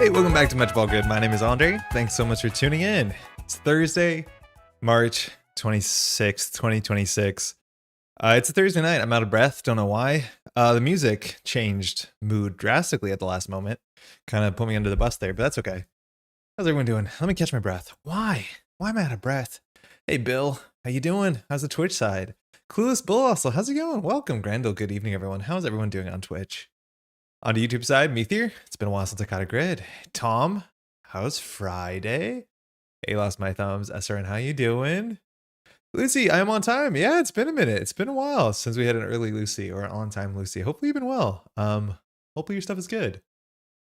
Hey, welcome back to Métropole Grid. My name is Andre. Thanks so much for tuning in. It's Thursday, March 26th, 2026. It's a Thursday night. I'm out of breath. Don't know why. The music changed mood drastically at the last moment. Kind of put me under the bus there, but that's okay. How's everyone doing? Let me catch my breath. Why? Why am I out of breath? Hey, Bill. How you doing? How's the Twitch side? Clueless Bill also. How's it going? Welcome, Grandel. Good evening, everyone. How's everyone doing on Twitch? On the YouTube side, Meteor, it's been a while since I caught a grid. Tom, how's Friday? Hey, lost my thumbs. SRN, how you doing? Lucy, I am on time. Yeah, it's been a minute. It's been a while since we had an early Lucy or an on-time Lucy. Hopefully you've been well. Hopefully your stuff is good.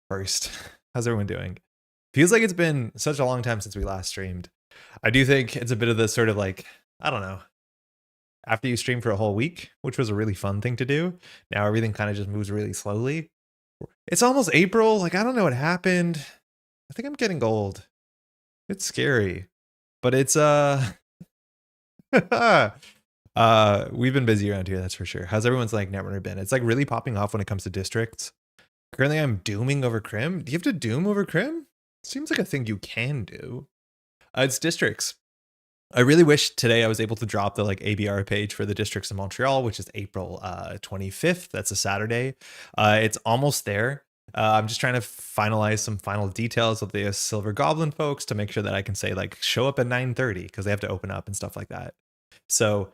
First, how's everyone doing? Feels like it's been such a long time since we last streamed. I do think it's a bit of the sort of like, I don't know, after you stream for a whole week, which was a really fun thing to do. Now everything kind of just moves really slowly. It's almost April. Like, I don't know what happened. I think I'm getting old. It's scary. But it's we've been busy around here, that's for sure. How's everyone's like Netrunner been? It's like really popping off when it comes to districts. Currently I'm dooming over Crim. Do you have to doom over Crim? Seems like a thing you can do. It's districts. I really wish today I was able to drop the like ABR page for the districts in Montreal, which is April 25th. That's a Saturday. It's almost there. I'm just trying to finalize some final details with the Silver Goblin folks to make sure that I can say like show up at 9:30 because they have to open up and stuff like that. So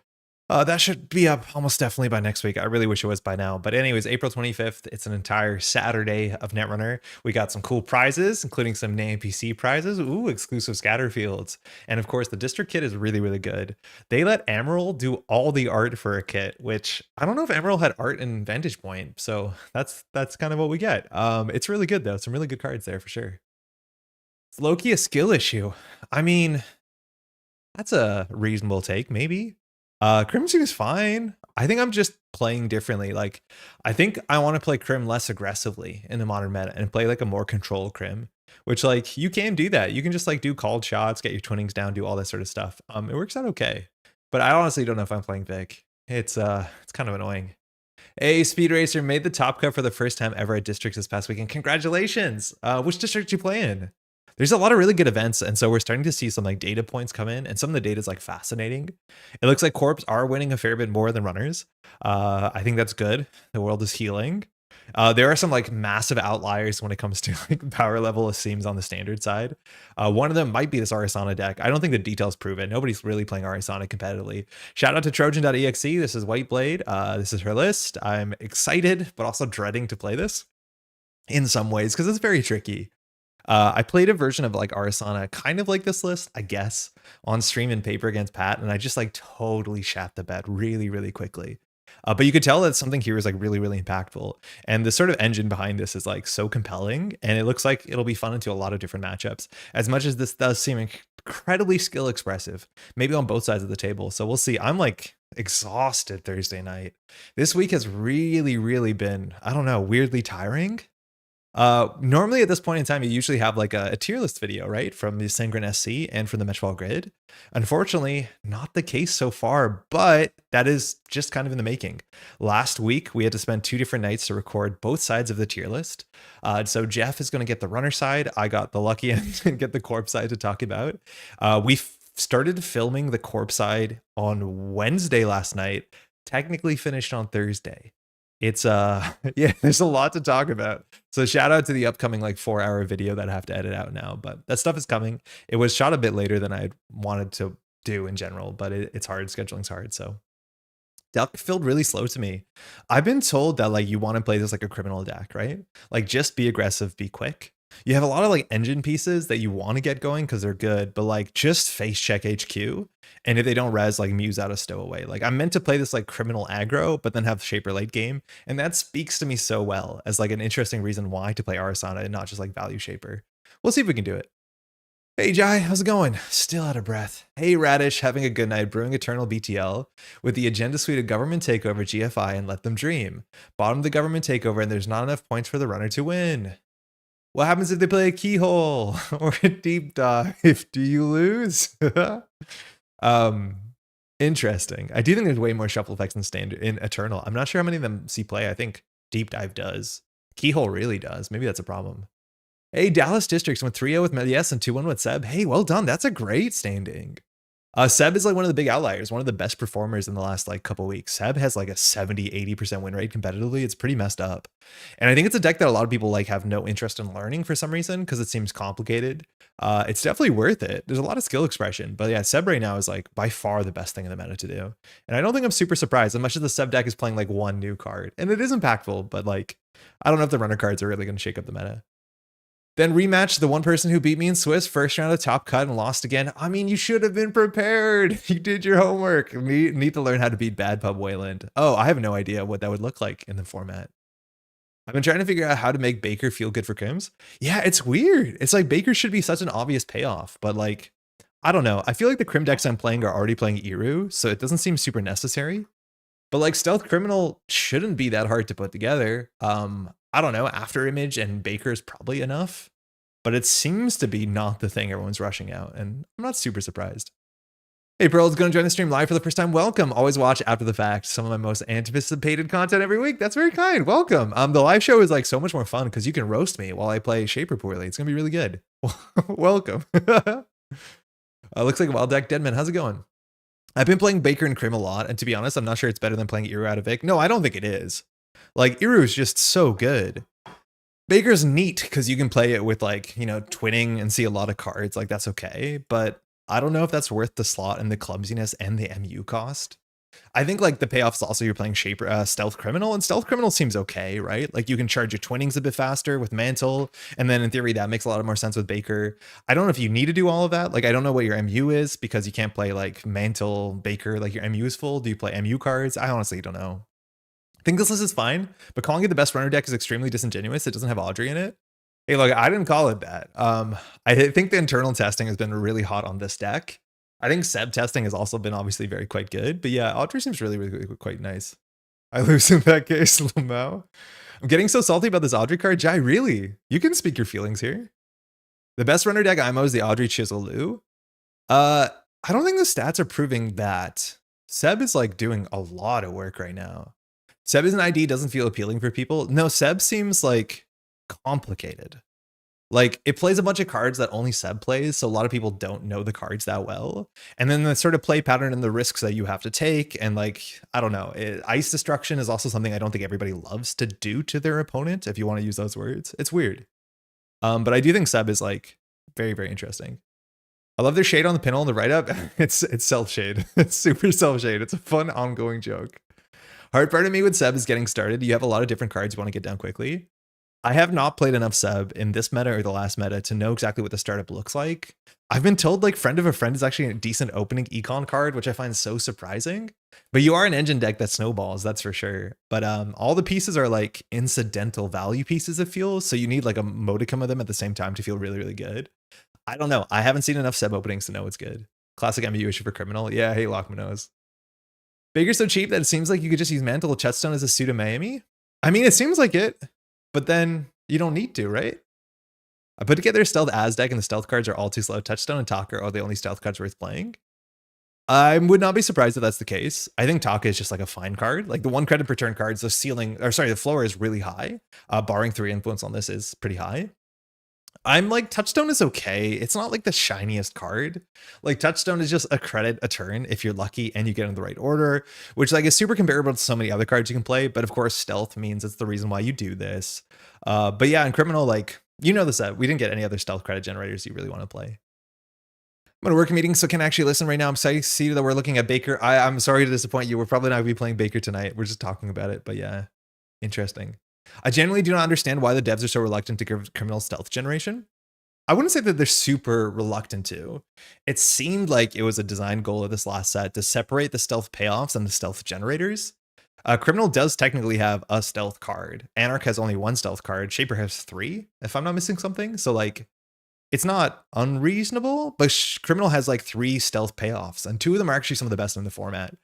that should be up almost definitely by next week. I really wish it was by now. But anyways, April 25th, it's an entire Saturday of Netrunner. We got some cool prizes, including some NPC prizes. Ooh, exclusive scatter fields. And of course, the district kit is really, really good. They let Emerald do all the art for a kit, which I don't know if Emerald had art in Vantage Point. So that's kind of what we get. It's really good, though. Some really good cards there for sure. Is Loki a skill issue? I mean, that's a reasonable take, maybe. Crimson is fine. I think I'm just playing differently. Like, I think I want to play Crim less aggressively in the modern meta and play like a more controlled Crim, which like you can do that. You can just like do called shots, get your twinnings down, do all that sort of stuff. It works out okay, but I honestly don't know if I'm playing Vic. It's kind of annoying. Hey, Speed Racer made the top cut for the first time ever at districts this past weekend. Congratulations. Which district you play in? There's a lot of really good events, and so we're starting to see some like data points come in, and some of the data is like fascinating. It looks like Corps are winning a fair bit more than runners. I think that's good. The world is healing. There are some like massive outliers when it comes to like power level, it seems, on the standard side. One of them might be this Arissana deck. I don't think the details prove it. Nobody's really playing Arissana competitively. Shout out to Trojan.exe. This is Whiteblade. This is her list. I'm excited, but also dreading to play this in some ways because it's very tricky. I played a version of like Arissana, kind of like this list, I guess, on stream in paper against Pat, and I just like totally shat the bed really, really quickly. But you could tell that something here is like really, really impactful. And the sort of engine behind this is like so compelling, and it looks like it'll be fun into a lot of different matchups. As much as this does seem incredibly skill expressive, maybe on both sides of the table. So we'll see. I'm like exhausted Thursday night. This week has really, really been, I don't know, weirdly tiring. Normally at this point in time, you usually have like a tier list video, right? From the Synchron SC and from the Metropole Grid. Unfortunately, not the case so far, but that is just kind of in the making. Last week, we had to spend 2 different nights to record both sides of the tier list. So Jeff is going to get the runner side. I got the lucky end and get the corpse side to talk about. We started filming the corpse side on Wednesday last night, technically finished on Thursday. It's yeah, there's a lot to talk about. So shout out to the upcoming like 4-hour video that I have to edit out now, but that stuff is coming. It was shot a bit later than I wanted to do in general, but it's hard. Scheduling's hard. So deck felt really slow to me. I've been told that like you want to play this like a criminal deck, right? Like just be aggressive, be quick. You have a lot of like engine pieces that you want to get going because they're good, but like just face check HQ. And if they don't res, like muse out of Stowaway. Like I'm meant to play this like criminal aggro, but then have Shaper late game. And that speaks to me so well as like an interesting reason why to play Arissana and not just like value Shaper. We'll see if we can do it. Hey Jai, how's it going? Still out of breath. Hey Radish, having a good night, brewing Eternal BTL with the agenda suite of Government Takeover GFI and Let Them Dream. Bottom of the Government Takeover and there's not enough points for the runner to win. What happens if they play a keyhole or a deep dive? Do you lose? Interesting. I do think there's way more shuffle effects in standard in Eternal. I'm not sure how many of them see play. I think deep dive does. Keyhole really does. Maybe that's a problem. Hey, Dallas Districts went 3-0 with Yes and 2-1 with Seb. Hey, well done. That's a great standing. Seb is like one of the big outliers, one of the best performers in the last like couple weeks. Seb has like a 70-80% win rate competitively. It's pretty messed up. And I think it's a deck that a lot of people like have no interest in learning for some reason because it seems complicated. It's definitely worth it. There's a lot of skill expression, but yeah, Seb right now is like by far the best thing in the meta to do. And I don't think I'm super surprised as much as the Seb deck is playing like one new card, and it is impactful, but like, I don't know if the runner cards are really going to shake up the meta. Then rematch the one person who beat me in Swiss, first round of top cut and lost again. I mean, you should have been prepared. You did your homework. Need to learn how to beat Bad Pub Wayland. Oh, I have no idea what that would look like in the format. I've been trying to figure out how to make Baker feel good for Crims. Yeah, it's weird. It's like Baker should be such an obvious payoff, but like, I don't know. I feel like the Crim decks I'm playing are already playing Iru, so it doesn't seem super necessary. But like Stealth Criminal shouldn't be that hard to put together. I don't know, After Image and Baker is probably enough, but it seems to be not the thing everyone's rushing out, and I'm not super surprised. Hey, Pearl is going to join the stream live for the first time. Welcome. Always watch after the fact. Some of my most anticipated content every week. That's very kind. Welcome. The live show is like so much more fun because you can roast me while I play Shaper poorly. It's going to be really good. Welcome. Looks like a wild deck. Deadman, how's it going? I've been playing Baker and Crim a lot, and to be honest, I'm not sure it's better than playing Iru out of Vic. No, I don't think it is. Like, Iru is just so good. Baker's neat because you can play it with like, you know, twinning and see a lot of cards. Like, that's okay. But I don't know if that's worth the slot and the clumsiness and the MU cost. I think like the payoffs also you're playing Shaper, Stealth Criminal, and Stealth Criminal seems okay, right? Like you can charge your twinnings a bit faster with Mantle, and then in theory that makes a lot more sense with Baker. I don't know if you need to do all of that. Like I don't know what your MU is because you can't play like Mantle, Baker, like your MU is full. Do you play MU cards? I honestly don't know. I think this list is fine, but calling it the best runner deck is extremely disingenuous. It doesn't have Audrey in it. Hey, look, I didn't call it that. I think the internal testing has been really hot on this deck. I think Seb testing has also been obviously very quite good, but yeah, Audrey seems really quite nice. I lose in that case, Lamau. I'm getting so salty about this Audrey card. Jai, really? You can speak your feelings here. The best runner deck IMO is the Audrey Chiselou. I don't think the stats are proving that. Seb is like doing a lot of work right now. Seb as an ID doesn't feel appealing for people. No, Seb seems like complicated. Like it plays a bunch of cards that only Seb plays, so a lot of people don't know the cards that well. And then the sort of play pattern and the risks that you have to take, and like, I don't know, ice destruction is also something I don't think everybody loves to do to their opponent, if you want to use those words. It's weird. But I do think Seb is like very interesting. I love their shade on the panel and the write-up. It's self-shade. It's super self-shade. It's a fun ongoing joke. Hard part of me with Seb is getting started. You have a lot of different cards you want to get down quickly. I have not played enough Seb in this meta or the last meta to know exactly what the startup looks like. I've been told like Friend of a Friend is actually a decent opening econ card, which I find so surprising. But you are an engine deck that snowballs, that's for sure. But all the pieces are like incidental value pieces, it feels. So you need like a modicum of them at the same time to feel really good. I don't know. I haven't seen enough Seb openings to know it's good. Classic MU issue for Criminal. Yeah, hey, Lockmanos. Baker's so cheap that it seems like you could just use Mantle of Chetstone as a suit of Miami. I mean, it seems like it, but then you don't need to, right? I put together a Stealth Az deck and the stealth cards are all too slow. Touchstone and Taka are the only stealth cards worth playing. I would not be surprised if that's the case. I think Taka is just like a fine card. Like the 1 credit per turn cards, the floor is really high. Barring 3 influence on this is pretty high. I'm like, Touchstone is okay. It's not like the shiniest card. Like Touchstone is just a credit a turn if you're lucky and you get in the right order, which like is super comparable to so many other cards you can play. But of course, stealth means it's the reason why you do this. But yeah, in Criminal, like, you know the set. We didn't get any other stealth credit generators you really want to play. I'm going to work a meeting, so can I actually listen right now. I'm excited to see that we're looking at Baker. I'm sorry to disappoint you. We're probably not going to be playing Baker tonight. We're just talking about it. But yeah, interesting. I genuinely do not understand why the devs are so reluctant to give Criminal stealth generation. I wouldn't say that they're super reluctant to. It seemed like it was a design goal of this last set to separate the stealth payoffs and the stealth generators. Criminal does technically have a stealth card. Anarch has only 1 stealth card. Shaper has 3, if I'm not missing something. So like, it's not unreasonable, but Criminal has like 3 stealth payoffs, and 2 of them are actually some of the best in the format.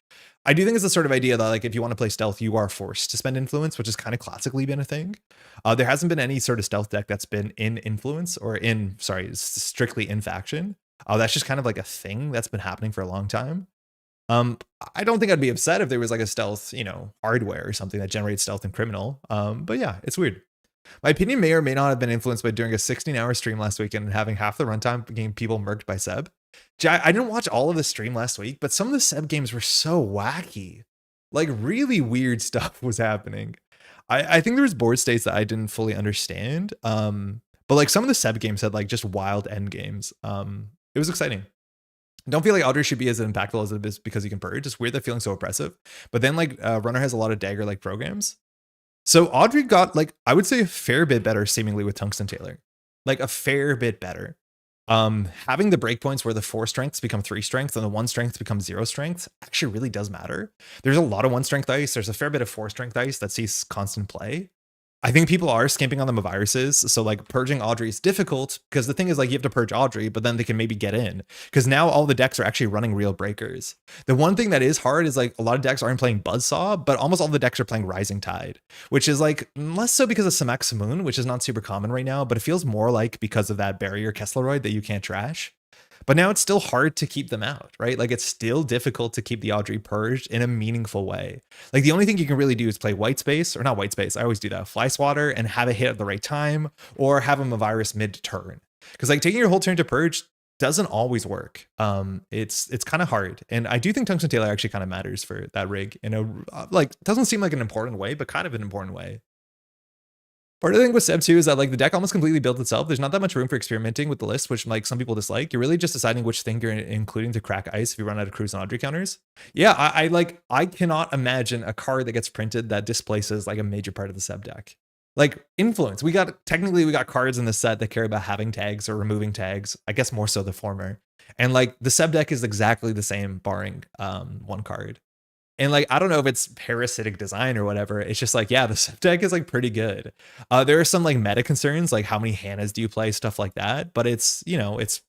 I do think it's the sort of idea that like if you want to play stealth, you are forced to spend influence, which has kind of classically been a thing. There hasn't been any sort of stealth deck that's been in influence or strictly in faction. That's just kind of like a thing that's been happening for a long time. I don't think I'd be upset if there was like a stealth, hardware or something that generates stealth in Criminal. But yeah, it's weird. My opinion may or may not have been influenced by doing a 16-hour stream last weekend and having half the runtime getting people murked by Seb. I didn't watch all of the stream last week, but some of the Seb games were so wacky. Like really weird stuff was happening. I think there was board states that I didn't fully understand. But like some of the Seb games had like just wild end games. It was exciting. Don't feel like Audrey should be as impactful as it is because you can purge. It's weird that feeling so oppressive. But then like Runner has a lot of dagger like programs. So Audrey got like, I would say a fair bit better seemingly with Tungsten Tailor. Like a fair bit better. Having the breakpoints where the 4 strengths become 3 strengths and the 1 strength becomes 0 strengths actually really does matter. There's a lot of 1 strength ice. There's a fair bit of 4 strength ice that sees constant play. I think people are skimping on them of viruses. So like purging Audrey is difficult because the thing is like you have to purge Audrey, but then they can maybe get in because now all the decks are actually running real breakers. The one thing that is hard is like a lot of decks aren't playing Buzzsaw, but almost all the decks are playing Rising Tide, which is like less so because of Samak Samoon, which is not super common right now, but it feels more like because of that barrier Kessleroid that you can't trash. But now it's still hard to keep them out, right? Like it's still difficult to keep the Audrey purged in a meaningful way. Like the only thing you can really do is play white space, or not white space. I always do that. Fly Swatter and have a hit at the right time, or have a virus mid turn. Because like taking your whole turn to purge doesn't always work. It's kind of hard. And I do think Tungsten Tailor actually kind of matters for that rig in a like doesn't seem like an important way, but kind of an important way. Part of the thing with Seb 2 is that like the deck almost completely built itself. There's not that much room for experimenting with the list, which like some people dislike. You're really just deciding which thing you're including to crack ice if you run out of Cruise and Audrey counters. Yeah, I cannot imagine a card that gets printed that displaces like a major part of the Seb deck. Like Influence, we got cards in the set that care about having tags or removing tags. I guess more so the former. And like the Seb deck is exactly the same, barring one card. And like, I don't know if it's parasitic design or whatever. It's just like, yeah, the Seb deck is like pretty good. There are some like meta concerns, like how many Hannahs do you play, stuff like that. But it's, you know, it's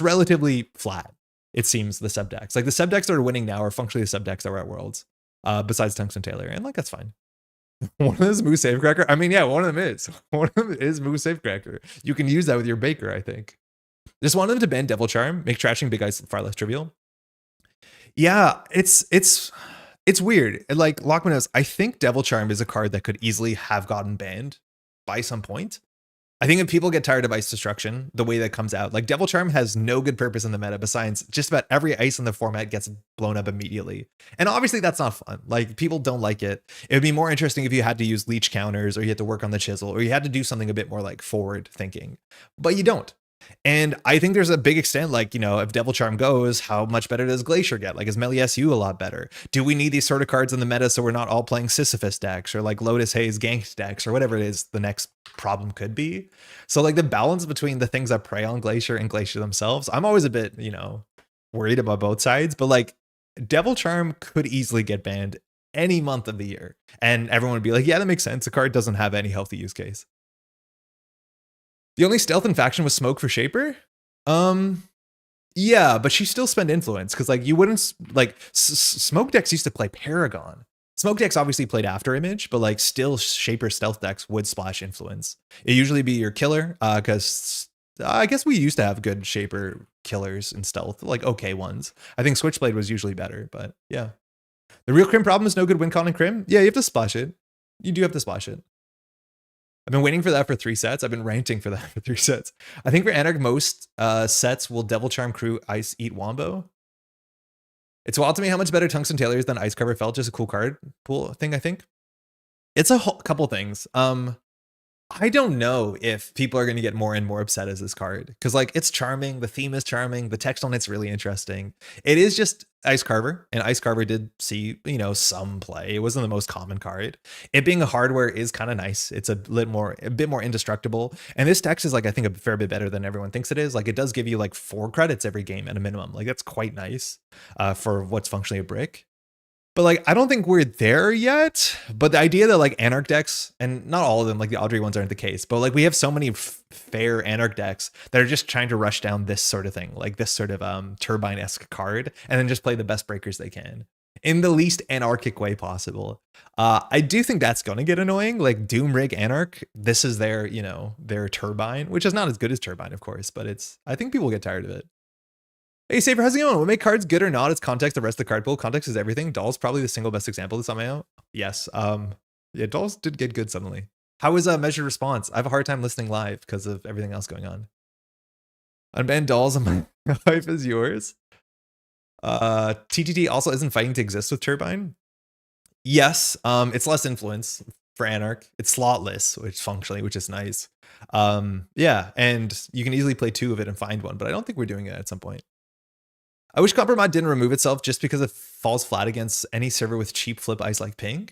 relatively flat. It seems the Seb decks, like the Seb decks that are winning now are functionally the Seb decks that were at Worlds, besides Tungsten Tailor. And like, that's fine. One of them is Moose Safecracker. I mean, yeah, one of them is. One of them is Moose Safecracker. You can use that with your Baker, I think. Just want them to ban Devil Charm, make trashing Big Ice far less trivial. Yeah, it's weird. Like Lockman knows, I think Devil Charm is a card that could easily have gotten banned by some point. I think if people get tired of Ice Destruction, the way that comes out, like Devil Charm has no good purpose in the meta besides just about every ice in the format gets blown up immediately. And obviously that's not fun. Like people don't like it. It would be more interesting if you had to use leech counters or you had to work on the chisel or you had to do something a bit more like forward thinking, but you don't. And I think there's a big extent, like, you know, if Devil Charm goes, how much better does Glacier get? Like, is Melee SU a lot better? Do we need these sort of cards in the meta so we're not all playing Sisyphus decks or like Lotus Haze ganked decks or whatever it is the next problem could be? So like the balance between the things that prey on Glacier and Glacier themselves, I'm always a bit, you know, worried about both sides, but like Devil Charm could easily get banned any month of the year. And everyone would be like, yeah, that makes sense. The card doesn't have any healthy use case. The only stealth in faction was Smoke for Shaper. Yeah, but she still spent influence because like you wouldn't like Smoke decks used to play Paragon. Smoke decks obviously played After Image, but like still Shaper stealth decks would splash influence. It usually be your killer because I guess we used to have good Shaper killers in stealth, like okay ones. I think Switchblade was usually better, but yeah. The real Crim problem is no good WinCon and Crim. Yeah, you have to splash it. You do have to splash it. I've been waiting for that for 3 sets. I've been ranting for that for 3 sets. I think for Anarch, most sets will Devil Charm Crew Ice Eat Wombo. It's wild to me how much better Tungsten Tailor is than Ice Cover felt. Just a cool card pool thing, I think. It's a couple things. I don't know if people are going to get more and more upset as this card because like it's charming. The theme is charming. The text on it's really interesting. It is just Ice Carver, and Ice Carver did see, you know, some play. It wasn't the most common card. It being a hardware is kind of nice. It's a bit more indestructible. And this text is like, I think a fair bit better than everyone thinks it is. Like it does give you like 4 credits every game at a minimum. Like that's quite nice for what's functionally a brick. But like, I don't think we're there yet. But the idea that like Anarch decks, and not all of them, like the Audrey ones aren't the case, but like we have so many fair Anarch decks that are just trying to rush down this sort of thing, like this sort of Turbine-esque card, and then just play the best breakers they can in the least anarchic way possible. I do think that's going to get annoying. Like Doom Rig Anarch, this is their, you know, their Turbine, which is not as good as Turbine, of course, but I think people get tired of it. Hey, Saber, how's it going? What make cards good or not? It's context, the rest of the card pool. Context is everything. Doll's probably the single best example of this on my own. Yes. Yeah, Dolls did get good suddenly. How is measured response? I have a hard time listening live because of everything else going on. Unbanned dolls and my life is yours. TTT also isn't fighting to exist with Turbine. Yes, it's less influence for Anarch. It's slotless, which is nice. Yeah, and you can easily play 2 of it and find one, but I don't think we're doing it at some point. I wish Compromat didn't remove itself just because it falls flat against any server with cheap flip ice like Ping.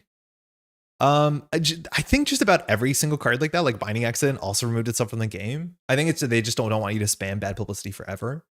I think just about every single card like that, like Binding Accident, also removed itself from the game. I think it's they just don't want you to spam bad publicity forever.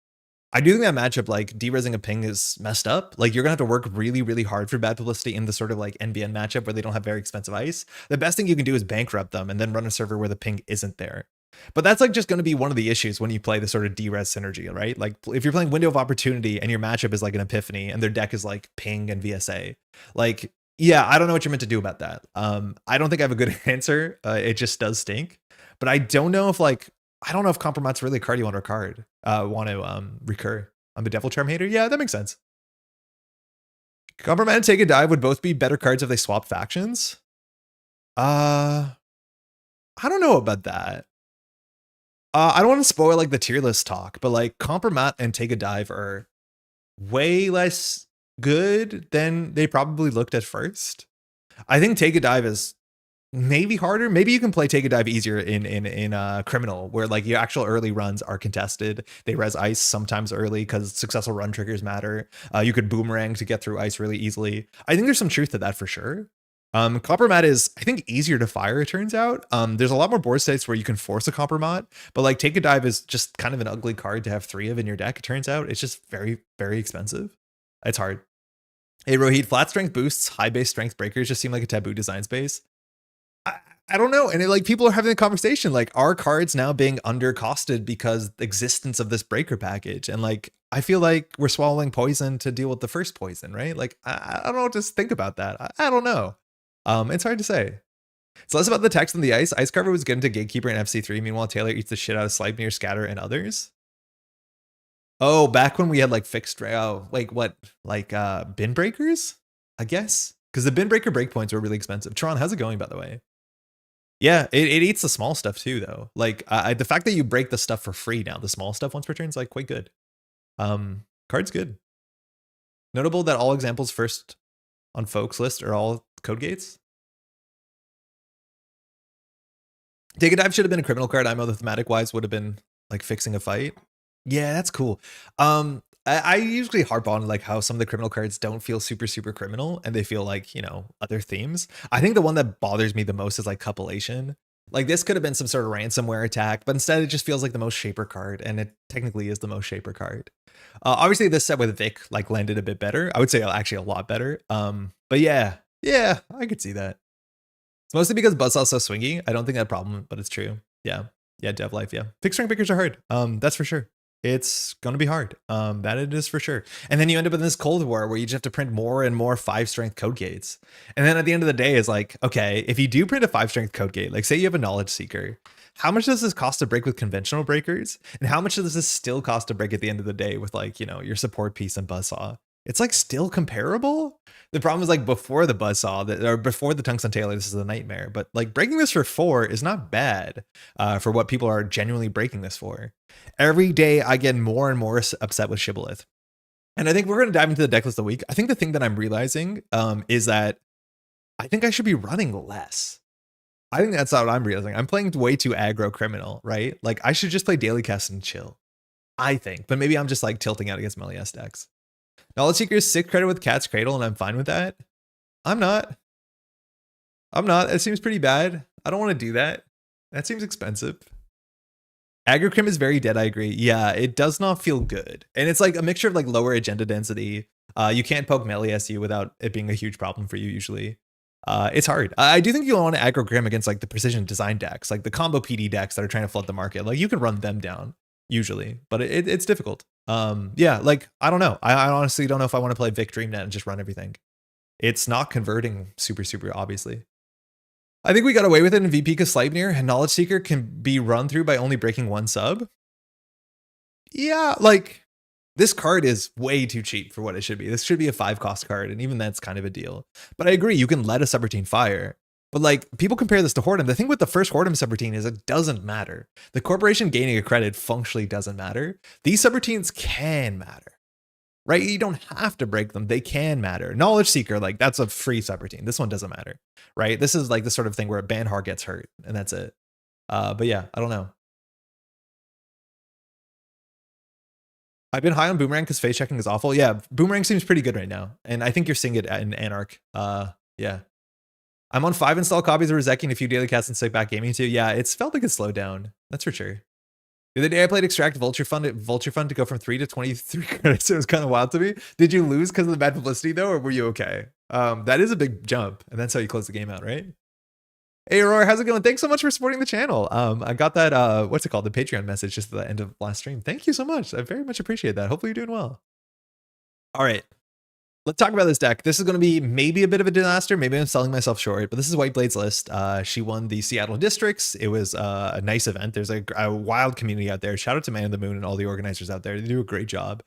I do think that matchup, like de-resing a Ping, is messed up. Like you're gonna have to work really, really hard for bad publicity in the sort of like NBN matchup where they don't have very expensive ice. The best thing you can do is bankrupt them and then run a server where the Ping isn't there. But that's like just going to be one of the issues when you play the sort of de-res synergy, right? Like if you're playing Window of Opportunity and your matchup is like an Epiphany and their deck is like Ping and VSA, like, yeah, I don't know what you're meant to do about that. I don't think I have a good answer. It just does stink. But I don't know if Compromat's really a card you want to recur. I'm a Devil Charm hater. Yeah, that makes sense. Compromat and Take a Dive would both be better cards if they swapped factions. I don't know about that. I don't want to spoil like the tier list talk, but like Compromat and Take a Dive are way less good than they probably looked at first. I think Take a Dive is maybe harder. Maybe you can play Take a Dive easier in Criminal, where like your actual early runs are contested. They res ice sometimes early because successful run triggers matter. You could boomerang to get through ice really easily. I think there's some truth to that for sure. Compromat is, I think, easier to fire, it turns out. There's a lot more board states where you can force a Compromat, but like Take a Dive is just kind of an ugly card to have 3 of in your deck, it turns out. It's just very, very expensive. It's hard. Hey, Rohit, flat strength boosts, high base strength breakers just seem like a taboo design space. I don't know. And like people are having a conversation, like, are cards now being undercosted because the existence of this breaker package? And like, I feel like we're swallowing poison to deal with the first poison, right? Like, I don't know what to think about that. I don't know. It's hard to say. It's less about the text than the ice. Ice Carver was good into Gatekeeper and FC3. Meanwhile, Taylor eats the shit out of Sleipnir, Scatter, and others. Oh, back when we had like fixed, bin breakers, I guess, because the bin breaker breakpoints were really expensive. Tron, how's it going, by the way? Yeah, it eats the small stuff too, though. Like the fact that you break the stuff for free now, the small stuff once per turn is like quite good. Card's good. Notable that all examples first on folks list are all code gates. Take a Dive should have been a criminal card. I know the thematic wise would have been like fixing a fight. Yeah, that's cool. I usually harp on like how some of the criminal cards don't feel super, super criminal and they feel like, you know, other themes. I think the one that bothers me the most is like Copulation. Like this could have been some sort of ransomware attack, but instead it just feels like the most shaper card, and it technically is the most shaper card. Obviously this set with Vic like landed a bit better. I would say actually a lot better. But yeah, I could see that. It's mostly because Buzzsaw's so swingy. I don't think that problem, but it's true. Yeah, Dev Life, yeah. Fixed strength pickers are hard. That's for sure. It's going to be hard. That it is for sure. And then you end up in this Cold War where you just have to print more and more 5-strength code gates. And then at the end of the day is like, okay, if you do print a 5-strength code gate, like say you have a Knowledge Seeker, how much does this cost to break with conventional breakers? And how much does this still cost to break at the end of the day with like, you know, your support piece and Buzzsaw? It's like still comparable. The problem is like before the Buzzsaw or before the Tungsten Tailor, this is a nightmare. But like breaking this for 4 is not bad for what people are genuinely breaking this for. Every day I get more and more upset with Shibboleth. And I think we're going to dive into the deck list of the week. I think the thing that I'm realizing is that I think I should be running less. I think that's what I'm realizing. I'm playing way too aggro criminal, right? Like I should just play Daily Cast and chill, I think. But maybe I'm just like tilting out against Melias decks. Knowledge Seeker is 6 credit with Cat's Cradle, and I'm fine with that. I'm not. It seems pretty bad. I don't want to do that. That seems expensive. Agrocrim is very dead, I agree. Yeah, it does not feel good. And it's like a mixture of like lower agenda density. You can't poke melee SU without it being a huge problem for you usually. It's hard. I do think you'll want to Agrocrim against like the precision design decks, like the combo PD decks that are trying to flood the market. Like you can run them down usually, but it's difficult. Yeah, like I don't know. I honestly don't know if I want to play Vic DreamNet and just run everything. It's not converting super obviously. I think we got away with it in VP because Sleipnir and Knowledge Seeker can be run through by only breaking 1 sub. Yeah, like this card is way too cheap for what it should be. This should be a 5-cost card, and even that's kind of a deal. But I agree, you can let a subroutine fire. But like people compare this to Whoredom. The thing with the first Whoredom subroutine is it doesn't matter. The corporation gaining a credit functionally doesn't matter. These subroutines can matter, right? You don't have to break them. They can matter. Knowledge Seeker, like that's a free subroutine. This one doesn't matter, right? This is like the sort of thing where a Banhar gets hurt and that's it. But yeah, I don't know. I've been high on Boomerang because face checking is awful. Yeah, Boomerang seems pretty good right now. And I think you're seeing it in Anarch. Yeah. I'm on 5 installed copies of Rizeki and a few daily casts and Sick Back Gaming too. Yeah, it's felt like it slowed down. That's for sure. The other day I played Extract Vulture Fund to go from 3 to 23 credits. It was kind of wild to me. Did you lose because of the bad publicity though, or were you okay? That is a big jump, and that's how you close the game out, right? Hey Aurora, how's it going? Thanks so much for supporting the channel. I got that what's it called? The Patreon message just at the end of last stream. Thank you so much. I very much appreciate that. Hopefully you're doing well. All right. Let's talk about this deck. This is going to be maybe a bit of a disaster. Maybe I'm selling myself short, but this is Whiteblade's list. She won the Seattle Districts. It was a nice event. There's a wild community out there. Shout out to Man of the Moon and all the organizers out there. They do a great job.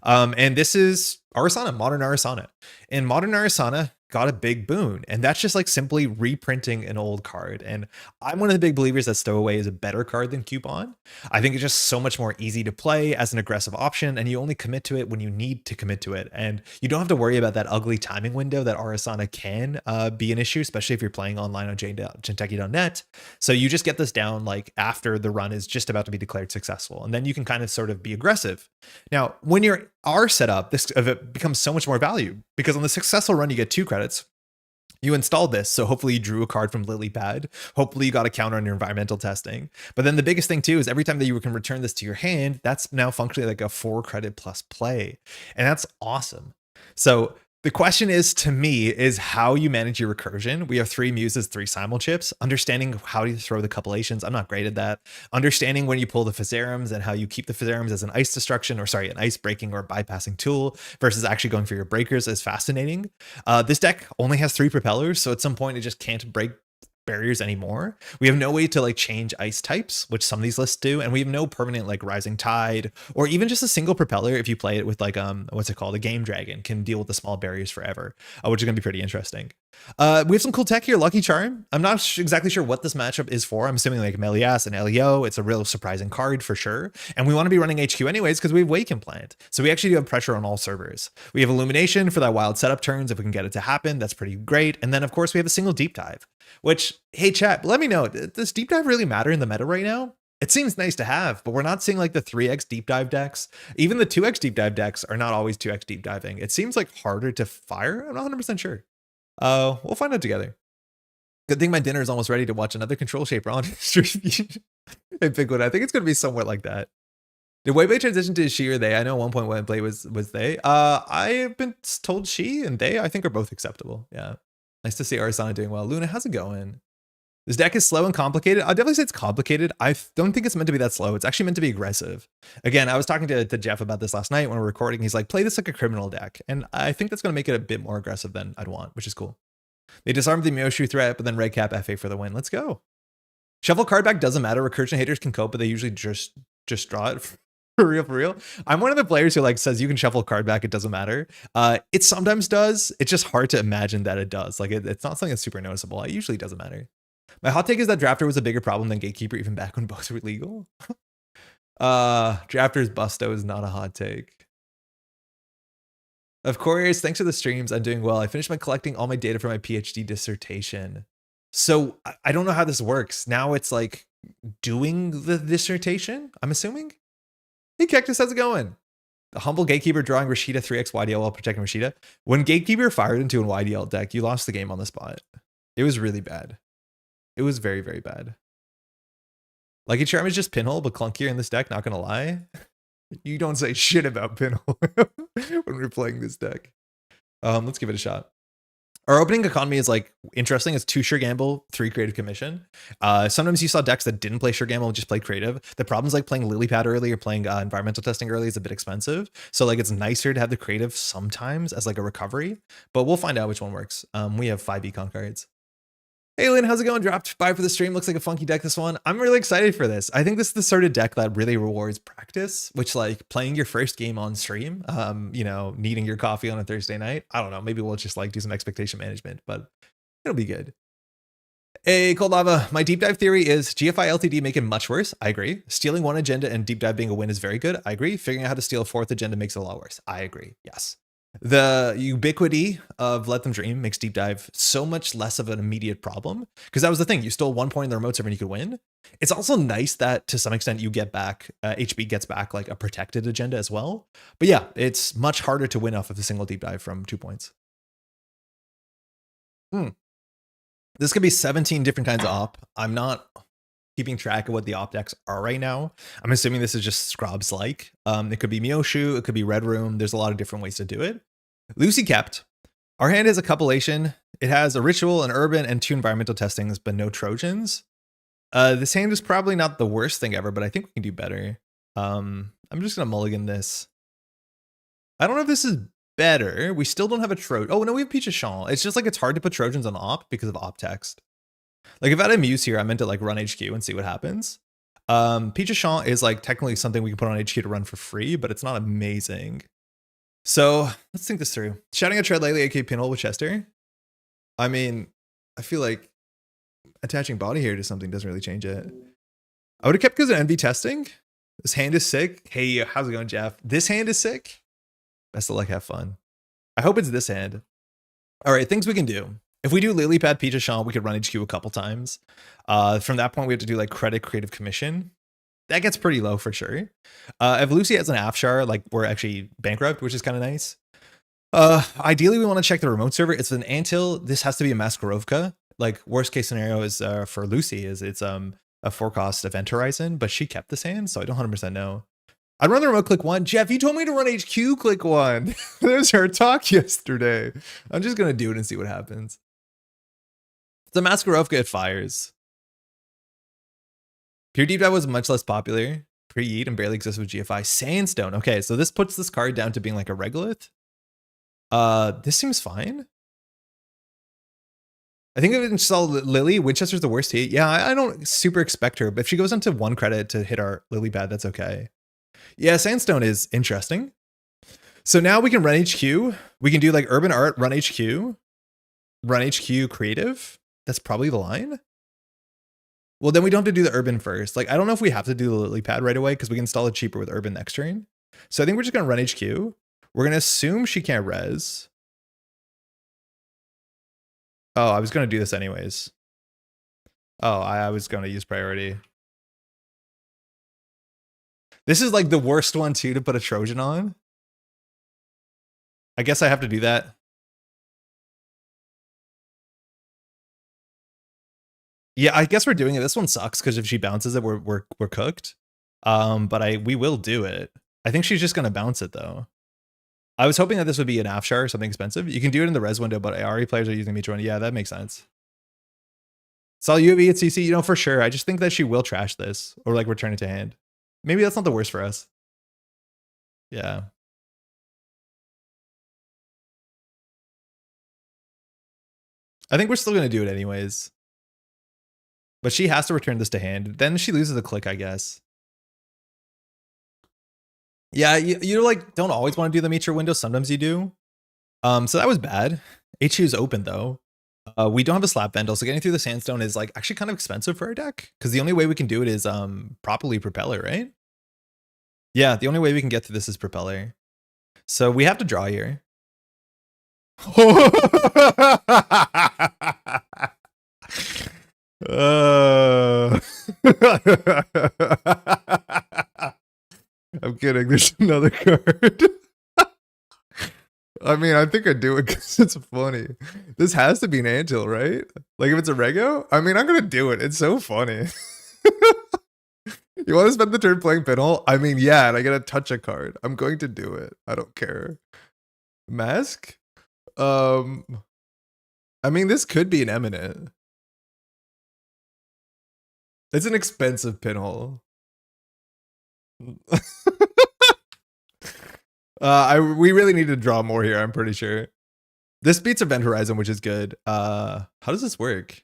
And this is Arissana, Modern Arissana. And Modern Arissana got a big boon, and that's just like simply reprinting an old card. And I'm one of the big believers that Stowaway is a better card than Kyuban. I think it's just so much more easy to play as an aggressive option, and you only commit to it when you need to commit to it, and you don't have to worry about that ugly timing window that Arissana can be an issue, especially if you're playing online on Jinteki.net. So you just get this down like after the run is just about to be declared successful, and then you can kind of sort of be aggressive. Now when you're our setup, this becomes so much more value because on the successful run you get 2 credits. You installed this, so hopefully you drew a card from Lily Pad. Hopefully you got a counter on your environmental testing. But then the biggest thing too is every time that you can return this to your hand, that's now functionally like a 4 credit plus play, and that's awesome. So the question is, to me, is how you manage your recursion. We have 3 muses, 3 simulchips, understanding how you throw the couplations. I'm not great at that. Understanding when you pull the Phasarums and how you keep the Phasarums as an ice destruction, or sorry, an ice breaking or bypassing tool versus actually going for your breakers is fascinating. This deck only has 3 propellers, so at some point it just can't break barriers anymore. We have no way to like change ice types, which some of these lists do, and we have no permanent like rising tide or even just a single propeller. If you play it with like what's it called, a game dragon can deal with the small barriers forever, which is gonna be pretty interesting. We have some cool tech here. Lucky Charm. I'm not exactly sure what this matchup is for. I'm assuming like Melias and Leo. It's a real surprising card for sure, and we want to be running HQ anyways because we have Wake Implant, so we actually do have pressure on all servers. We have Illumination for that wild setup turns if we can get it to happen. That's pretty great. And then of course we have a single deep dive, which, hey chat, let me know, does deep dive really matter in the meta right now? It seems nice to have, but we're not seeing like the 3x deep dive decks. Even the 2x deep dive decks are not always 2x deep diving. It seems like harder to fire. I'm not 100% sure. We'll find out together. Good thing my dinner is almost ready to watch another Control Shaper on stream. Hey, Bigwood, I think it's going to be somewhat like that. Did Whiteblade transition to she or they? I know at one point Whiteblade was they. I've been told she and they, I think, are both acceptable. Yeah. Nice to see Arissana doing well. Luna, how's it going? This deck is slow and complicated. I'll definitely say it's complicated. I don't think it's meant to be that slow. It's actually meant to be aggressive. Again, I was talking to Jeff about this last night when we were recording. He's like, play this like a criminal deck. And I think that's going to make it a bit more aggressive than I'd want, which is cool. They disarmed the Myoshu threat, but then Red Cap FA for the win. Let's go. Shuffle card back doesn't matter. Recursion haters can cope, but they usually just draw it. For real. I'm one of the players who like says you can shuffle card back, it doesn't matter. It sometimes does. It's just hard to imagine that it does. Like it's not something that's super noticeable. It usually doesn't matter. My hot take is that Drafter was a bigger problem than Gatekeeper even back when both were legal. Drafter's Busto is not a hot take. Of course, thanks for the streams. I'm doing well. I finished collecting all my data for my PhD dissertation. So I don't know how this works. Now it's like doing the dissertation, I'm assuming. Hey Cactus, how's it going? The humble Gatekeeper drawing Rashida 3x YDL while protecting Rashida. When Gatekeeper fired into an YDL deck, you lost the game on the spot. It was really bad. It was very, very bad. Lucky Charm is just Pinhole, but clunkier in this deck, not gonna lie. You don't say shit about Pinhole when we're playing this deck. Let's give it a shot. Our opening economy is like interesting. It's 2 Sure Gamble, 3 Creative Commission. Sometimes you saw decks that didn't play Sure Gamble and just play Creative. The problem is like playing Lily Pad early or playing environmental testing early is a bit expensive. So like it's nicer to have the Creative sometimes as like a recovery, but we'll find out which one works. We have 5 econ cards. Hey Lynn, how's it going? Dropped by for the stream. Looks like a funky deck, this one. I'm really excited for this. I think this is the sort of deck that really rewards practice, which like playing your first game on stream, you know, needing your coffee on a Thursday night. I don't know, maybe we'll just like do some expectation management, but it'll be good. Hey, Cold Lava, my deep dive theory is GFI LTD make it much worse. I agree. Stealing one agenda and deep dive being a win is very good. I agree. Figuring out how to steal a fourth agenda makes it a lot worse. I agree. Yes. The ubiquity of Let Them Dream makes deep dive so much less of an immediate problem, because that was the thing. You stole 1 point in the remote server and you could win. It's also nice that to some extent you get back, HB gets back like a protected agenda as well. But yeah, it's much harder to win off of a single deep dive from 2 points. This could be 17 different kinds of op. I'm not keeping track of what the op decks are right now. I'm assuming this is just Scrubs like. It could be Mioshu, it could be Red Room. There's a lot of different ways to do it. Lucy kept. Our hand is a compilation. It has a ritual, an urban, and 2 environmental testings, but no Trojans. This hand is probably not the worst thing ever, but I think we can do better. I'm just gonna mulligan this. I don't know if this is better. We still don't have a Trojan. Oh no, we have Peach of Shaw. It's just like it's hard to put Trojans on op because of op text. Like if I had a Muse here, I meant to like run HQ and see what happens. Peach of Shaw is like technically something we can put on HQ to run for free, but it's not amazing. So let's think this through. Shouting a Tread Lately, AK Pinhole with Chester. I mean, I feel like attaching body here to something doesn't really change it. I would have kept because of NV testing. This hand is sick. Hey, how's it going, Jeff? This hand is sick. Best of luck, have fun. I hope it's this hand. All right, things we can do. If we do Lily Pad, Peach of Shaw, we could run HQ a couple times. From that point, we have to do like credit creative commission. That gets pretty low for sure. If Lucy has an Afshar, like we're actually bankrupt, which is kind of nice. Ideally, we want to check the remote server. It's an Antil. This has to be a Maskarovka. Like worst case scenario is for Lucy is it's a 4-cost Event Horizon, but she kept this hand, so I don't 100% know. I'd run the remote click 1. Jeff, you told me to run HQ click 1. There's our talk yesterday. I'm just gonna do it and see what happens. The Maskarovka, it fires. Pure Deep Dive was much less popular pre-Yeet and barely exists with GFI. Sandstone. Okay, so this puts this card down to being like a Regolith. This seems fine. I think if we install Lily, Winchester's the worst hit. Yeah, I don't super expect her, but if she goes into 1 credit to hit our Lily Pad, that's okay. Yeah, Sandstone is interesting. So now we can run HQ. We can do like Urban Art, run HQ Creative. That's probably the line. Well, then we don't have to do the Urban first. Like, I don't know if we have to do the Lily Pad right away because we can install it cheaper with Urban next turn. So I think we're just going to run HQ. We're going to assume she can't res. Oh, I was going to do this anyways. Oh, I was going to use priority. This is like the worst one too to put a Trojan on. I guess I have to do that. Yeah, I guess we're doing it. This one sucks because if she bounces it, we're cooked. But we will do it. I think she's just gonna bounce it though. I was hoping that this would be an Afshar or something expensive. You can do it in the res window, but ARI players are using Netrunner. Yeah, that makes sense. Saw UAV at CC, you know, for sure. I just think that she will trash this or like return it to hand. Maybe that's not the worst for us. Yeah. I think we're still gonna do it anyways. But she has to return this to hand. Then she loses the click, I guess. Yeah, you like don't always want to do the meter window. Sometimes you do. So that was bad. HU is open though. We don't have a slap Vendel, so getting through the sandstone is like actually kind of expensive for our deck because the only way we can do it is properly propeller, right? Yeah, the only way we can get through this is propeller. So we have to draw here. I'm kidding. There's another card. I mean, I think I'd do it because it's funny. This has to be an Antil, right? Like if it's a Rego? I mean, I'm going to do it. It's so funny. You want to spend the turn playing Pinhole? I mean, yeah, and I get to touch a card. I'm going to do it. I don't care. Mask? I mean, this could be an Eminent. It's an expensive Pinhole. We really need to draw more here, I'm pretty sure. This beats Event Horizon, which is good. How does this work?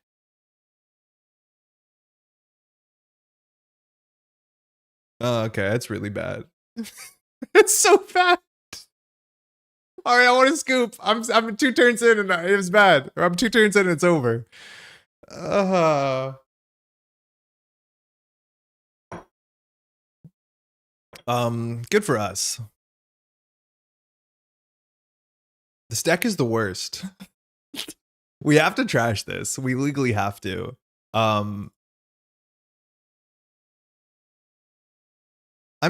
Oh, okay, that's really bad. It's so bad. All right, I want to scoop. I'm 2 turns in and it was bad. Or I'm 2 turns in and it's over. Good for us. This deck is the worst. We have to trash this. We legally have to. I'm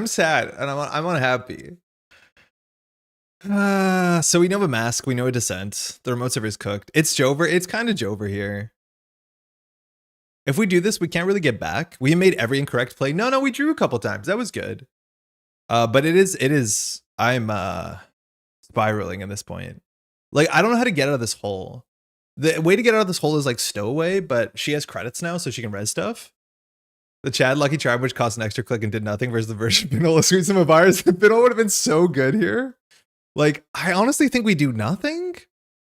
sad and I'm unhappy. So we know a mask, we know a descent. The remote server is cooked. It's Jover. It's kind of Jover here. If we do this, we can't really get back. We made every incorrect play. No, we drew a couple times. That was good. But it is. I'm spiraling at this point. Like, I don't know how to get out of this hole. The way to get out of this hole is like Stowaway, but she has credits now, so she can res stuff. The Chad Lucky Charm, which cost an extra click and did nothing, versus the version Pinola Sweet Some Virus. Pinola would have been so good here. Like, I honestly think we do nothing.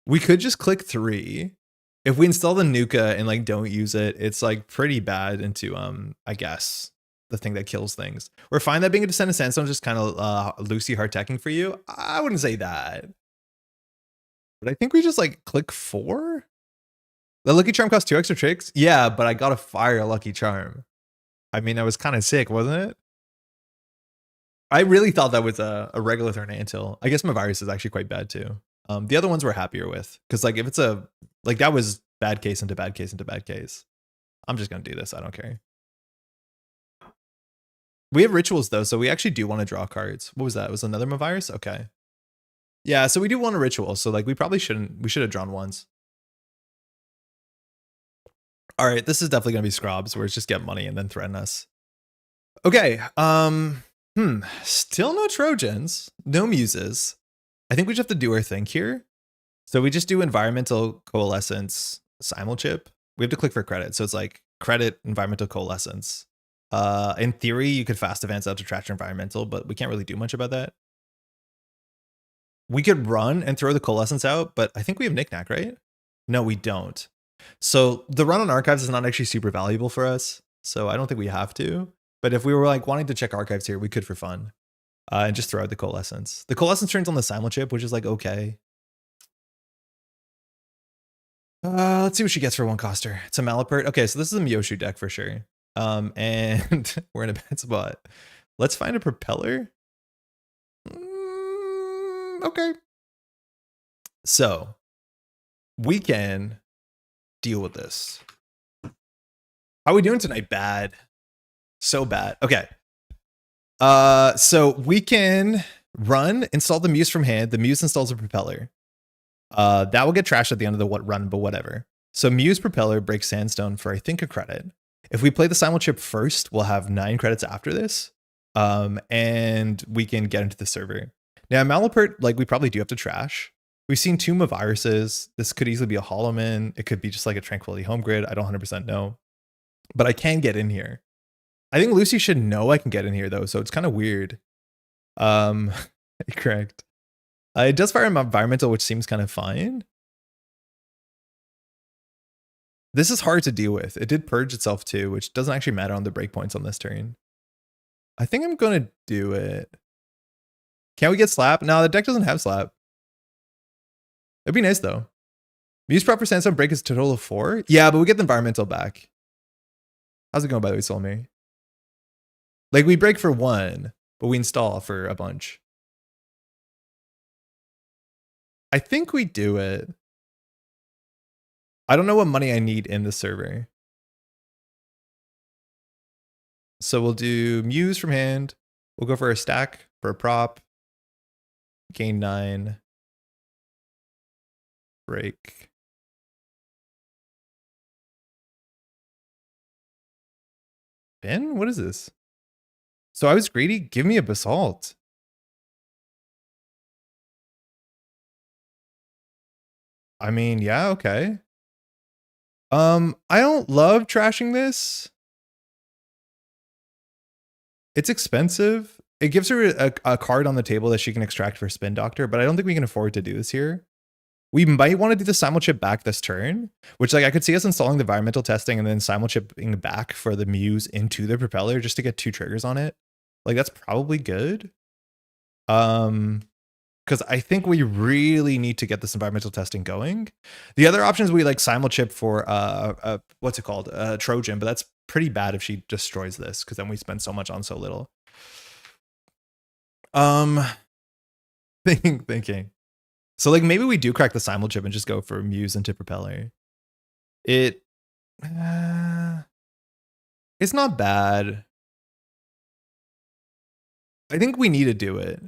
We could just click 3. If we install the Nuka and like don't use it, it's like pretty bad into I guess the thing that kills things. We're fine that being a Descendant Sandstone is just kind of Lucy hard teching for you. I wouldn't say that. But I think we just like click 4. The Lucky Charm costs 2 extra tricks. Yeah, but I got to fire a Lucky Charm. I mean, that was kind of sick, wasn't it? I really thought that was a regular turn until I guess my virus is actually quite bad too. The other ones we're happier with because like if it's a like that was bad case into bad case into bad case. I'm just gonna do this. I don't care. We have rituals though, so we actually do want to draw cards. What was that? It was another virus? Okay. Yeah, so we do want a ritual. So like we probably shouldn't. We should have drawn once. All right, this is definitely gonna be Scrobs, where it's just get money and then threaten us. Okay. Still no Trojans, no Muses. I think we just have to do our thing here. So we just do environmental coalescence simulchip. We have to click for credit. So it's like credit environmental coalescence. In theory, you could fast advance out to trash environmental, but we can't really do much about that. We could run and throw the coalescence out, but I think we have knickknack, right? No, we don't. So the run on archives is not actually super valuable for us. So I don't think we have to. But if we were like wanting to check archives here, we could for fun. And just throw out the coalescence. The coalescence turns on the simulchip, which is like okay. Let's see what she gets for one coster. It's a Malapert. Okay, so this is a Myoshu deck for sure. And we're in a bad spot. Let's find a propeller. Okay. So we can deal with this. How are we doing tonight? Bad. So bad. Okay. So we can run, install the Muse from hand. The Muse installs a propeller. That will get trashed at the end of the run, but whatever. So Muse propeller breaks Sandstone for I think a credit. If we play the simulchip first, we'll have 9 credits after this. And we can get into the server. Now Malapert, like we probably do have to trash. We've seen Tomb of Viruses. This could easily be a Hollowman. It could be just like a Tranquility Home Grid. I don't 100% know. But I can get in here. I think Lucy should know I can get in here though, so it's kind of weird. Correct. It does fire environmental, which seems kind of fine. This is hard to deal with. It did purge itself too, which doesn't actually matter on the breakpoints on this turn. I think I'm gonna do it. Can we get slap? No, the deck doesn't have slap. It'd be nice though. Muse proper Sandstone break is a total of 4. Yeah, but we get the environmental back. How's it going, by the way, Soulmare? Like we break for 1, but we install for a bunch. I think we do it. I don't know what money I need in the server. So we'll do Muse from hand. We'll go for a stack for a prop. Gain 9. Break. Ben, what is this? So I was greedy. Give me a basalt. I mean, yeah, okay. I don't love trashing this. It's expensive. It gives her a card on the table that she can extract for Spin Doctor, but I don't think we can afford to do this here. We might want to do the simulchip back this turn, which like I could see us installing the environmental testing and then simulchipping back for the Muse into the propeller just to get 2 triggers on it. Like that's probably good. because I think we really need to get this environmental testing going. The other options we like simulchip for what's it called, Trojan, but that's pretty bad if she destroys this because then we spend so much on so little. Thinking. So like maybe we do crack the simulchip and just go for Muse into Propeller. It's not bad. I think we need to do it.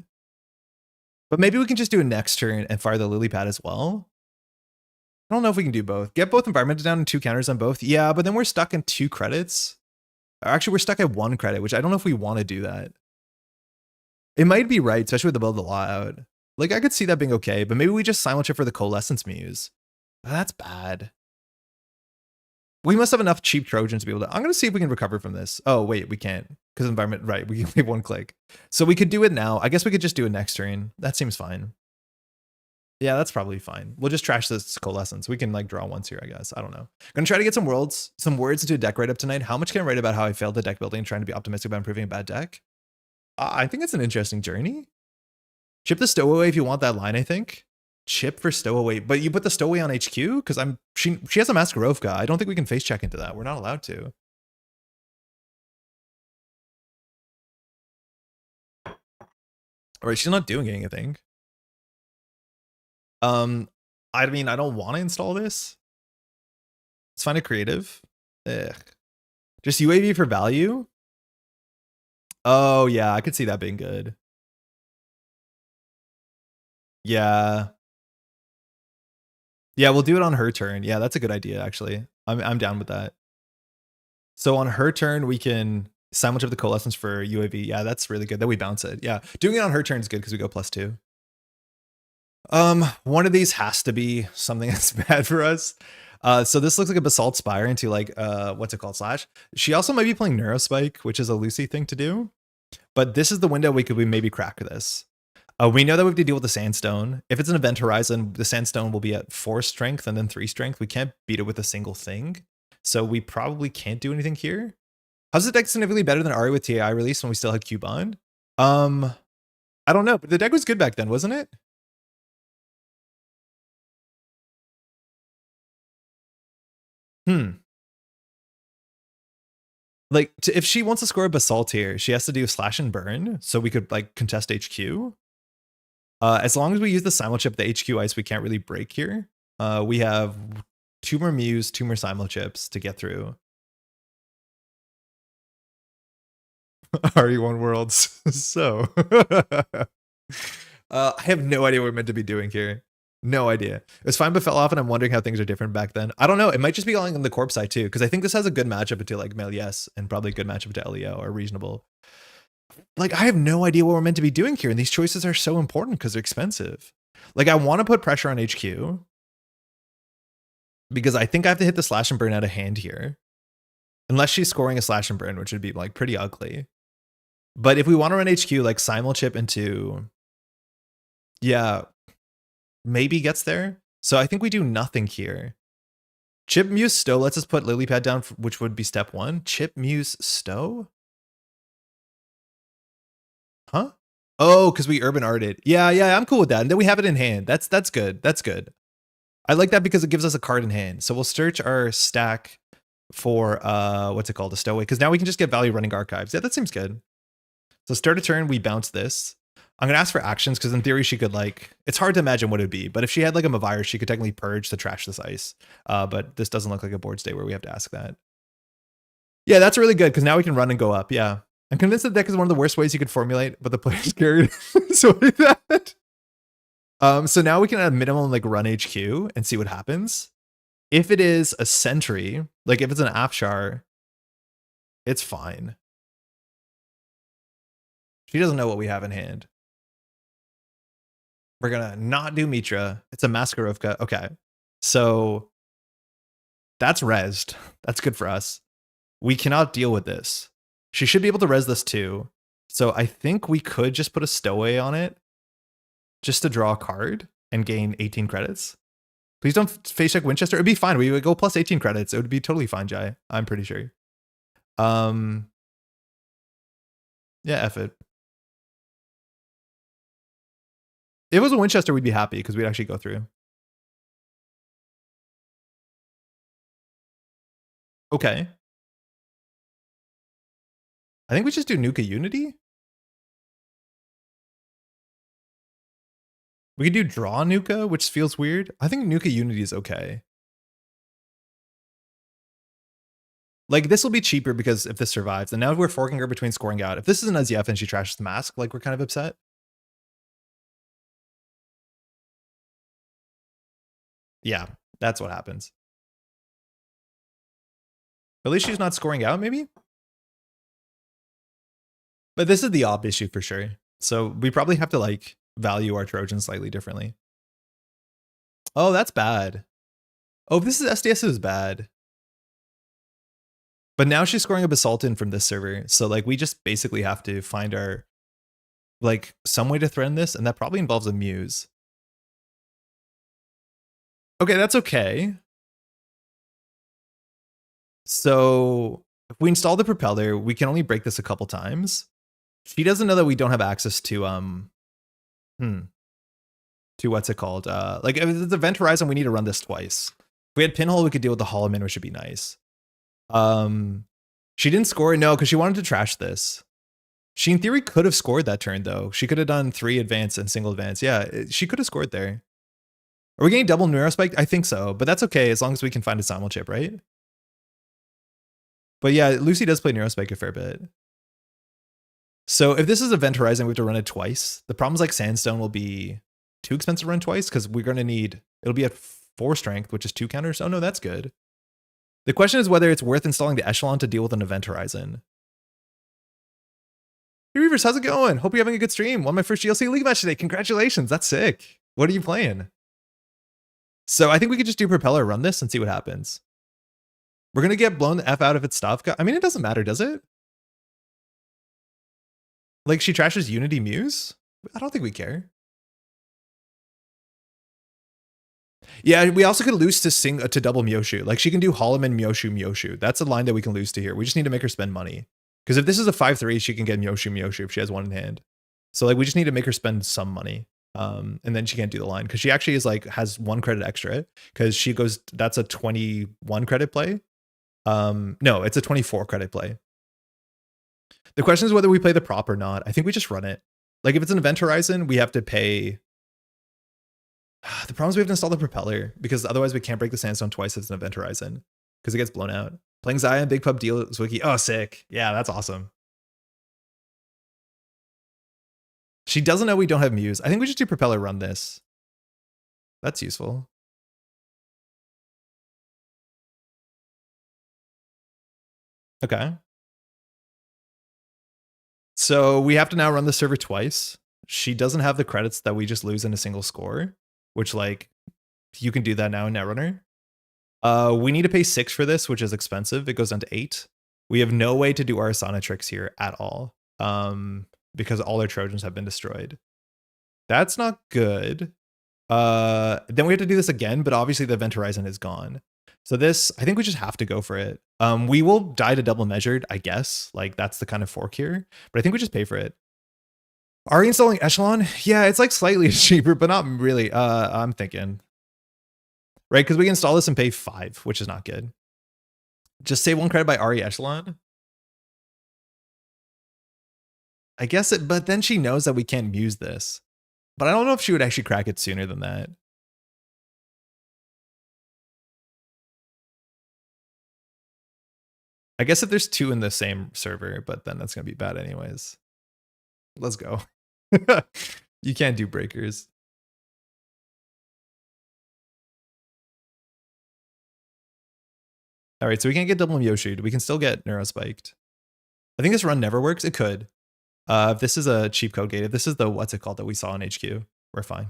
But maybe we can just do a next turn and fire the lily pad as well. I don't know if we can do both. Get both environment down and 2 counters on both. Yeah, but then we're stuck in 2 credits. Actually, we're stuck at 1 credit, which I don't know if we want to do that. It might be right, especially with the build the law out. Like, I could see that being okay, but maybe we just simulchip for the Coalescence Muse. Oh, that's bad. We must have enough cheap Trojans to be able to... I'm going to see if we can recover from this. Oh, wait, we can't. Because environment... Right, we have 1 click. So we could do it now. I guess we could just do it next turn. That seems fine. Yeah, that's probably fine. We'll just trash this Coalescence. We can, like, draw once here, I guess. I don't know. I'm going to try to get some words into a deck write-up tonight. How much can I write about how I failed the deck building and trying to be optimistic about improving a bad deck? I think it's an interesting journey. Chip the Stowaway if you want that line, I think. Chip for Stowaway, but you put the Stowaway on HQ? Because she has a Maskarovka. I don't think we can face check into that. We're not allowed to. All right, she's not doing anything. I mean, I don't want to install this. Let's find a creative. Ugh. Just UAV for value. Oh yeah, I could see that being good. Yeah. Yeah, we'll do it on her turn. Yeah, that's a good idea, actually. I'm down with that. So on her turn, we can simulchip the Coalescence for UAV. Yeah, that's really good. Then we bounce it. Yeah, doing it on her turn is good because we go +2. One of these has to be something that's bad for us. So this looks like a Basalt Spire into like, what's it called, Slash. She also might be playing Neurospike, which is a Lucy thing to do. But this is the window we could maybe crack this. We know that we have to deal with the Sandstone. If it's an Event Horizon, the Sandstone will be at 4 strength and then 3 strength. We can't beat it with a single thing. So we probably can't do anything here. How's the deck significantly better than Ari with TAI release when we still had Q-Bond? I don't know, but the deck was good back then, wasn't it? Like, if she wants to score a Basalt here, she has to do Slash and Burn, so we could, like, contest HQ. As long as we use the Simulchip, the HQ Ice, we can't really break here. We have 2 more Muse, 2 more Simulchips to get through. RE1 Worlds. So. I have no idea what we're meant to be doing here. No idea. It was fine but fell off, and I'm wondering how things are different back then. I don't know. It might just be going on the Corp side too, because I think this has a good matchup into like Melies and probably a good matchup to LEO or reasonable. Like, I have no idea what we're meant to be doing here, and these choices are so important because they're expensive. Like, I want to put pressure on HQ because I think I have to hit the Slash and Burn out of hand here. Unless she's scoring a Slash and Burn, which would be like pretty ugly. But if we want to run HQ, like Simulchip into... Yeah, maybe gets there. So I think we do nothing here. Chip, Muse, Stow lets us put Lilypad down, which would be step 1. Chip, Muse, Stow? Huh? Oh, because we urban arted. Yeah, I'm cool with that. And then we have it in hand. That's good. That's good. I like that because it gives us a card in hand. So we'll search our stack for what's it called? A Stowaway. Because now we can just get value running archives. Yeah, that seems good. So start a turn, we bounce this. I'm gonna ask for actions because in theory she could like, it's hard to imagine what it would be, but if she had like a Mavirus, she could technically purge to trash this ice. But this doesn't look like a board state where we have to ask that. Yeah, that's really good because now we can run and go up. Yeah. I'm convinced the deck is one of the worst ways you could formulate, but the player's scared. So like that. So now we can at a minimum like run HQ and see what happens. If it is a Sentry, like if it's an Afshar, it's fine. She doesn't know what we have in hand. We're gonna not do Mitra. It's a Maskarovka. Okay. So that's rezzed. That's good for us. We cannot deal with this. She should be able to res this too. So I think we could just put a Stowaway on it just to draw a card and gain 18 credits. Please don't face check Winchester. It'd be fine. We would go plus 18 credits. It would be totally fine, Jai. I'm pretty sure. Yeah, F it. If it was a Winchester, we'd be happy because we'd actually go through. Okay. I think we just do Nuka Unity. We could do draw Nuka, which feels weird. I think Nuka Unity is okay. Like, this will be cheaper because if this survives, and now we're forking her between scoring out. If this is an SEF and she trashes the mask, like, we're kind of upset. Yeah, that's what happens. At least she's not scoring out, maybe? But this is the op issue for sure. So we probably have to, like, value our Trojans slightly differently. Oh, that's bad. Oh, if this is SDS, is bad. But now she's scoring a Basaltin from this server. So, like, we just basically have to find our, like, some way to threaten this, and that probably involves a Muse. Okay, that's okay. So, if we install the propeller, we can only break this a couple times. She doesn't know that we don't have access to, to what's it called? Like, if it's Event Horizon, we need to run this twice. If we had Pinhole, we could deal with the Holloman, which would be nice. She didn't score, no, because she wanted to trash this. She, in theory, could have scored that turn, though. She could have done 3 advance and single advance. Yeah, she could have scored there. Are we getting double Neurospike? I think so, but that's okay as long as we can find a Simul chip, right? But yeah, Lucy does play Neurospike a fair bit. So if this is Event Horizon, we have to run it twice. The problem is, like, Sandstone will be too expensive to run twice because we're going to need, it'll be at 4 strength, which is 2 counters. Oh no, that's good. The question is whether it's worth installing the Echelon to deal with an Event Horizon. Hey Reavers, how's it going? Hope you're having a good stream. Won my first GLC League match today. Congratulations, that's sick. What are you playing? So I think we could just do Propeller, run this, and see what happens. We're going to get blown the F out of its stuff. I mean, it doesn't matter, does it? Like, she trashes Unity Muse? I don't think we care. Yeah, we also could lose to double Myoshu. Like, she can do Holloman, Myoshu, Myoshu. That's a line that we can lose to here. We just need to make her spend money. Because if this is a 5-3, she can get Myoshu, Myoshu if she has one in hand. So, like, we just need to make her spend some money. And then she can't do the line. Because she actually is, like, has 1 credit extra. Because she goes, that's a 21 credit play. No, it's a 24 credit play. The question is whether we play the prop or not. I think we just run it. Like, if it's an Event Horizon, we have to pay. The problem is we have to install the propeller because otherwise we can't break the Sandstone twice as an Event Horizon because it gets blown out. Playing Zion, Big Pub Deal, Wiki. Oh, sick. Yeah, that's awesome. She doesn't know we don't have Muse. I think we just do propeller, run this. That's useful. Okay. So we have to now run the server twice. She doesn't have the credits that we just lose in a single score, which, like, you can do that now in Netrunner. We need to pay 6 for this, which is expensive. It goes down to 8. We have no way to do Arissana tricks here at all, because all our Trojans have been destroyed. That's not good. Then we have to do this again, but obviously the Event Horizon is gone. So this, I think we just have to go for it. We will die to double measured, I guess. Like, that's the kind of fork here. But I think we just pay for it. Are we installing Echelon? Yeah, it's like slightly cheaper, but not really. I'm thinking. Right, because we can install this and pay 5, which is not good. Just save 1 credit by Ari Echelon. I guess it, but then she knows that we can't Muse this. But I don't know if she would actually crack it sooner than that. I guess if there's 2 in the same server, but then that's going to be bad anyways. Let's go. You can't do breakers. All right, so we can't get double Myoshu. We can still get Neurospiked. I think this run never works. It could. If this is a cheap code gate, if this is the, what's it called that we saw in HQ, we're fine.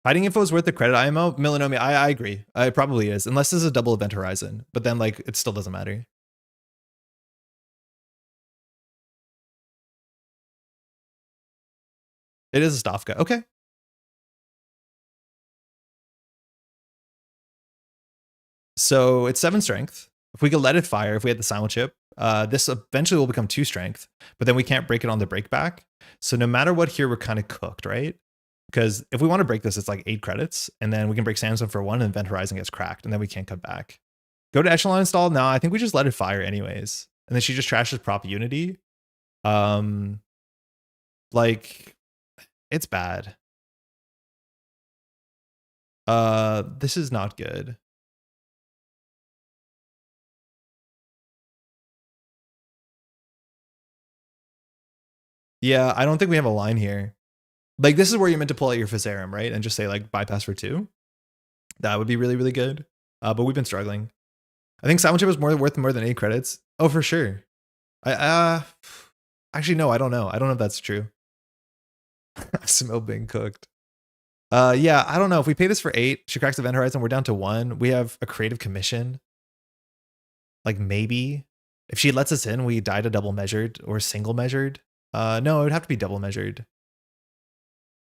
Hiding info is worth the credit IMO. Milanomi, I agree. It probably is, unless this is a double Event Horizon. But then, like, it still doesn't matter. It is a Stavka. Okay. So it's 7 strength. If we could let it fire, if we had the Simul chip, This eventually will become 2 strength, but then we can't break it on the break back. So no matter what here, we're kind of cooked, right? Because if we want to break this, it's like 8 credits, and then we can break Sandstone for 1, and Event Horizon gets cracked, and then we can't come back. Go to Echelon install? No, I think we just let it fire anyways. And then she just trashes Prop Unity. Like, it's bad. This is not good. Yeah, I don't think we have a line here. Like, this is where you're meant to pull out your Physarum, right? And just say, like, bypass for 2. That would be really, really good. But we've been struggling. I think Silent Chip is worth more than 8 credits. Oh, for sure. Actually, no, I don't know. I don't know if that's true. I smell being cooked. Yeah, I don't know. If we pay this for 8, she cracks Event Horizon, we're down to 1. We have a creative commission. Like, maybe. If she lets us in, we die to double measured or single measured. No, it would have to be double measured.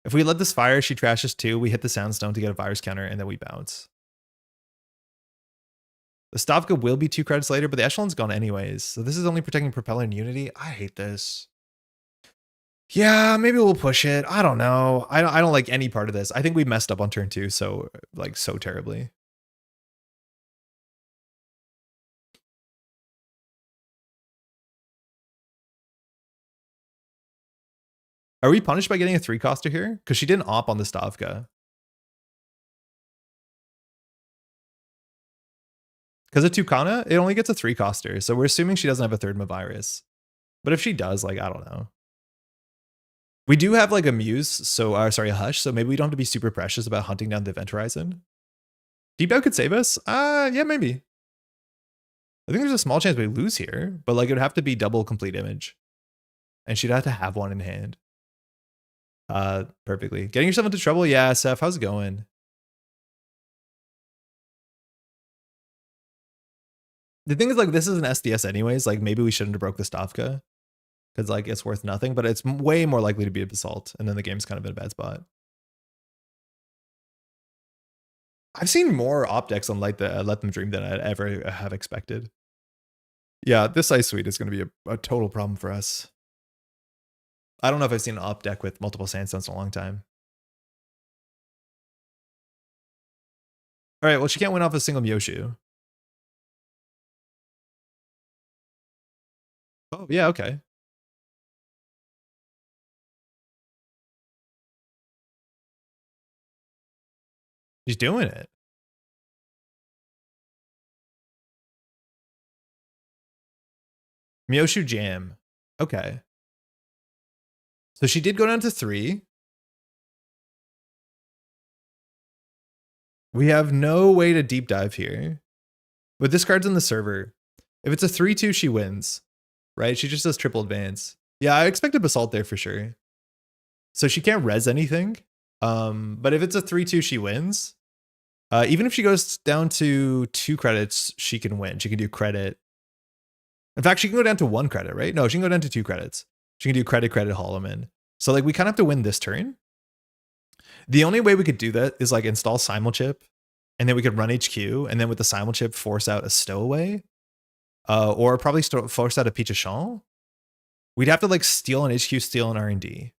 If we let this fire, she trashes 2, we hit the Soundstone to get a virus counter, and then we bounce. The Stavka will be 2 credits later, but the Echelon's gone anyways. So this is only protecting Propeller and Unity. I hate this. Yeah, maybe we'll push it. I don't know. I don't like any part of this. I think we messed up on turn 2 so terribly. Are we punished by getting a 3-coster here? Because she didn't op on the Stavka. Because of Tucana, it only gets a 3-coster. So we're assuming she doesn't have a third Mavirus. But if she does, like, I don't know. We do have like a Muse, so sorry, a Hush, so maybe we don't have to be super precious about hunting down the Event Horizon. Deep Dive could save us? Yeah, maybe. I think there's a small chance we lose here, but like it would have to be double complete image. And she'd have to have one in hand. Perfectly. Getting yourself into trouble? Yeah, Seth, how's it going? The thing is, like, this is an SDS anyways, like maybe we shouldn't have broke the Stavka. Because like it's worth nothing, but it's way more likely to be a Basalt, and then the game's kind of in a bad spot. I've seen more op decks on like the Let Them Dream than I'd ever have expected. Yeah, this Ice Suite is going to be a total problem for us. I don't know if I've seen an op deck with multiple Sandstones in a long time. All right, well, she can't win off a single Myoshu. Oh, yeah, okay. She's doing it. Myoshu Jam. Okay. So she did go down to 3. We have no way to deep dive here. But this card's in the server. If it's a 3-2, she wins. Right? She just does triple advance. Yeah, I expected Basalt there for sure. So she can't res anything. But if it's a 3-2, she wins. Even if she goes down to 2 credits, she can win. She can do credit. In fact, she can go down to 1 credit, right? No, she can go down to 2 credits. She can do credit, Holloman. So like we kind of have to win this turn. The only way we could do that is like install Simulchip, and then we could run HQ, and then with the Simulchip force out a Stowaway, or probably force out a Peach Champ. We'd have to like steal an HQ, steal an R&D.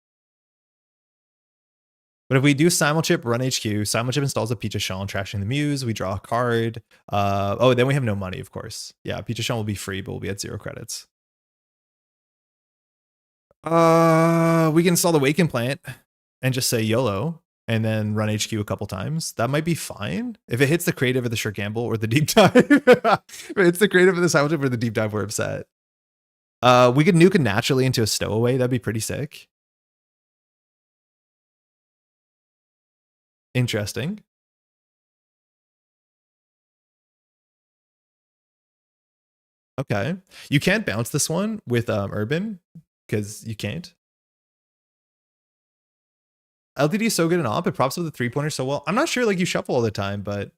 But if we do Simulchip, run HQ, Simulchip installs a Peach Champ, trashing the Muse, we draw a card. Oh, then we have no money, of course. Yeah, Peach Champ will be free, but we'll be at 0 credits. We can install the Waken Plant and just say YOLO and then run HQ a couple times. That might be fine. If it hits the creative of the Sure Gamble or the Deep Dive. If it hits the creative of the Simulchip or the Deep Dive, we're upset. We could nuke it naturally into a Stowaway. That'd be pretty sick. Interesting. Okay. You can't bounce this one with Urban because you can't. LTD is so good in op, it props with the 3-pointer so well. I'm not sure like you shuffle all the time, but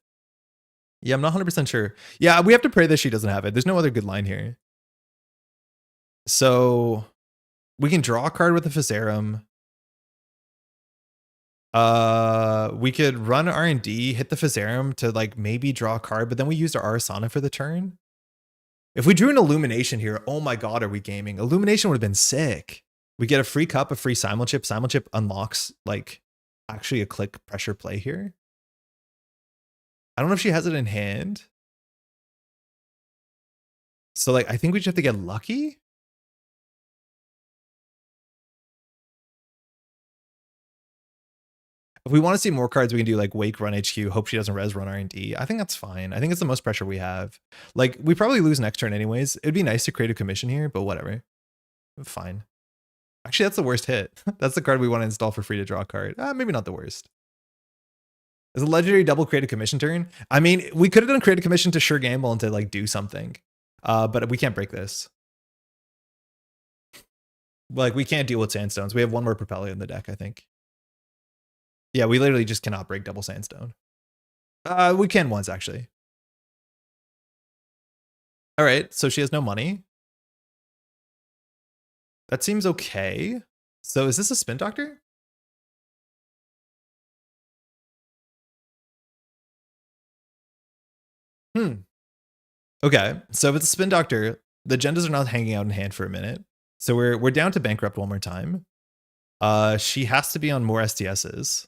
yeah, I'm not 100% sure. Yeah, we have to pray that she doesn't have it. There's no other good line here. So we can draw a card with the Physarum. We could run R&D, hit the Physarum to like maybe draw a card, but then we used our Arissana for the turn. If we drew an Illumination here, oh my god, are we gaming? Illumination would have been sick. We get a free cup, a free Simulchip. Simulchip unlocks, like, actually a click pressure play here. I don't know if she has it in hand. So, like, I think we just have to get lucky. If we want to see more cards, we can do like Wake, Run HQ, hope she doesn't res, Run R&D. I think that's fine. I think it's the most pressure we have. Like, we probably lose next turn anyways. It'd be nice to create a commission here, but whatever. Fine. Actually, that's the worst hit. That's the card we want to install for free to draw a card. Maybe not the worst. Is a legendary double create a commission turn? I mean, we could have done create a commission to sure gamble and to like do something. But we can't break this. Like, we can't deal with sandstones. We have one more Propeller in the deck, I think. Yeah, we literally just cannot break double sandstone. We can once, actually. All right, so she has no money. That seems okay. So is this a Spin Doctor? Okay, so if it's a Spin Doctor, the agendas are not hanging out in hand for a minute. So we're down to Bankrupt one more time. She has to be on more STSs.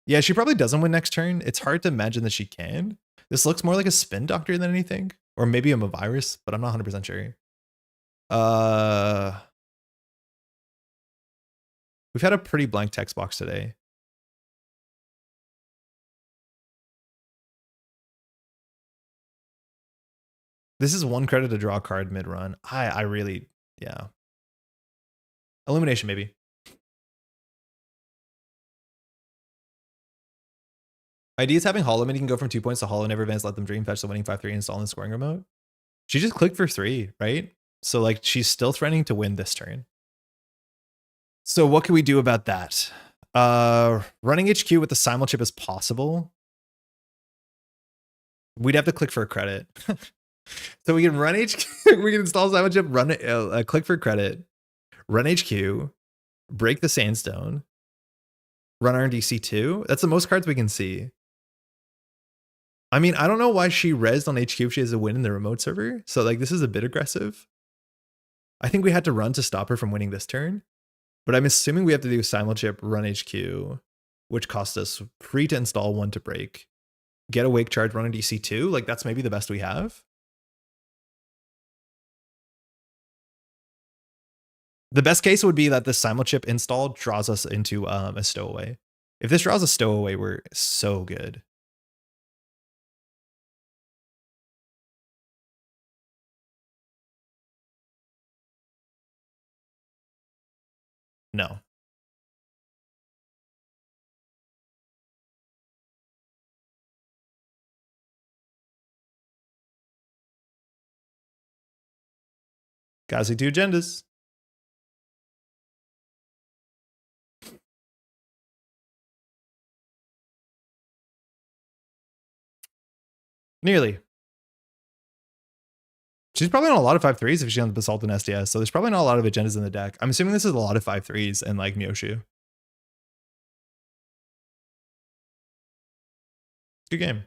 Yeah, she probably doesn't win next turn. It's hard to imagine that she can. This looks more like a Spin Doctor than anything. Or maybe a virus, but I'm not 100% sure. We've had a pretty blank text box today. This is 1 credit to draw a card mid-run. I really, yeah. Illumination, maybe. Idea is having Hollow Mini can go from 2 points to Hollow, never advance, let them dream, fetch the winning 5-3, install in the scoring remote. She just clicked for 3, right? So like she's still threatening to win this turn. So what can we do about that? Running HQ with the Simulchip is possible. We'd have to click for a credit. So we can run HQ, we can install Simulchip, run it, click for credit, run HQ, break the Sandstone, run RDC2. That's the most cards we can see. I mean, I don't know why she rezzed on HQ if she has a win in the remote server. So like this is a bit aggressive. I think we had to run to stop her from winning this turn. But I'm assuming we have to do Simulchip, run HQ, which cost us free to install, 1 to break. Get a Wake Charge, run a DC2. Like that's maybe the best we have. The best case would be that this Simulchip install draws us into a Stowaway. If this draws a Stowaway, we're so good. No. Gotta see 2 agendas. Nearly. She's probably on a lot of 5-3s if she's on Basalt and SDS, so there's probably not a lot of agendas in the deck. I'm assuming this is a lot of 5-3s and like Myoshu. Good game.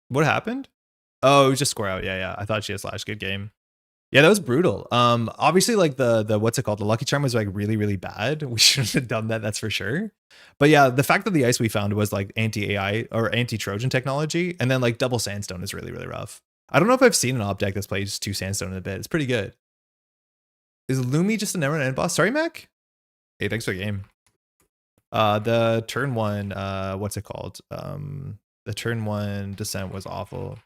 What happened? Oh, it was just score out. Yeah. I thought she had slash. Good game. Yeah, that was brutal. Obviously, like the what's it called? The Lucky Charm was like really, really bad. We shouldn't have done that, that's for sure. But yeah, the fact that the ice we found was like anti-AI or anti-Trojan technology, and then like double sandstone is really, really rough. I don't know if I've seen an op deck that's plays 2 sandstone in a bit. It's pretty good. Is Lumi just a never end boss? Sorry, Mac. Hey, thanks for the game. The turn 1, what's it called? The turn 1 descent was awful.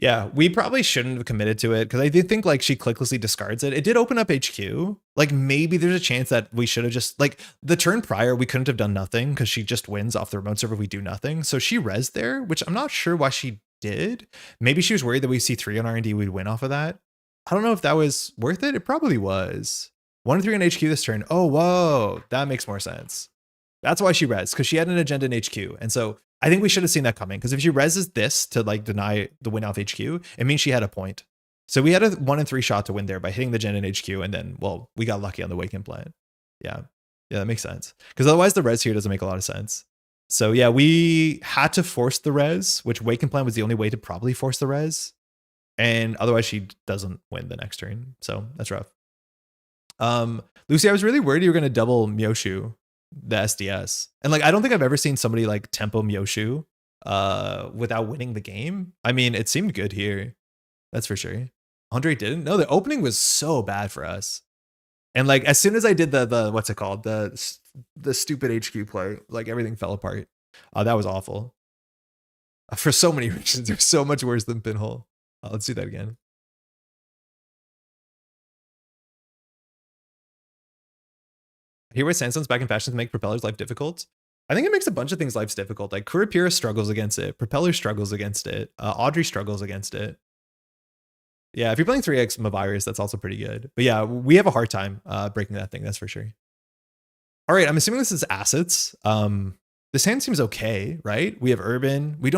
Yeah, we probably shouldn't have committed to it because I did think like she clicklessly discards it. It did open up HQ. Like maybe there's a chance that we should have just like the turn prior, we couldn't have done nothing because she just wins off the remote server if we do nothing. So she rezzed there, which I'm not sure why she did. Maybe she was worried that we see 3 on R&D, we'd win off of that. I don't know if that was worth it. It probably was. 1-3 on HQ this turn. Oh, whoa. That makes more sense. That's why she rezzed, because she had an agenda in HQ. And so I think we should have seen that coming, because if she rezzes this to like deny the win off HQ, it means she had a point. So we had a 1-3 shot to win there by hitting the gen in HQ, and then, well, we got lucky on the Wake implant. Yeah, that makes sense. Because otherwise the res here doesn't make a lot of sense. So yeah, we had to force the res, which Waken Plan was the only way to probably force the res. And otherwise she doesn't win the next turn. So that's rough. Lucy, I was really worried you were going to double Myoshu, the SDS. And like, I don't think I've ever seen somebody like tempo Myoshu without winning the game. I mean, it seemed good here. That's for sure. Andre didn't. No, the opening was so bad for us. And like, as soon as I did the what's it called? The stupid HQ play, like everything fell apart. That was awful. For so many reasons, they're so much worse than Pinhole. Let's do that again. Here with Sandstone's back in fashion to make Propeller's life difficult. I think it makes a bunch of things lives difficult. Like Kurapira struggles against it. Propeller struggles against it. Audrey struggles against it. Yeah, if you're playing 3x Mavirus, that's also pretty good. But yeah, we have a hard time breaking that thing, that's for sure. All right, I'm assuming this is assets. This hand seems okay, right? We have Urban. We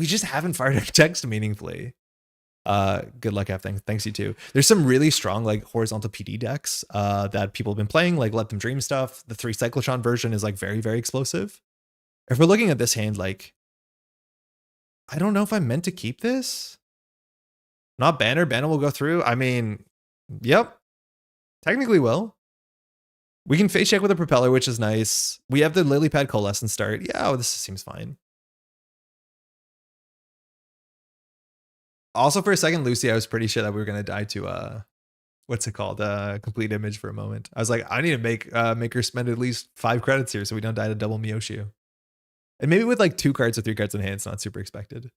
just haven't fired our text meaningfully. Good luck, F. Thanks you too. There's some really strong like horizontal PD decks that people have been playing, like Let Them Dream stuff. The 3 Cyclotron version is like very, very explosive. If we're looking at this hand, like, I don't know if I'm meant to keep this. Not Banner. Banner will go through. I mean, yep. Technically will. We can face check with a Propeller, which is nice. We have the Lily Pad Coalescence start. Yeah, this seems fine. Also, for a second, Lucy, I was pretty sure that we were going to die to, what's it called? Complete Image for a moment. I was like, I need to make her spend at least 5 credits here so we don't die to double Myoshu. And maybe with like 2 cards or 3 cards in hand, it's not super expected.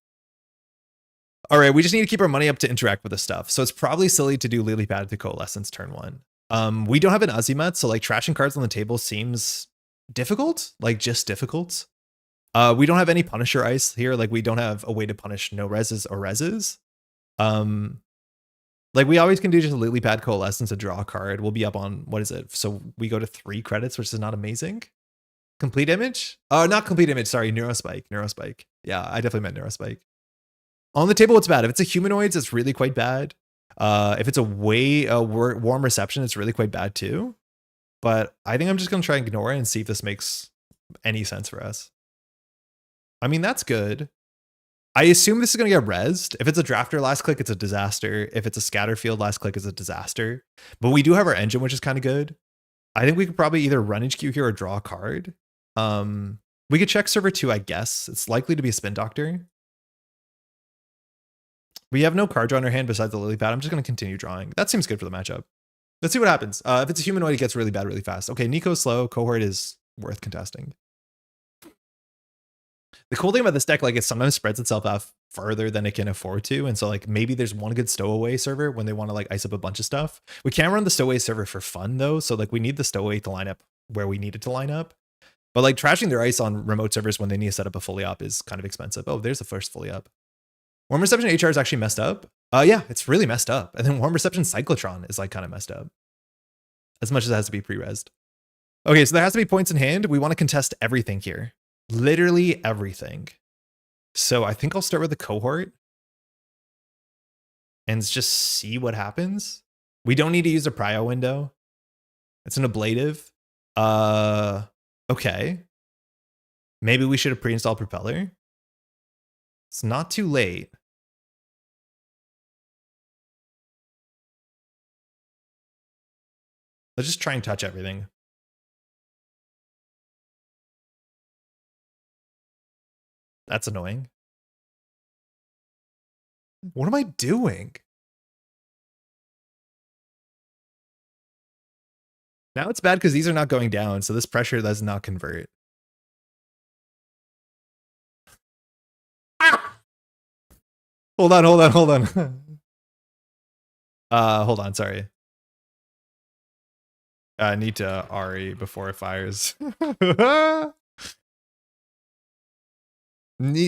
All right, we just need to keep our money up to interact with this stuff. So it's probably silly to do Lily Pad to Coalescence turn 1. We don't have an Azimuth, so like trashing cards on the table seems difficult, like just difficult. We don't have any Punisher Ice here. Like we don't have a way to punish no reses or reses. Like we always can do just a Lily Pad Coalescence to draw a card. We'll be up on, what is it? So we go to 3 credits, which is not amazing. Complete Image? Not Complete Image, sorry, Neurospike. Yeah, I definitely meant Neurospike. On the table, it's bad. If it's a Humanoids, it's really quite bad. If it's a Warm Reception, it's really quite bad too. But I think I'm just going to try and ignore it and see if this makes any sense for us. I mean, that's good. I assume this is going to get rezzed. If it's a Drafter last click, it's a disaster. If it's a Scatterfield last click, it's a disaster. But we do have our engine, which is kind of good. I think we could probably either run HQ here or draw a card. We could check server 2, I guess. It's likely to be a Spin Doctor. We have no card draw in our hand besides the Lily Pad. I'm just going to continue drawing. That seems good for the matchup. Let's see what happens. If it's a Humanoid, it gets really bad really fast. Okay, Nico's slow. Cohort is worth contesting. The cool thing about this deck, like, it sometimes spreads itself out further than it can afford to. And so, like, maybe there's one good Stowaway server when they want to, like, ice up a bunch of stuff. We can't run the Stowaway server for fun, though. So, like, we need the Stowaway to line up where we need it to line up. But, like, trashing their ice on remote servers when they need to set up a fully up is kind of expensive. Oh, there's the first fully up. Warm Reception HR is actually messed up. Yeah, it's really messed up. And then Warm Reception Cyclotron is, like, kind of messed up. As much as it has to be pre-resed. Okay, so there has to be points in hand. We want to contest everything here. Literally everything. So I think I'll start with the Cohort and just see what happens. We don't need to use a prio window. It's an ablative. Okay. Maybe we should have pre-installed Propeller. It's not too late. Let's just try and touch everything. That's annoying. What am I doing? Now it's bad because these are not going down, so this pressure does not convert. Ah! Hold on. Hold on, sorry. I need to Ari before it fires.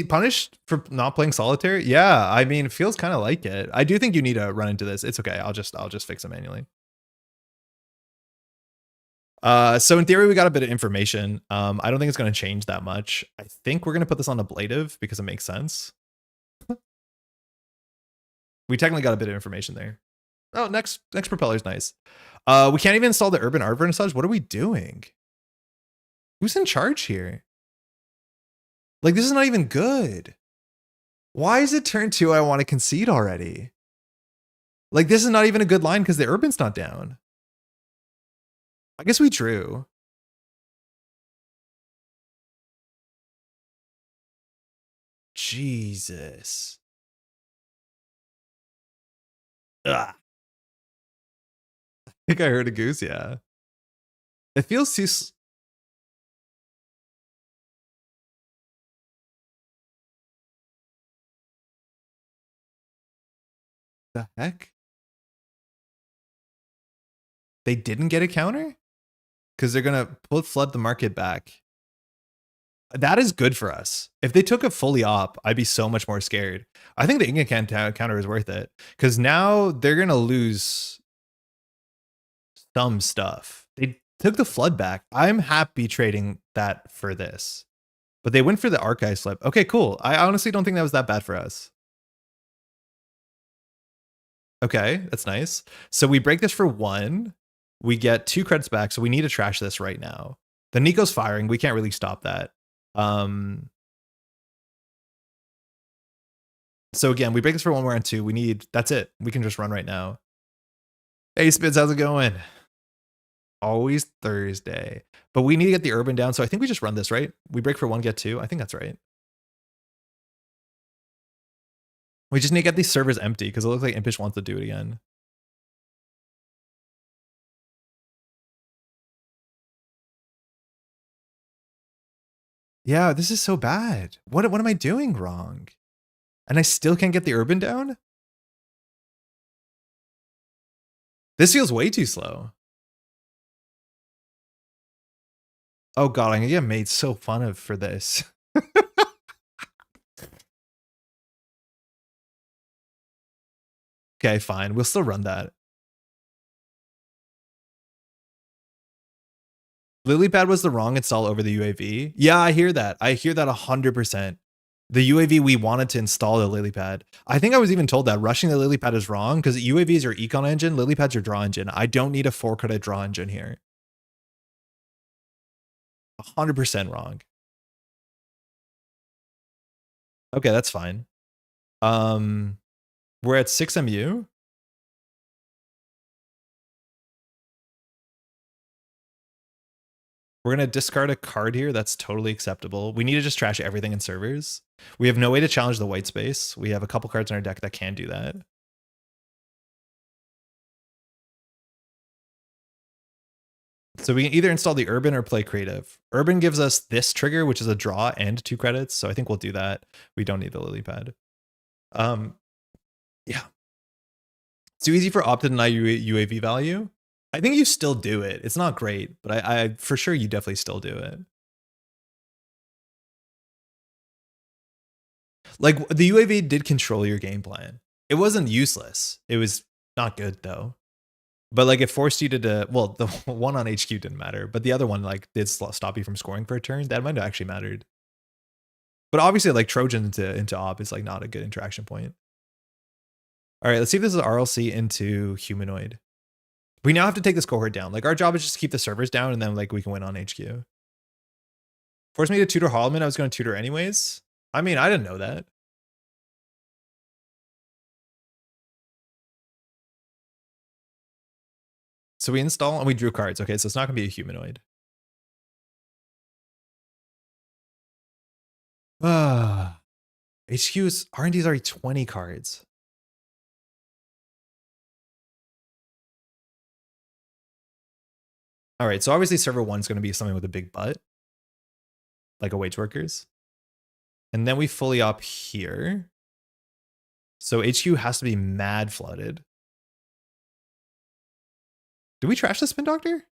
Punished for not playing solitaire? Yeah, I mean, it feels kind of like it. I do think you need to run into this. It's okay. I'll just fix it manually. So in theory, we got a bit of information. I don't think it's going to change that much. I think we're going to put this on ablative because it makes sense. We technically got a bit of information there. Oh, next Propeller's nice. We can't even install the Urban Art Vernissage. What are we doing? Who's in charge here? Like, this is not even good. Why is it turn 2? I want to concede already. Like, this is not even a good line because the urban's not down. I guess we drew. Jesus. Ugh. I think I heard a goose, yeah. It feels too... The heck? They didn't get a counter? Because they're going to flood the market back. That is good for us. If they took it fully op, I'd be so much more scared. I think the Inga counter is worth it. Because now they're going to lose some stuff. They took the flood back. I'm happy trading that for this. But they went for the archive slip. Okay, cool. I honestly don't think that was that bad for us. Okay, that's nice. So we break this for 1. We get 2 credits back, so we need to trash this right now. The Nico's firing. We can't really stop that. So again, we break this for 1 more and 2. We need... That's it. We can just run right now. Hey, Spitz, how's it going? Always Thursday. But we need to get the urban down, so I think we just run this, right? We break for 1, get 2. I think that's right. We just need to get these servers empty because it looks like Impish wants to do it again. Yeah, this is so bad. What am I doing wrong? And I still can't get the urban down? This feels way too slow. Oh god, I'm gonna get made so fun of for this. Okay, fine. We'll still run that. Lilypad was the wrong install over the UAV. Yeah, I hear that. I hear that 100%. The UAV, we wanted to install the Lilypad. I think I was even told that rushing the Lilypad is wrong because UAV is your econ engine, Lilypad's your draw engine. I don't need a 4-credit draw engine here. 100% wrong. Okay, that's fine. We're at 6 MU. We're going to discard a card here. That's totally acceptable. We need to just trash everything in servers. We have no way to challenge the white space. We have a couple cards in our deck that can do that. So we can either install the urban or play creative. Urban gives us this trigger, which is a draw and 2 credits. So I think we'll do that. We don't need the lily pad. Yeah. It's too easy for op to deny UAV value. I think you still do it. It's not great, but I for sure you definitely still do it. Like the UAV did control your game plan. It wasn't useless. It was not good though. But like it forced you to, well, the one on HQ didn't matter, but the other one like did stop you from scoring for a turn. That might have actually mattered. But obviously like Trojan into op is like not a good interaction point. All right, let's see if this is RLC into humanoid. We now have to take this cohort down. Like our job is just to keep the servers down and then like we can win on HQ. Force me to tutor Holloman. I was going to tutor anyways. I mean, I didn't know that. So we install and we drew cards. Okay, so it's not going to be a humanoid. HQ's R&D is already 20 cards. All right, so obviously server 1 is going to be something with a big butt, like a wage workers. And then we fully op here. So HQ has to be mad flooded. Did we trash the spin doctor?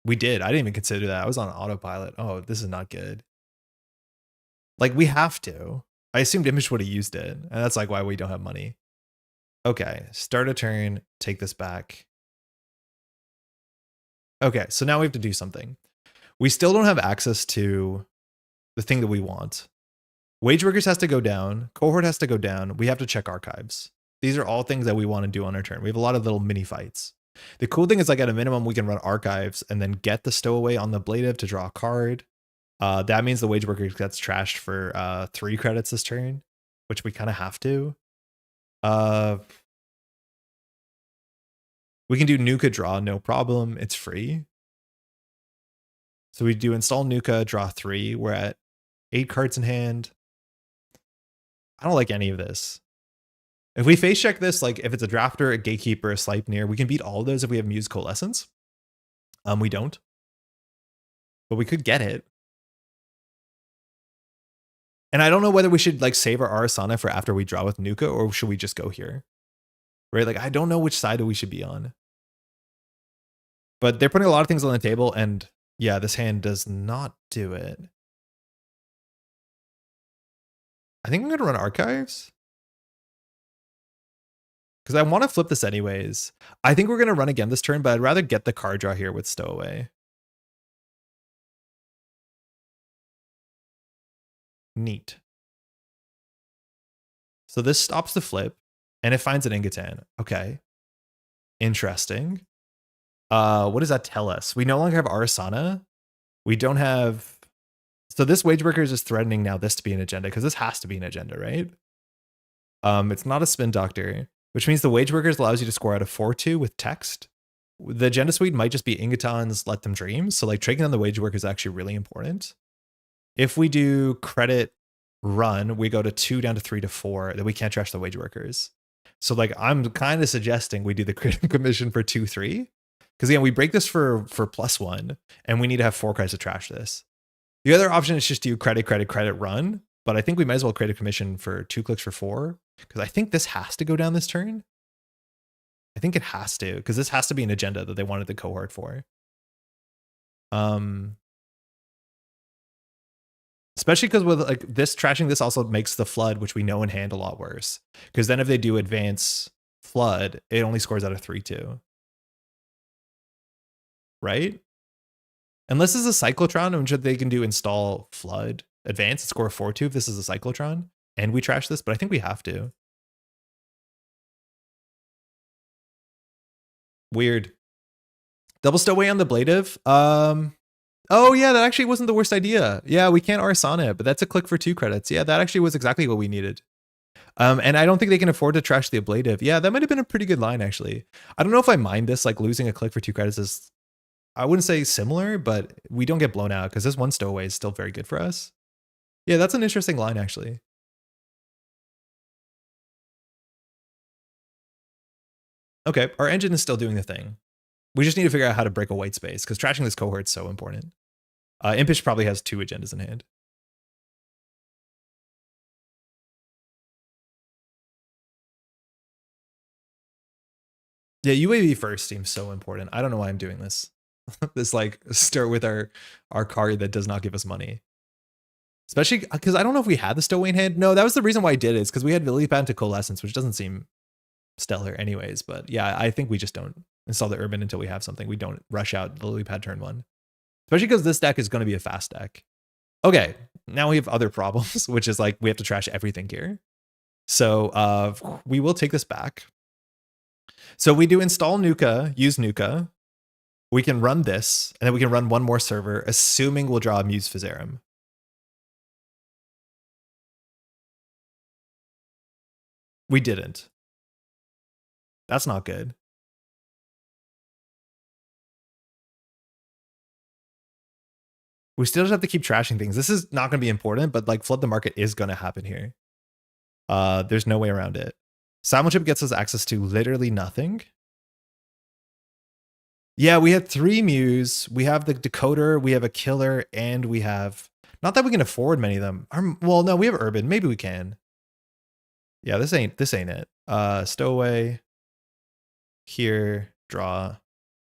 We did. I didn't even consider that. I was on autopilot. Oh, this is not good. Like we have to. I assumed Image would have used it. And that's like why we don't have money. Okay, start a turn, take this back. Okay, so now we have to do something. We still don't have access to the thing that we want. Wage workers has to go down. Cohort has to go down. We have to check archives. These are all things that we want to do on our turn. We have a lot of little mini fights. The cool thing is like at a minimum, we can run archives and then get the stowaway on the blade to draw a card. That means the wage worker gets trashed for 3 credits this turn, which we kind of have to. We can do Nuka draw, no problem. It's free. So we do install Nuka, draw 3. We're at 8 cards in hand. I don't like any of this. If we face check this, like if it's a drafter, a gatekeeper, a Sleipnir, we can beat all of those if we have Muse Coalescence. We don't. But we could get it. And I don't know whether we should like save our Arissana for after we draw with Nuka, or should we just go here? Right? Like I don't know which side we should be on. But they're putting a lot of things on the table, and yeah, this hand does not do it. I think I'm going to run Archives. Because I want to flip this anyways. I think we're going to run again this turn, but I'd rather get the card draw here with Stowaway. Neat. So this stops the flip, and it finds an Ingatan. Okay. Interesting. What does that tell us? We no longer have Arissana. We don't have... So this Wage Worker is just threatening now this to be an agenda, because this has to be an agenda, right? It's not a Spin Doctor, which means the Wage Workers allows you to score out of 4/2 with text. The agenda suite might just be Ingatons, Let Them Dream. So like taking on the Wage Worker is actually really important. If we do credit run, we go to 2 down to 3 to 4, then we can't trash the Wage Workers. So like I'm kind of suggesting we do the credit commission for 2/3. Because again, we break this for +1, and we need to have 4 credits to trash this. The other option is just do credit, run. But I think we might as well create a commission for 2 clicks for 4. Because I think this has to go down this turn. I think it has to, because this has to be an agenda that they wanted the cohort for. Especially because with like this trashing, this also makes the flood, which we know in hand, a lot worse. Because then if they do advance flood, it only scores out of 3/2. Right? Unless this is a cyclotron, which they can do install flood, advance, and score 4/2 if this is a cyclotron, and we trash this, but I think we have to. Weird. Double Stowaway on the Bladev. Oh yeah, that actually wasn't the worst idea. Yeah, we can't Arissana it, but that's a click for 2 credits. Yeah, that actually was exactly what we needed. And I don't think they can afford to trash the Ablative. Yeah, that might have been a pretty good line, actually. I don't know if I mind this, like losing a click for 2 credits is, I wouldn't say similar, but we don't get blown out because this 1 Stowaway is still very good for us. Yeah, that's an interesting line, actually. Okay, our engine is still doing the thing. We just need to figure out how to break a white space, because trashing this cohort is so important. Impish probably has 2 agendas in hand. Yeah, UAV first seems so important. I don't know why I'm doing this. This like start with our card that does not give us money. Especially because I don't know if we had the Stowaway in hand. No, that was the reason why I did it. It's because we had Lilipad to Coalescence, which doesn't seem stellar anyways. But yeah, I think we just don't install the Urban until we have something. We don't rush out the Lilipad turn 1. Especially because this deck is going to be a fast deck. Okay, now we have other problems, which is like we have to trash everything here. So we will take this back. So we do install Nuka, use Nuka. We can run this, and then we can run 1 more server, assuming we'll draw a Muse Physarum. We didn't. That's not good. We still just have to keep trashing things. This is not going to be important, but like flood the market is going to happen here. There's no way around it. Simulchip gets us access to literally nothing. Yeah, we had 3 Muse. We have the Decoder, we have a Killer, and we have... Not that we can afford many of them. Well, no, we have Urban. Maybe we can. Yeah, this ain't it. Stowaway. Here, draw.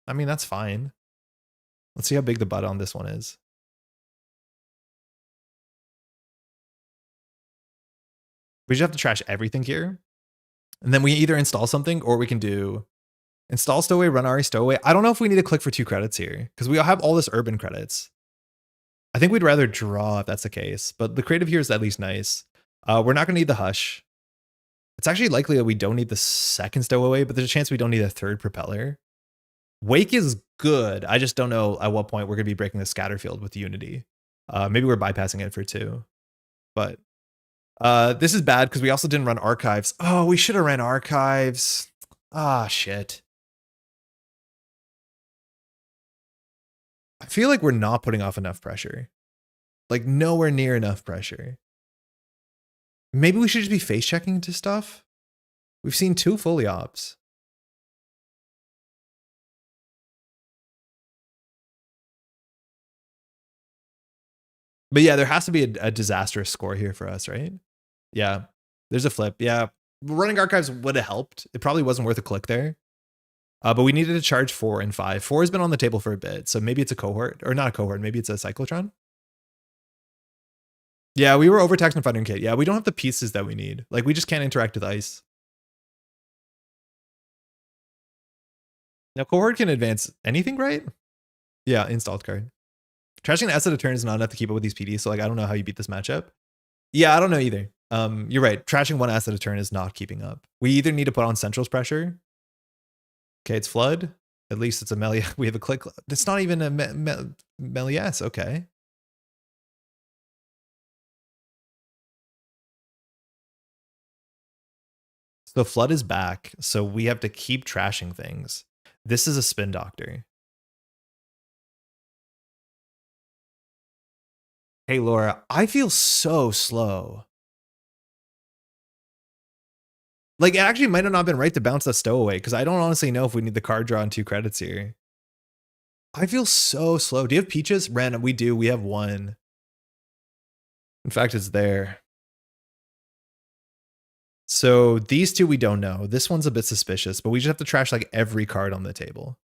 I mean, that's fine. Let's see how big the butt on this one is. We just have to trash everything here. And then we either install something, or we can do install Stowaway, run Ari Stowaway. I don't know if we need to click for 2 credits here, because we have all this Urban credits. I think we'd rather draw if that's the case, but the creative here is at least nice. We're not going to need the Hush. It's actually likely that we don't need the 2nd Stowaway, but there's a chance we don't need a 3rd Propeller. Wake is good. I just don't know at what point we're going to be breaking the Scatterfield with Unity. Maybe we're bypassing it for 2. But this is bad because we also didn't run archives. Oh, we should have ran archives. Ah, shit. I feel like we're not putting off enough pressure. Like nowhere near enough pressure. Maybe we should just be face checking into stuff. We've seen 2 fully ops. But yeah, there has to be a disastrous score here for us, right? Yeah, there's a flip. Yeah, running archives would have helped. It probably wasn't worth a click there. But we needed to charge 4 and 5. 4 has been on the table for a bit, so maybe it's a cohort, or not a cohort, maybe it's a cyclotron. Yeah, we were overtaxed in Fighting Kit. Yeah, we don't have the pieces that we need. Like, we just can't interact with ice. Now, cohort can advance anything, right? Yeah, installed card. Trashing an asset a turn is not enough to keep up with these PDs, so like I don't know how you beat this matchup. Yeah, I don't know either. You're right. Trashing 1 asset a turn is not keeping up. We either need to put on Central's pressure. Okay, it's Flood. At least it's a Melia. We have a click. It's not even a Melias. Okay. So Flood is back, so we have to keep trashing things. This is a Spin Doctor. Hey, Laura, I feel so slow. Like, it actually might have not been right to bounce that Stowaway, because I don't honestly know if we need the card draw on 2 credits here. I feel so slow. Do you have Peaches? Random, we do. We have 1. In fact, it's there. So these 2 we don't know. This one's a bit suspicious, but we just have to trash like every card on the table.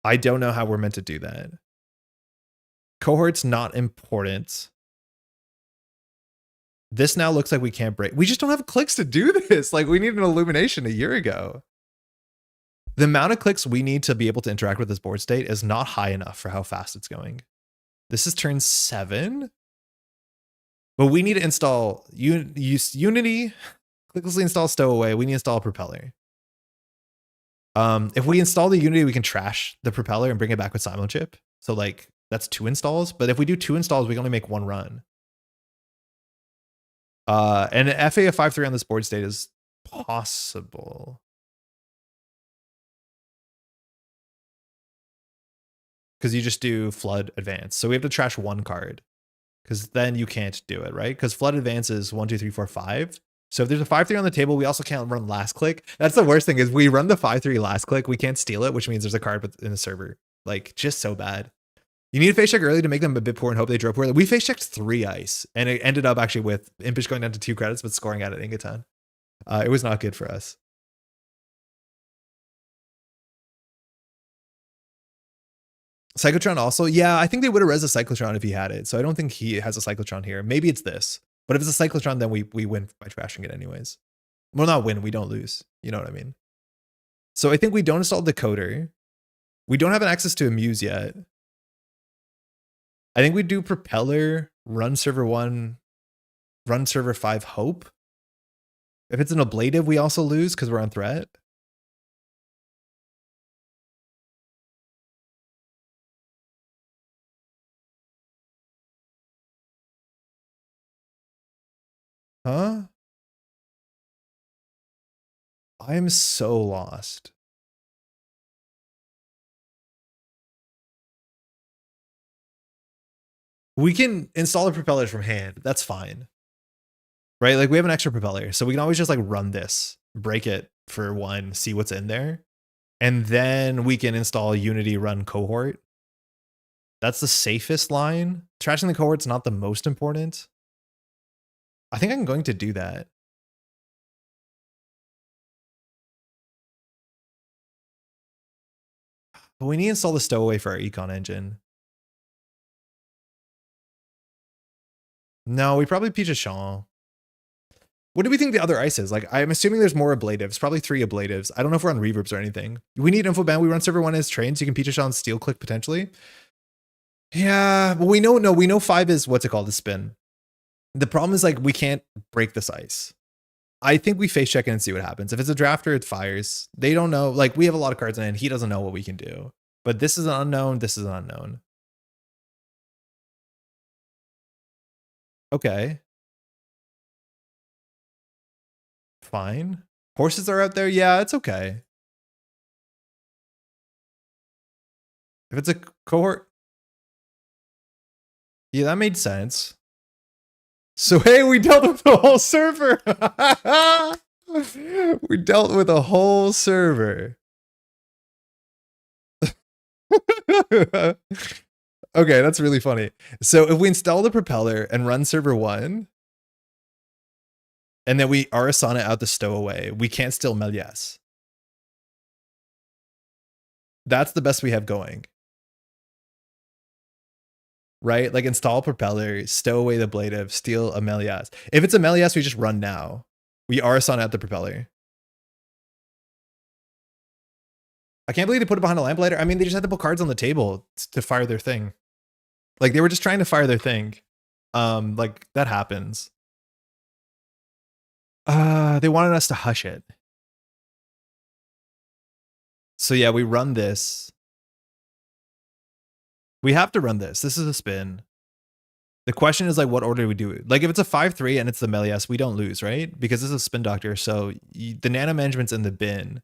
I don't know how we're meant to do that. Cohort's not important. This now looks like we can't break. We just don't have clicks to do this. Like, we need an illumination a year ago. The amount of clicks we need to be able to interact with this board state is not high enough for how fast it's going. This is turn 7. But we need to install Unity, clicklessly install Stowaway. We need to install a Propeller. If we install the Unity, we can trash the Propeller and bring it back with Simon Chip. So like that's 2 installs. But if we do 2 installs, we can only make 1 run. And an FA of 5/3 on this board state is possible. Because you just do Flood Advance. So we have to trash 1 card. Because then you can't do it, right? Because Flood Advance is 1, 2, 3, 4, 5. So if there's a 5/3 on the table, we also can't run last click. That's the worst thing is we run the 5/3 last click. We can't steal it, which means there's a card in the server. Like, just so bad. You need to face check early to make them a bit poor and hope they draw poor. We face checked 3 ice, and it ended up actually with Impish going down to 2 credits, but scoring out at Ingaton. It was not good for us. Cyclotron also, yeah, I think they would have res a Cyclotron if he had it. So I don't think he has a Cyclotron here. Maybe it's this. But if it's a Cyclotron, then we win by trashing it anyways. Well, not win, we don't lose. You know what I mean? So I think we don't install Decoder. We don't have an access to Amuse yet. I think we do Propeller, run server 1, run server 5 Hope. If it's an ablative, we also lose because we're on threat. Huh? I am so lost. We can install the propellers from hand. That's fine. Right? Like, we have an extra propeller. So we can always just like run this, break it for 1, see what's in there. And then we can install Unity run cohort. That's the safest line. Trashing the cohort's not the most important. I think I'm going to do that. But we need to install the Stowaway for our econ engine. No, we probably Peach a Shaw. What do we think the other ice is? Like, I'm assuming there's more ablatives, probably 3 ablatives. I don't know if we're on reverbs or anything. We need infoband. We run server 1 as trained, so you can Peach a Shaw and steel click potentially. Yeah, but we know 5 is what's it called, the spin. The problem is like we can't break this ice. I think we face check in and see what happens. If it's a drafter, it fires. They don't know. Like, we have a lot of cards in hand. He doesn't know what we can do. But this is an unknown. This is an unknown. Okay. Fine. Horses are out there. Yeah, it's okay. If it's a cohort. Yeah, that made sense. So, hey, we dealt with the whole server. We dealt with a whole server. Okay, that's really funny. So if we install the propeller and run server 1, and then we Arissana out the Stowaway, we can't steal Melias. That's the best we have going. Right? Like install propeller, stow away the Blade, steal a Melias. If it's a Melias, we just run now. We Arissana out the propeller. I can't believe they put it behind a lamplighter. I mean, they just had to put cards on the table to fire their thing. Like they were just trying to fire their thing. Like that happens. They wanted us to hush it. So yeah, we run this. We have to run this. This is a spin. The question is like, what order do we do it? Like if it's a 5-3 and it's the Melias, we don't lose, right? Because this is a spin doctor. So the nano management's in the bin.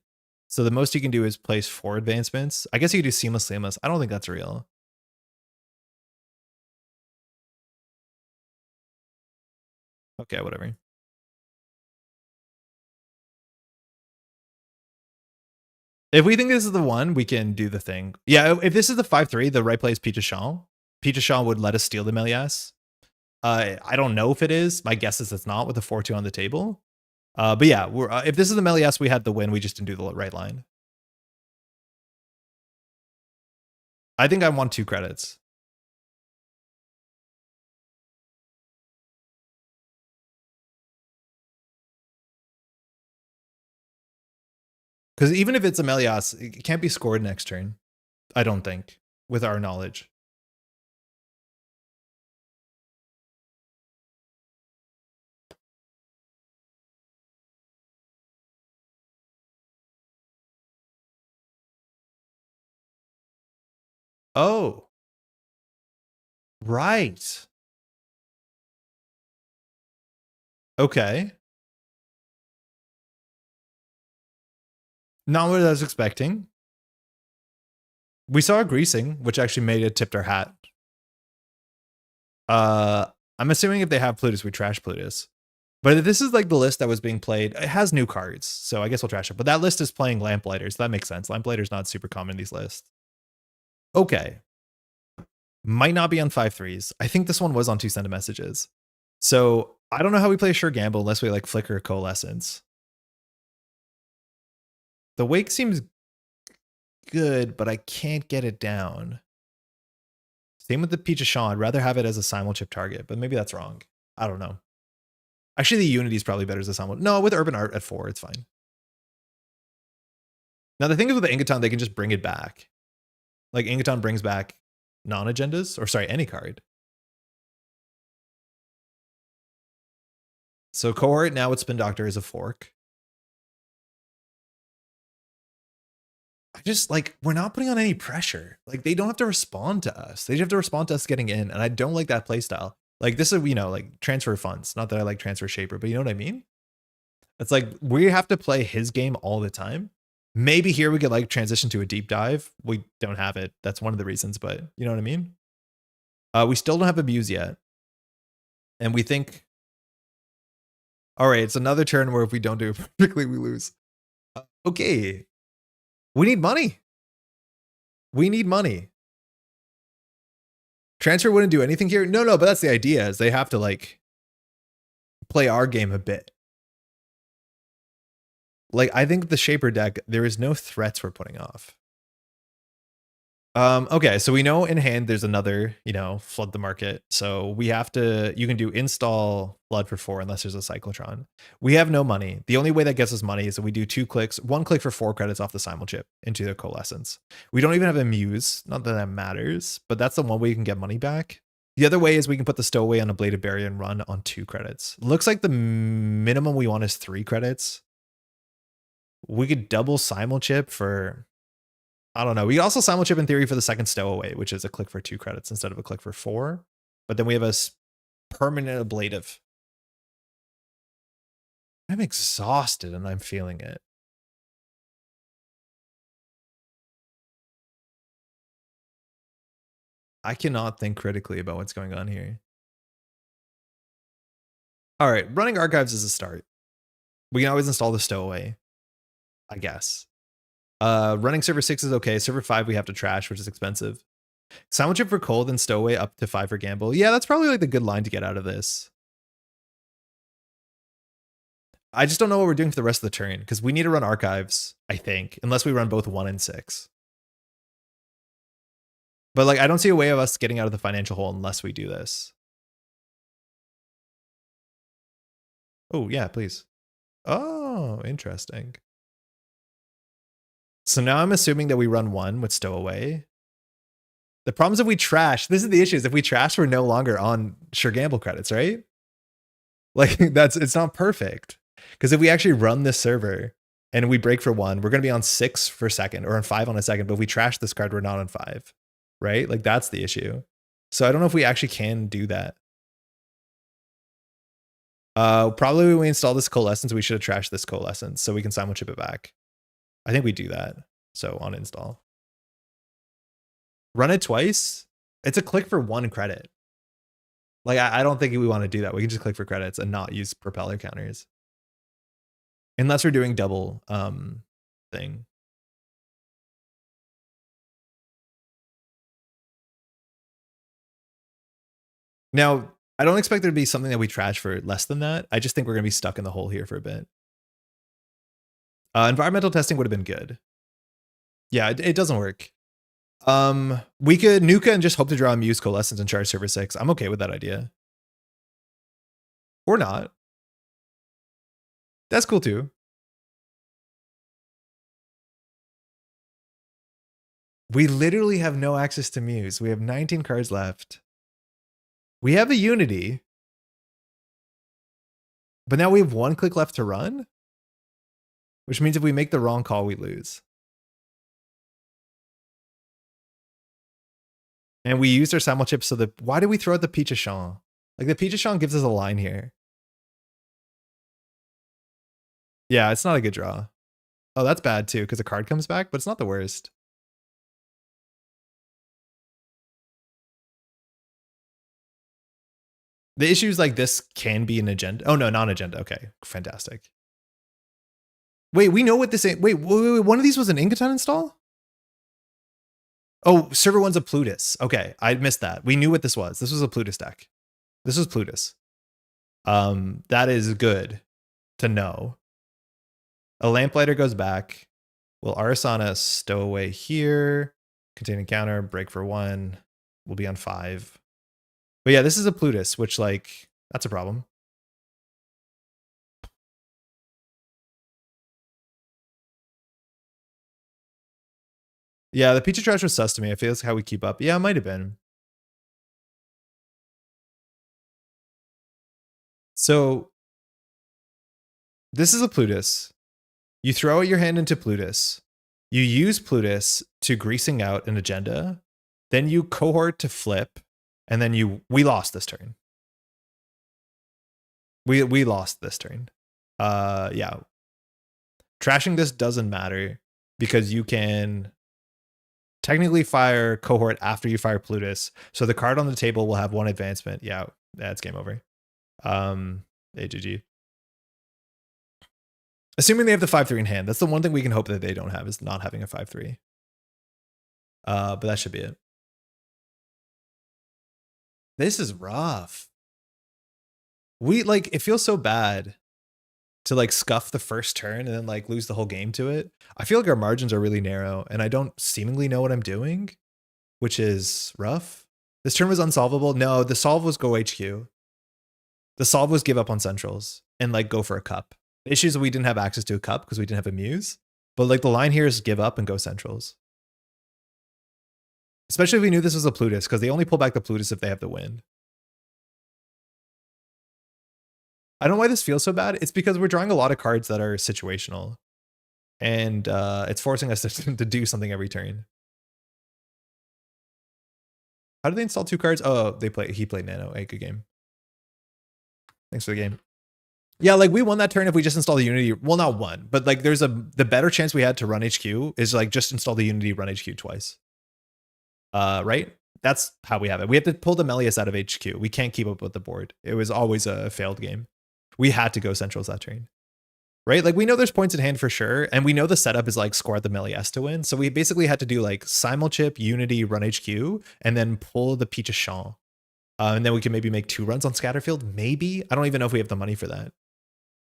So the most you can do is place 4 advancements. I guess you could do seamless. I don't think that's real. Okay, whatever. If we think this is the one, we can do the thing. Yeah, if this is the 5-3, the right play is Peter Shaw. Peter Shaw would let us steal the Melias. I don't know if it is. My guess is it's not with the 4-2 on the table. But yeah, if this is the Melias, we had the win. We just didn't do the right line. I think I want 2 credits. Because even if it's a Melias, it can't be scored next turn. I don't think, with our knowledge. Oh. Right. Okay. Not what I was expecting. We saw a greasing, which actually made it tipped our hat. I'm assuming if they have Plutus, we trash Plutus. But this is like the list that was being played. It has new cards, so I guess we'll trash it. But that list is playing Lamplighters. That makes sense. Lamplighters not super common in these lists. Okay. Might not be on 5-3s. I think this one was on 2 send messages. So I don't know how we play a sure gamble unless we like flicker coalescence. The wake seems good, but I can't get it down. Same with the Peach of Shaw. I'd rather have it as a simul-chip target, but maybe that's wrong. I don't know. Actually, the Unity is probably better as a simul. No, with Urban Art at 4, it's fine. Now, the thing is with the Ingaton, they can just bring it back. Like, Ingaton brings back non-agendas, or sorry, any card. So, Cohort now with Spin Doctor is a fork. I just, like, we're not putting on any pressure. Like, they don't have to respond to us. They just have to respond to us getting in, and I don't like that playstyle. Like, this is, you know, like, transfer funds. Not that I like transfer shaper, but you know what I mean? It's like, we have to play his game all the time. Maybe here we could, like, transition to a deep dive. We don't have it. That's one of the reasons, but you know what I mean? We still don't have Abuse yet. And we think, all right, it's another turn where if we don't do it perfectly, we lose. Okay. We need money. We need money. Transfer wouldn't do anything here. No, but that's the idea, is they have to like play our game a bit. Like, I think the Shaper deck, there is no threats we're putting off. Okay, so we know in hand there's another, you know, flood the market. So we have to, you can do install flood for 4 unless there's a cyclotron. We have no money. The only way that gets us money is that we do 2 clicks, 1 click for 4 credits off the simul chip into the coalescence. We don't even have a muse, not that that matters, but that's the one way you can get money back. The other way is we can put the Stowaway on a Bladed Barrier and run on 2 credits. Looks like the minimum we want is 3 credits. We could double simul chip for, I don't know. We could also simul chip in theory for the second Stowaway, which is a click for 2 credits instead of a click for 4. But then we have a permanent ablative. I'm exhausted and I'm feeling it. I cannot think critically about what's going on here. All right, running archives is a start. We can always install the Stowaway, I guess. Running server 6 is okay. Server 5 we have to trash, which is expensive. Sandwich it for cold and Stowaway up to 5 for gamble. Yeah, that's probably like the good line to get out of this. I just don't know what we're doing for the rest of the turn because we need to run archives, I think, unless we run both 1 and 6. But like, I don't see a way of us getting out of the financial hole unless we do this. Oh, yeah, please. Oh, interesting. So now I'm assuming that we run 1 with Stowaway. The problem is if we trash, this is the issue, is if we trash, we're no longer on Sure Gamble credits, right? Like, it's not perfect. Because if we actually run this server and we break for 1, we're going to be on 6 for second or on 5 on a second. But if we trash this card, we're not on 5, right? Like, that's the issue. So I don't know if we actually can do that. Probably when we install this Coalescence, we should have trashed this Coalescence so we can simul chip it back. I think we do that. So on install. Run it twice. It's a click for 1 credit. Like, I don't think we want to do that. We can just click for credits and not use propeller counters. Unless we're doing double thing. Now, I don't expect there to be something that we trash for less than that. I just think we're going to be stuck in the hole here for a bit. Environmental testing would have been good. Yeah, it doesn't work. We could nuke and just hope to draw a Muse Coalescence and charge server 6. I'm okay with that idea. Or not. That's cool too. We literally have no access to Muse. We have 19 cards left. We have a Unity. But now we have 1 click left to run. Which means if we make the wrong call, we lose. And we used our simul chip so that... Why did we throw out the Peach of Champ? Like, the Peach of Champ gives us a line here. Yeah, it's not a good draw. Oh, that's bad too, because the card comes back, but it's not the worst. The issues like this can be an agenda. Oh, no, non-agenda. Okay, fantastic. Wait, we know what this is. Wait, one of these was an Ingoton install? Oh, server 1's a Plutus. Okay, I missed that. We knew what this was. This was a Plutus deck. This was Plutus. That is good to know. A Lamplighter goes back. We'll Arissana Stowaway here. Containing counter, break for 1. We'll be on 5. But yeah, this is a Plutus, which, like, that's a problem. Yeah, the Peach of Trash was sus to me. I feel that's how we keep up. Yeah, it might have been. So, this is a Plutus. You throw out your hand into Plutus. You use Plutus to greasing out an agenda. Then you cohort to flip. And then we lost this turn. We lost this turn. Yeah. Trashing this doesn't matter because you can technically fire cohort after you fire Plutus. So the card on the table will have 1 advancement. Yeah, that's game over. AGG. Assuming they have the 5-3 in hand. That's the one thing we can hope that they don't have is not having a 5-3. But that should be it. This is rough. It feels so bad to like scuff the first turn and then like lose the whole game to it. I feel like our margins are really narrow and I don't seemingly know what I'm doing, which is rough. This turn was unsolvable. No, the solve was go HQ. The solve was give up on centrals and like go for a cup. The issue is we didn't have access to a cup because we didn't have a Muse. But like the line here is give up and go centrals. Especially if we knew this was a Plutus, because they only pull back the Plutus if they have the win. I don't know why this feels so bad. It's because we're drawing a lot of cards that are situational. And it's forcing us to do something every turn. How did they install 2 cards? Oh, he played Nano. Hey, good game. Thanks for the game. Yeah, like we won that turn if we just install the Unity. Well, not one, but like there's the better chance we had to run HQ is like just install the Unity, run HQ twice. Right? That's how we have it. We have to pull the Melius out of HQ. We can't keep up with the board. It was always a failed game. We had to go centrals that turn. Right? Like we know there's points in hand for sure. And we know the setup is like score the Melius to win. So we basically had to do like simulchip, Unity, run HQ, and then pull the Peach of Champ. And then we can maybe make 2 runs on Scatterfield. Maybe. I don't even know if we have the money for that.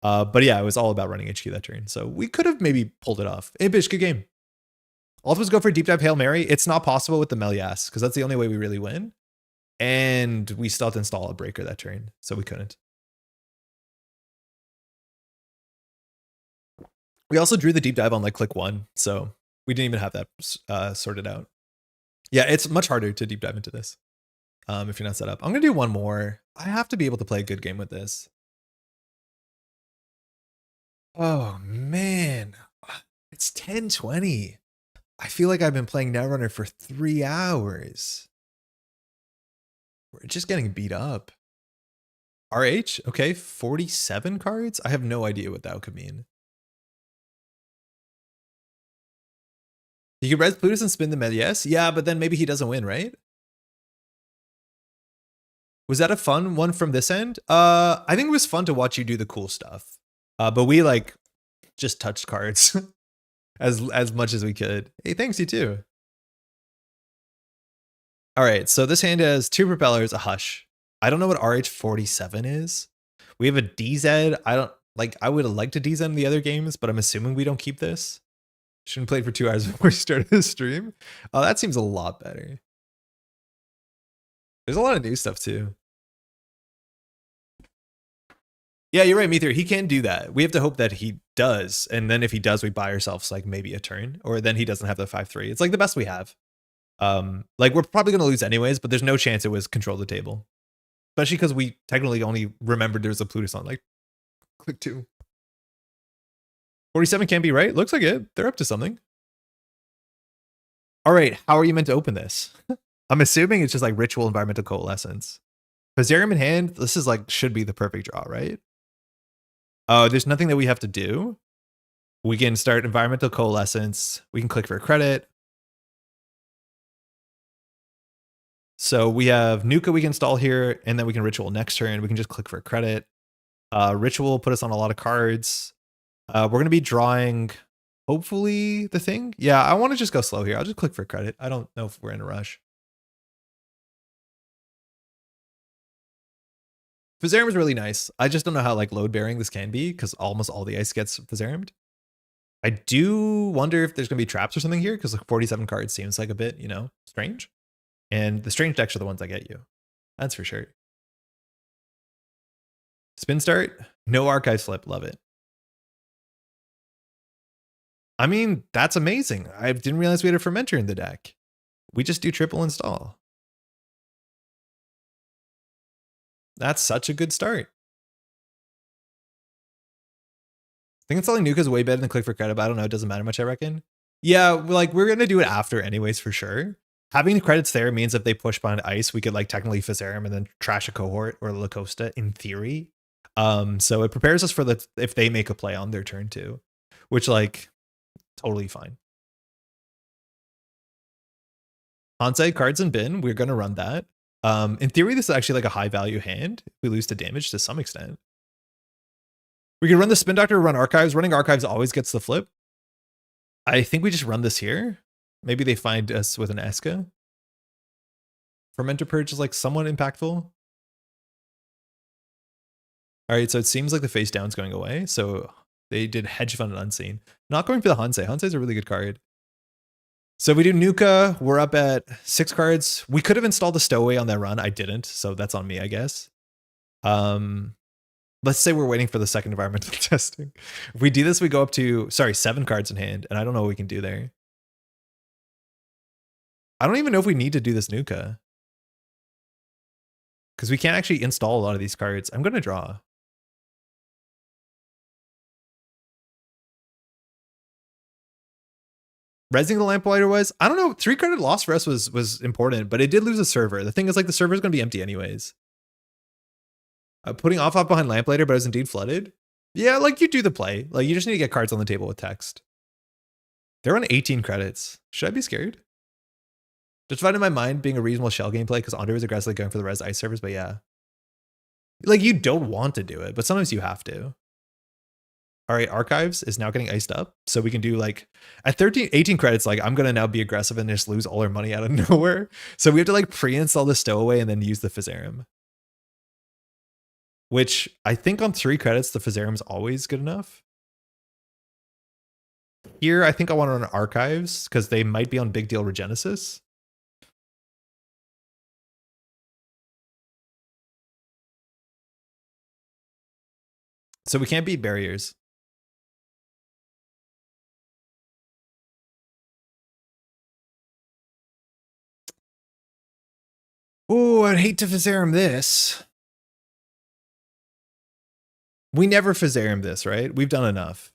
But yeah, it was all about running HQ that turn. So we could have maybe pulled it off. Hey, bitch, good game. All of us go for Deep Dive Hail Mary. It's not possible with the Melias because that's the only way we really win. And we still have to install a breaker that turn. So we couldn't. We also drew the Deep Dive on like click 1. So we didn't even have that sorted out. Yeah, it's much harder to deep dive into this if you're not set up. I'm going to do one more. I have to be able to play a good game with this. Oh, man. It's 10:20. I feel like I've been playing Netrunner for 3 hours. We're just getting beat up. RH, okay, 47 cards? I have no idea what that could mean. You can res Plutus and spin the Melius? Yeah, but then maybe he doesn't win, right? Was that a fun one from this end? I think it was fun to watch you do the cool stuff. But we like just touched cards as much as we could. Hey, thanks, you too. All right, so this hand has 2 propellers, a hush. I don't know what RH47 is. We have a DZ. I would have liked to DZ in the other games, but I'm assuming we don't keep this. Shouldn't play for 2 hours before we started the stream. Oh, that seems a lot better. There's a lot of new stuff too. Yeah, you're right, Meteor. He can do that. We have to hope that he does. And then if he does, we buy ourselves like maybe a turn, or then he doesn't have the 5/3. It's like the best we have. Like we're probably going to lose anyways, but there's no chance it was control the table. Especially because we technically only remembered there was a Plutus on like click 2. 47 can't be right. Looks like it. They're up to something. All right. How are you meant to open this? I'm assuming it's just like Ritual Environmental Coalescence. Pozerium in hand. This is like, should be the perfect draw, right? Oh, there's nothing that we have to do. We can start Environmental Coalescence. We can click for a credit. So we have Nuka we can install here, and then we can Ritual next turn. We can just click for a credit. Ritual will put us on a lot of cards. We're going to be drawing, hopefully, the thing. Yeah, I want to just go slow here. I'll just click for a credit. I don't know if we're in a rush. Fizarium is really nice. I just don't know how like load bearing this can be because almost all the ice gets Fizariumed. I do wonder if there's going to be traps or something here because like 47 cards seems like a bit, you know, strange. And the strange decks are the ones that get you. That's for sure. Spin start. No archive slip. Love it. I mean, that's amazing. I didn't realize we had a fermenter in the deck. We just do triple install. That's such a good start. I think installing Nuka is way better than click for credit, but I don't know. It doesn't matter much, I reckon. Yeah, like we're going to do it after anyways, for sure. Having the credits there means if they push behind ice, we could like technically Fizarium and then trash a cohort or La Costa in theory. So it prepares us for if they make a play on their turn too, which like totally fine. Hansei cards and bin, we're going to run that. In theory, this is actually like a high value hand. If we lose to damage to some extent. We can run the Spin Doctor, run Archives. Running Archives always gets the flip. I think we just run this here. Maybe they find us with an Eska. Fermenter Purge is like somewhat impactful. All right, so it seems like the face down is going away. So they did Hedge Fund and Unseen. Not going for the Hansei. Hansei is a really good card. So we do Nuka. We're up at 6 cards. We could have installed the Stowaway on that run. I didn't, so that's on me, I guess. Let's say we're waiting for the second environmental testing. If we do this, we go up to, 7 cards in hand, and I don't know what we can do there. I don't even know if we need to do this Nuka. Because we can't actually install a lot of these cards. I'm going to draw. Resing the Lamplighter was, I don't know, 3 credit loss for us was important, but it did lose a server. The thing is like the server is going to be empty anyways. Putting off behind Lamplighter, but it was indeed flooded. Yeah, like you do the play. Like you just need to get cards on the table with text. They're on 18 credits. Should I be scared? Just find in my mind being a reasonable shell gameplay because Andre was aggressively going for the res ice servers, but yeah. Like you don't want to do it, but sometimes you have to. All right, Archives is now getting iced up. So we can do like at 18 credits, like I'm going to now be aggressive and just lose all our money out of nowhere. So we have to like pre-install the Stowaway and then use the Physarum. Which I think on 3 credits, the Physarum is always good enough. Here, I think I want to run Archives because they might be on Big Deal Regenesis. So we can't beat barriers. Oh, I'd hate to Physarum this. We never Physarum this, right? We've done enough.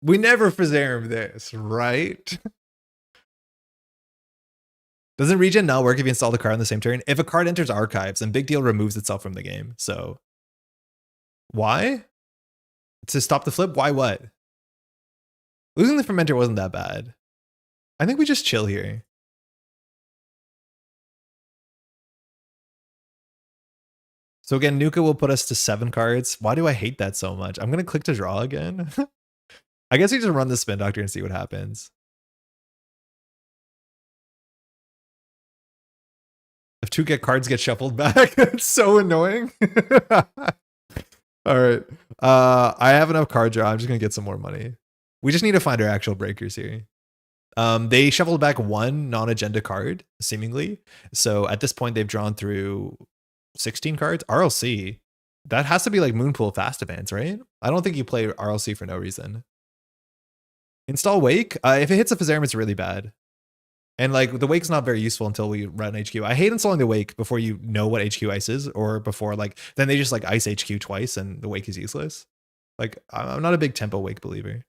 We never Physarum this, right? Doesn't regen not work if you install the card on the same turn? If a card enters Archives, then Big Deal removes itself from the game. So why? To stop the flip? Why what? Losing the Fermenter wasn't that bad. I think we just chill here. So again, Nuka will put us to 7 cards. Why do I hate that so much? I'm going to click to draw again. I guess we just run the Spin Doctor and see what happens. If 2 cards get shuffled back, it's so annoying. All right. I have enough card draw. I'm just going to get some more money. We just need to find our actual breakers here. They shuffled back 1 non-agenda card, seemingly. So at this point, they've drawn through 16 cards. RLC. That has to be like Moonpool fast events, right? I don't think you play RLC for no reason. Install Wake. If it hits a Physarum, it's really bad. And like the Wake's not very useful until we run HQ. I hate installing the Wake before you know what HQ ice is, or before like, then they just like ice HQ twice and the Wake is useless. Like I'm not a big tempo Wake believer.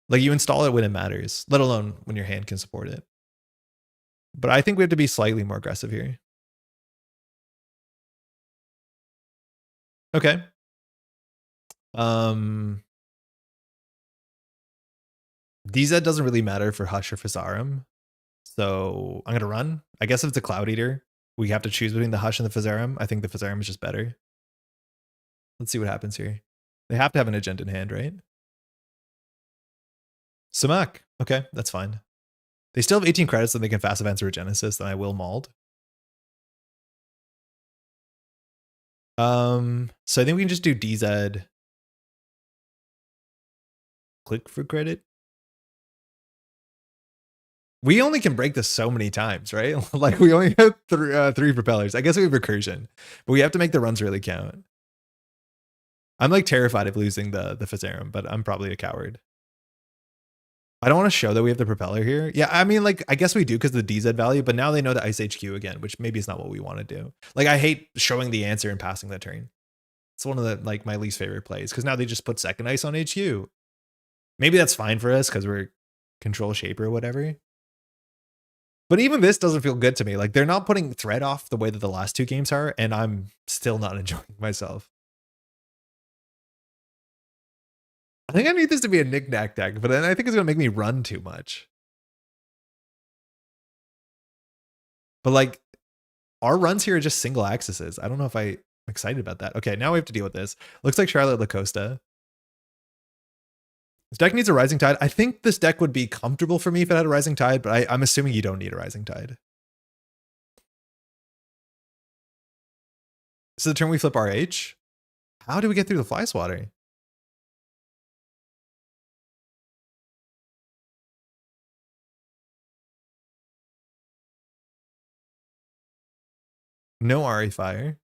Like you install it when it matters, let alone when your hand can support it. But I think we have to be slightly more aggressive here. Okay. DZ doesn't really matter for Hush or Physarum. So I'm going to run. I guess if it's a Cloud Eater, we have to choose between the Hush and the Physarum. I think the Physarum is just better. Let's see what happens here. They have to have an agenda in hand, right? Sumac. Okay, that's fine. They still have 18 credits, so they can fast advance Regenesis, then I will Mauled. So I think we can just do DZ. Click for credit. We only can break this so many times, right? Like we only have 3 propellers. I guess we have recursion, but we have to make the runs really count. I'm like terrified of losing the Physarum, but I'm probably a coward. I don't want to show that we have the propeller here. Yeah, I mean, like, I guess we do because of the DZ value, but now they know the Ice HQ again, which maybe is not what we want to do. Like, I hate showing the answer and passing the turn. It's one of the, like, my least favorite plays because now they just put second ice on HQ. Maybe that's fine for us because we're control shape or whatever. But even this doesn't feel good to me. Like, they're not putting threat off the way that the last 2 games are, and I'm still not enjoying myself. I think I need this to be a knick-knack deck, but then I think it's going to make me run too much. But like, our runs here are just single axes. I don't know if I'm excited about that. Okay, now we have to deal with this. Looks like Charlotte LaCosta. This deck needs a Rising Tide. I think this deck would be comfortable for me if it had a Rising Tide, but I'm assuming you don't need a Rising Tide. So the turn we flip RH. How do we get through the Fly Swatter? No RE Fire.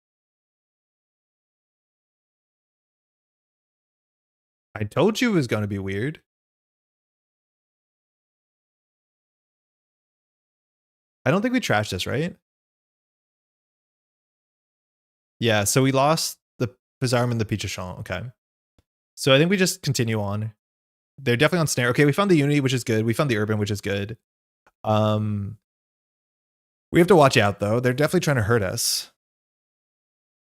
I told you it was going to be weird. I don't think we trashed this, right? Yeah, so we lost the Physarum and the Pichachon. Okay. So I think we just continue on. They're definitely on Snare. Okay, we found the Unity, which is good. We found the Urban, which is good. We have to watch out, though. They're definitely trying to hurt us.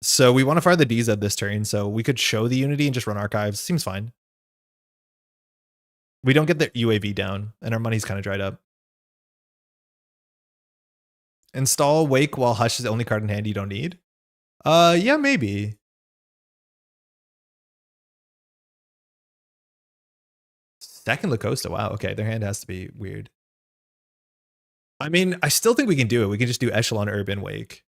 So we want to fire the DZ this turn, so we could show the Unity and just run archives. Seems fine. We don't get the UAV down, and our money's kind of dried up. Install Wake while Hush is the only card in hand you don't need? Yeah, maybe. Second Lacosta, wow, okay, their hand has to be weird. I mean, I still think we can do it. We can just do Echelon Urban Wake.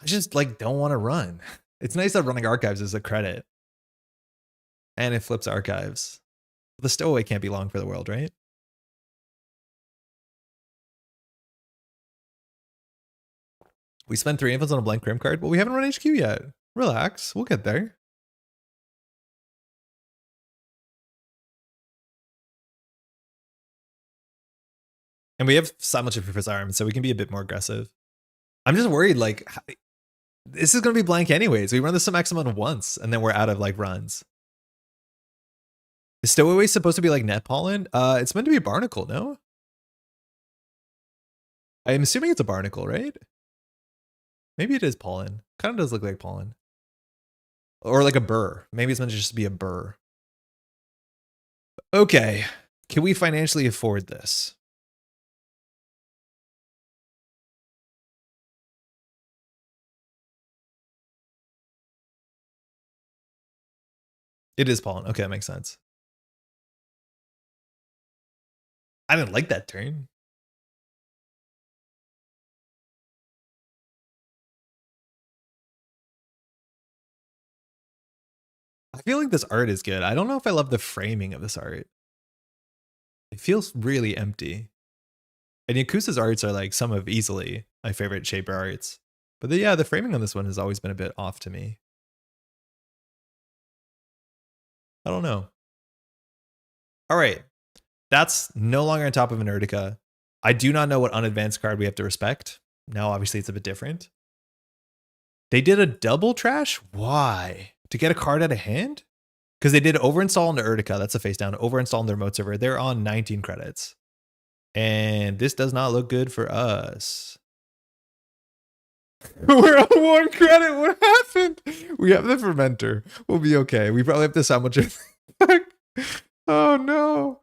I just, like, don't want to run. It's nice that running archives is a credit. And it flips archives. The Stowaway can't be long for the world, right? We spent 3 infants on a blank Crim card, but we haven't run HQ yet. Relax, we'll get there. And we have Simulchip for his arm, so we can be a bit more aggressive. I'm just worried, like, this is going to be blank anyways. We run this to maximum once, and then we're out of, like, runs. Is Stowaway supposed to be, like, Net Pollen? It's meant to be a Barnacle, no? I'm assuming it's a Barnacle, right? Maybe it is Pollen. Kind of does look like Pollen. Or like a burr. Maybe it's meant to just be a burr. Okay. Can we financially afford this? It is Pollen. Okay, that makes sense. I didn't like that turn. I feel like this art is good. I don't know if I love the framing of this art. It feels really empty. And Yakuza's arts are like some of easily my favorite Shaper arts. But yeah, the framing on this one has always been a bit off to me. I don't know. All right. That's no longer on top of Antarctica. I do not know what unadvanced card we have to respect. Now, obviously, it's a bit different. They did a double trash? Why? To get a card out of hand? Because they did overinstall into Urtica. That's a face down. Overinstall in their remote server. They're on 19 credits. And this does not look good for us. We're on 1 credit. What happened? We have the fermenter. We'll be okay. We probably have to sandwich it back. Oh no.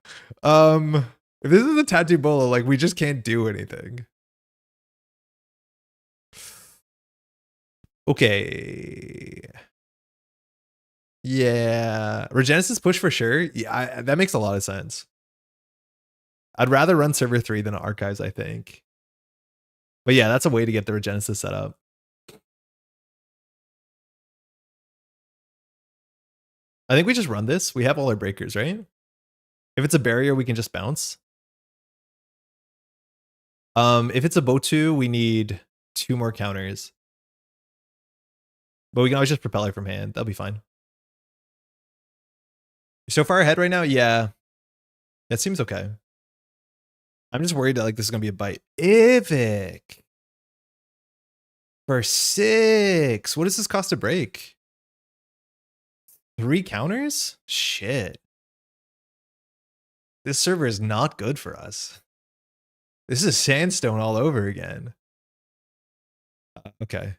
If this is a tattoo bolo, like we just can't do anything. Okay. Yeah. Regenesis push for sure. Yeah, that makes a lot of sense. I'd rather run server 3 than archives, I think. But yeah, that's a way to get the Regenesis set up. I think we just run this. We have all our breakers, right? If it's a barrier, we can just bounce. If it's a Botu, we need 2 more counters. But we can always just propeller from hand. That'll be fine. So far ahead right now? Yeah. That seems okay. I'm just worried that like this is gonna be a bite. Ivik. For 6. What does this cost to break? 3 counters? Shit. This server is not good for us. This is sandstone all over again. Okay.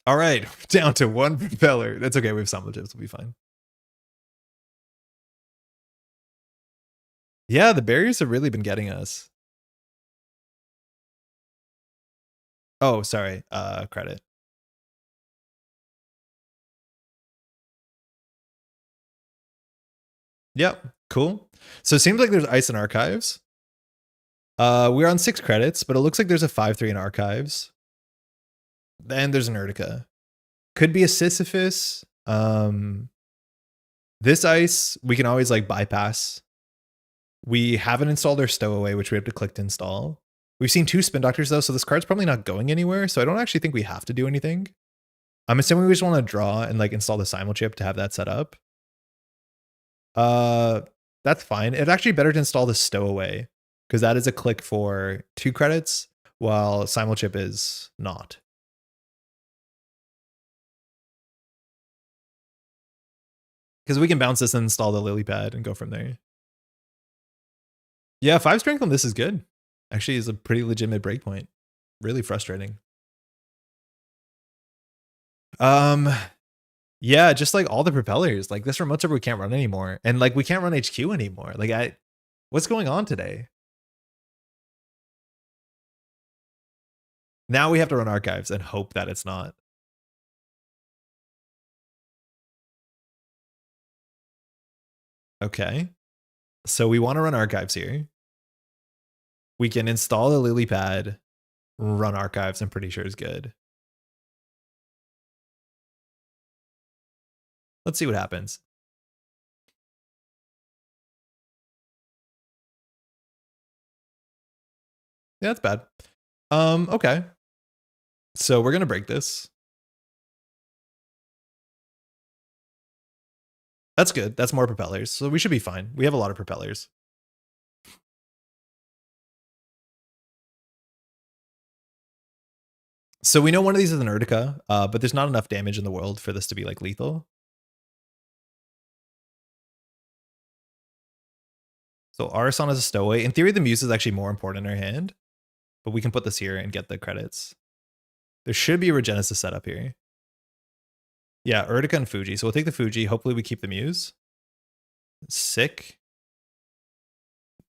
All right, down to 1 propeller. That's okay. We have some legits. We'll be fine. Yeah, the barriers have really been getting us. Oh, sorry. Credit. Yep, cool. So it seems like there's ice in archives. We're on 6 credits, but it looks like there's a 5-3 in archives. Then there's an Urtica. Could be a Sisyphus. This ice, we can always like bypass. We haven't installed our Stowaway, which we have to click to install. We've seen 2 Spin Doctors though, so this card's probably not going anywhere. So I don't actually think we have to do anything. I'm assuming we just want to draw and like install the Simulchip to have that set up. That's fine. It's actually better to install the Stowaway because that is a click for 2 credits while Simulchip is not. Because we can bounce this and install the lily pad and go from there. Yeah, 5 strength on this is good. Actually, is a pretty legitimate breakpoint. Really frustrating. Yeah, just like all the propellers. Like this remote server we can't run anymore. And like we can't run HQ anymore. Like what's going on today? Now we have to run archives and hope that it's not. Okay. So we want to run archives here. We can install the lily pad, run archives, I'm pretty sure is good. Let's see what happens. Yeah, that's bad. Okay. So we're gonna break this. That's good. That's more propellers. So we should be fine. We have a lot of propellers. So we know one of these is an Urtica, but there's not enough damage in the world for this to be like lethal. So Arissana is a Stowaway. In theory, the Muse is actually more important in our hand, but we can put this here and get the credits. There should be a Regenesis setup here. Yeah, Urtica and Fuji. So we'll take the Fuji. Hopefully we keep the Muse. Sick.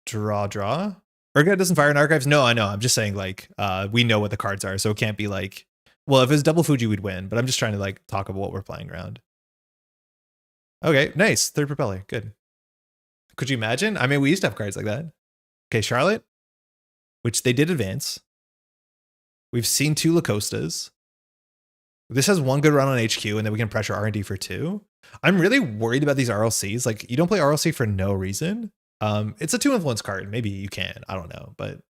Draw. Urtica doesn't fire in archives? No, I know. I'm just saying like we know what the cards are, so it can't be like, well, if it was double Fuji, we'd win, but I'm just trying to like talk about what we're playing around. Okay, nice. 3rd propeller. Good. Could you imagine? I mean, we used to have cards like that. Okay, Charlotte, which they did advance. We've seen 2 Lacostas. This has 1 good run on HQ, and then we can pressure R&D for 2. I'm really worried about these RLCs. Like, you don't play RLC for no reason. It's a 2 influence card. Maybe you can. I don't know. But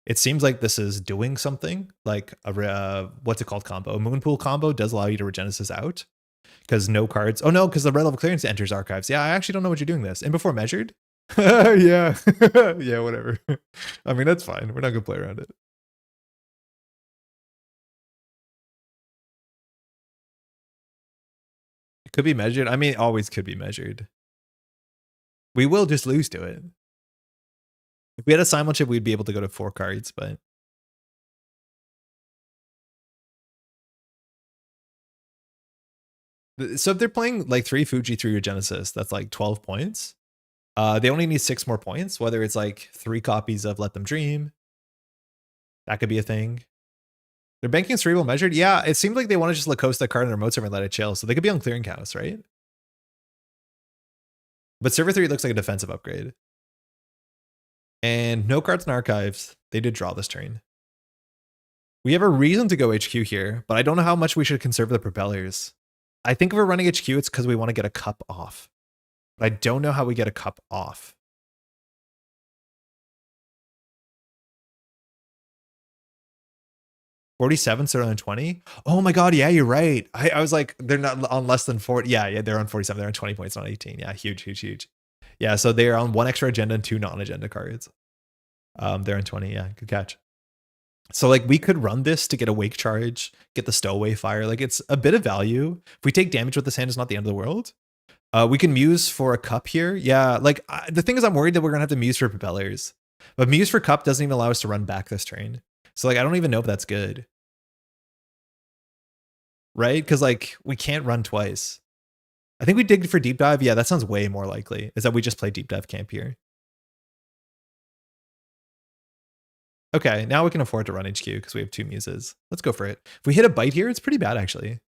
it seems like this is doing something. Like, what's it called combo? A Moonpool combo does allow you to Regenesis out. Because no cards. Oh, no, because the red level clearance enters archives. Yeah, I actually don't know what you're doing this. And before measured? Yeah. Yeah, whatever. I mean, that's fine. We're not going to play around it. It could be measured. I mean, it always could be measured. We will just lose to it. If we had a Simon chip, we'd be able to go to 4 cards, but. So if they're playing like 3 Fuji, 3 Regenesis, that's like 12 points. They only need 6 more points, whether it's like 3 copies of Let Them Dream. That could be a thing. They're banking Cerebral Measured. Yeah, it seems like they want to just Lacoste that card in their remote server and let it chill. So they could be on Clearinghouse, right? But Server 3 looks like a defensive upgrade. And no cards in archives. They did draw this turn. We have a reason to go HQ here, but I don't know how much we should conserve the propellers. I think if we're running HQ, it's because we want to get a cup off. But I don't know how we get a cup off. $47, so they're on 20. Oh my god, yeah, you're right. I was like, they're not on less than 40. Yeah, they're on 47. They're on 20 points, not 18. Yeah, huge. Yeah, so they're on 1 extra agenda and 2 non-agenda cards. They're on 20. Yeah, good catch. So like we could run this to get a Wake Charge, get the Stowaway Fire. Like it's a bit of value. If we take damage with this hand, it's not the end of the world. We can Muse for a cup here. Yeah, like the thing is I'm worried that we're going to have to Muse for propellers. But Muse for cup doesn't even allow us to run back this turn. So like I don't even know if that's good. Right? Because like we can't run twice. I think we dig for deep dive. Yeah, that sounds way more likely. Is that we just play deep dive camp here. Okay, now we can afford to run HQ because we have 2 Muses. Let's go for it. If we hit a bite here, it's pretty bad actually.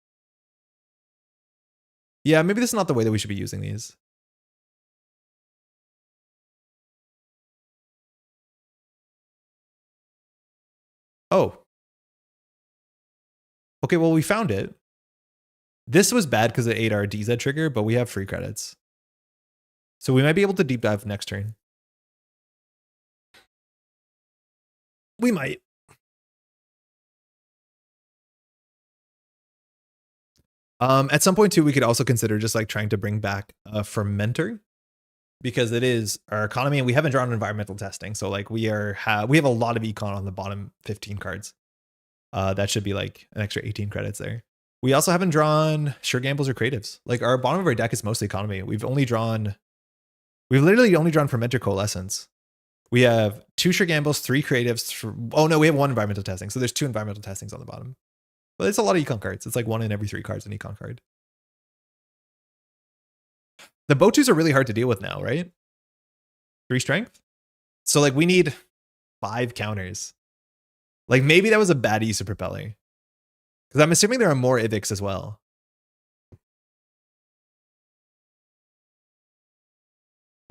Yeah, maybe this is not the way that we should be using these. Oh. Okay, well, we found it. This was bad because it ate our DZ trigger, but we have free credits. So we might be able to deep dive next turn. We might. At some point too, we could also consider just like trying to bring back a fermenter because it is our economy and we haven't drawn environmental testing. So like we have a lot of econ on the bottom 15 cards. That should be like an extra 18 credits there. We also haven't drawn sure gambles or creatives. Like our bottom of our deck is mostly economy. We've literally only drawn fermentor coalescence. We have 2 sure gambles, 3 creatives. Oh no, we have 1 environmental testing. So there's 2 environmental testings on the bottom. But it's a lot of econ cards. It's like 1 in every 3 cards an econ card. The Botus are really hard to deal with now, right? 3 strength. So like we need 5 counters. Like maybe that was a bad use of Propeller. Because I'm assuming there are more Ivics as well.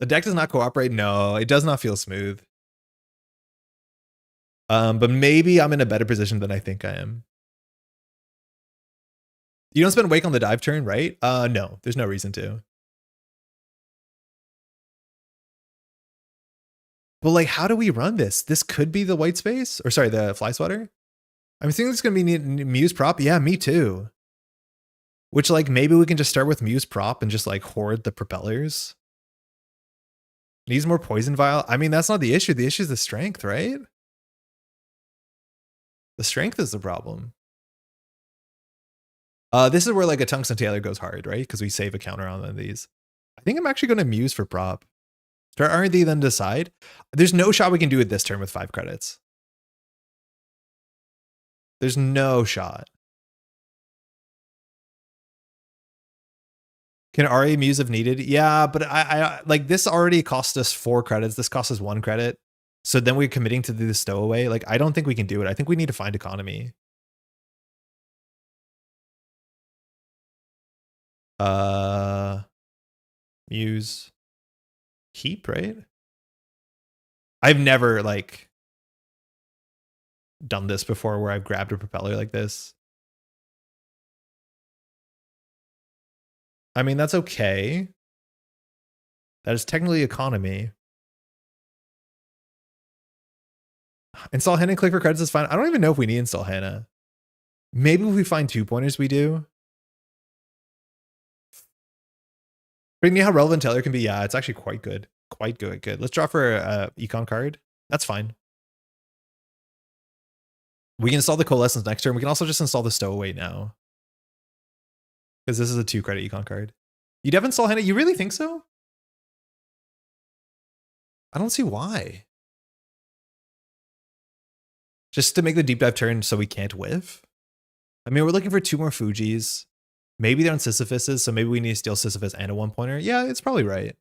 The deck does not cooperate. No, it does not feel smooth. But maybe I'm in a better position than I think I am. You don't spend Wake on the dive turn, right? No, there's no reason to. But like, how do we run this? This could be the white space, or sorry, the fly swatter. I'm thinking it's gonna be Muse prop. Yeah, me too. Which like maybe we can just start with Muse prop and just like hoard the propellers. Needs more poison vial. I mean, that's not the issue. The issue is the strength, right? The strength is the problem. This is where like a Tungsten Tailor goes hard, right? Because we save a counter on one of these. I think I'm actually going to Muse for prop. Start R&D, then decide. There's no shot we can do it this turn with 5 credits. There's no shot. Can RA Muse if needed? Yeah, but I like this already cost us 4 credits. This cost us 1 credit. So then we're committing to do the Stowaway. Like, I don't think we can do it. I think we need to find economy. Muse. Keep, right? I've never like done this before where I've grabbed a propeller like this. I mean, that's okay. That is technically economy. Install Hannah and click for credits is fine. I don't even know if we need install Hannah. Maybe if we find 2 pointers, we do. But you know how relevant Taylor can be? Yeah, it's actually quite good. Quite good. Let's draw for a econ card. That's fine. We can install the Coalescence next turn. We can also just install the Stowaway now. Because this is a 2 credit econ card. You'd have install Hannah? You really think so? I don't see why. Just to make the deep dive turn so we can't whiff? I mean, we're looking for 2 more Fujis. Maybe they're on Sisyphuses, so maybe we need to steal Sisyphus and a 1-pointer. Yeah, it's probably right.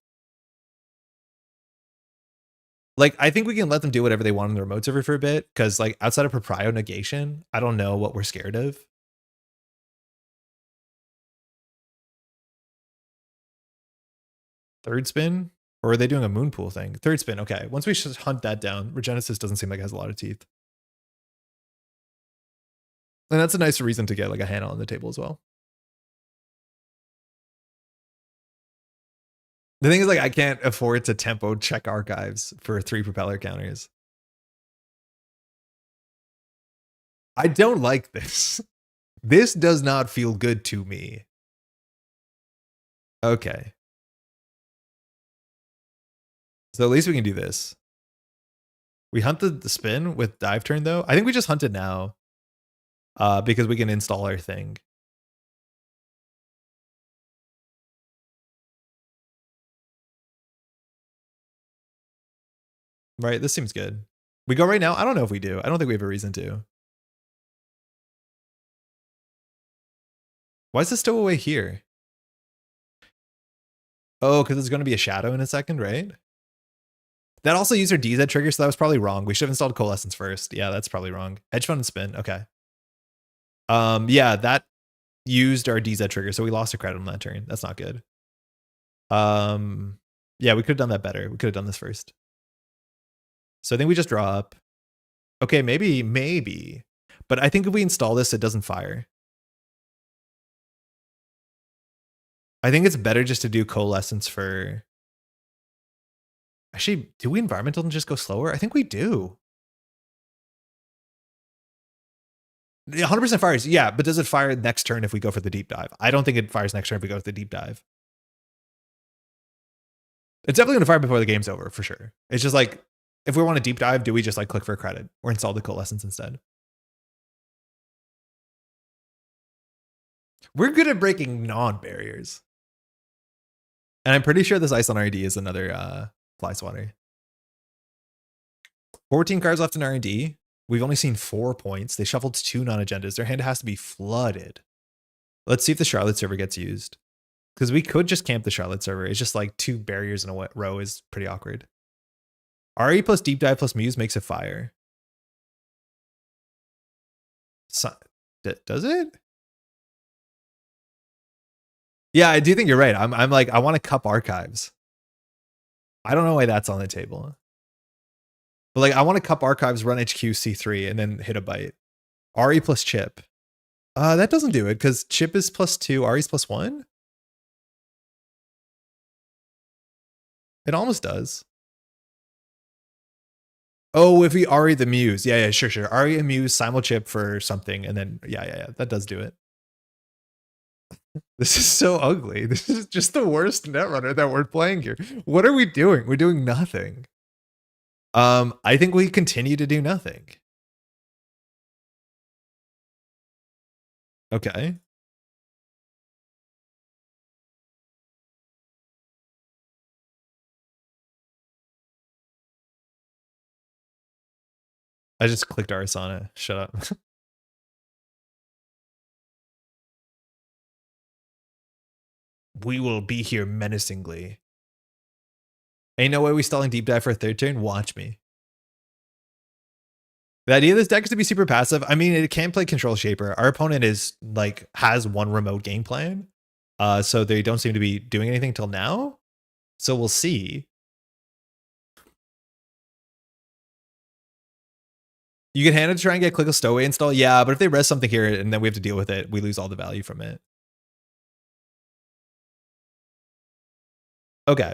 Like, I think we can let them do whatever they want on the remote server for a bit, because like outside of Proprio negation, I don't know what we're scared of. Third spin? Or are they doing a moon pool thing? Third spin, okay. Once we just hunt that down, Regenesis doesn't seem like it has a lot of teeth. And that's a nice reason to get like a Hannah on the table as well. The thing is, like, I can't afford to tempo check archives for 3 propeller counters. I don't like this. This does not feel good to me. Okay. So at least we can do this. We hunted the spin with dive turn, though. I think we just hunt it now. Because we can install our thing. Right, this seems good. We go right now? I don't know if we do. I don't think we have a reason to. Why is the Stowaway here? Oh, because it's going to be a shadow in a second, right? That also used our DZ trigger, so that was probably wrong. We should have installed Coalescence first. Yeah, that's probably wrong. Hedge fund and spin. Okay. Yeah, that used our DZ trigger, so we lost a credit on that turn. That's not good. Yeah, we could have done that better. We could have done this first. So I think we just draw up. Okay, maybe. But I think if we install this, it doesn't fire. I think it's better just to do Coalescence for... Actually, do we environmental and just go slower? I think we do. 100% fires, yeah, but does it fire next turn if we go for the deep dive? I don't think it fires next turn if we go for the deep dive. It's definitely going to fire before the game's over, for sure. It's just like, if we want a deep dive, do we just like click for a credit or install the Coalescence instead? We're good at breaking non-barriers. And I'm pretty sure this ice on R&D is another fly swatter. 14 cards left in R&D. We've only seen 4 points. They shuffled 2 non-agendas. Their hand has to be flooded. Let's see if the Charlotte server gets used. Because we could just camp the Charlotte server. It's just like 2 barriers in a row is pretty awkward. RE plus Deep Dive plus Muse makes it fire. So, does it? Yeah, I do think you're right. I'm like, I want to cup archives. I don't know why that's on the table. But like, I want to cup archives, run HQ C3, and then hit a bite. RE plus chip. That doesn't do it because chip is +2, RE's +1. It almost does. Oh, if we RE the Muse. Yeah, sure. RE and Muse, simul chip for something, and then yeah. That does do it. This is so ugly. This is just the worst Netrunner that we're playing here. What are we doing? We're doing nothing. I think we continue to do nothing. Okay. I just clicked Arissana. Shut up. We will be here menacingly. Ain't no way we stalling Deep Dive for a 3rd turn. Watch me. The idea of this deck is to be super passive. I mean, it can play Control Shaper. Our opponent is like has 1 remote game plan. So they don't seem to be doing anything till now. So we'll see. You can hand it to try and get click a Stowaway install. Yeah, but if they res something here and then we have to deal with it, we lose all the value from it. Okay.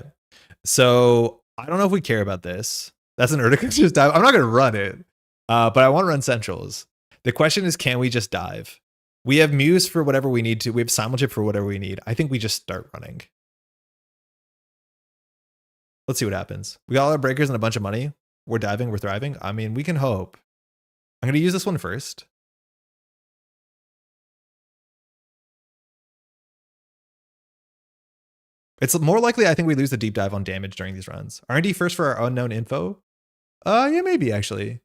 So I don't know if we care about this. That's an Urtica just dive. I'm not going to run it, but I want to run Centrals. The question is, can we just dive? We have Muse for whatever we need to. We have Simulchip for whatever we need. I think we just start running. Let's see what happens. We got all our breakers and a bunch of money. We're diving. We're thriving. I mean, we can hope. I'm going to use this one first. It's more likely I think we lose the deep dive on damage during these runs. R&D first for our unknown info? Yeah, maybe actually.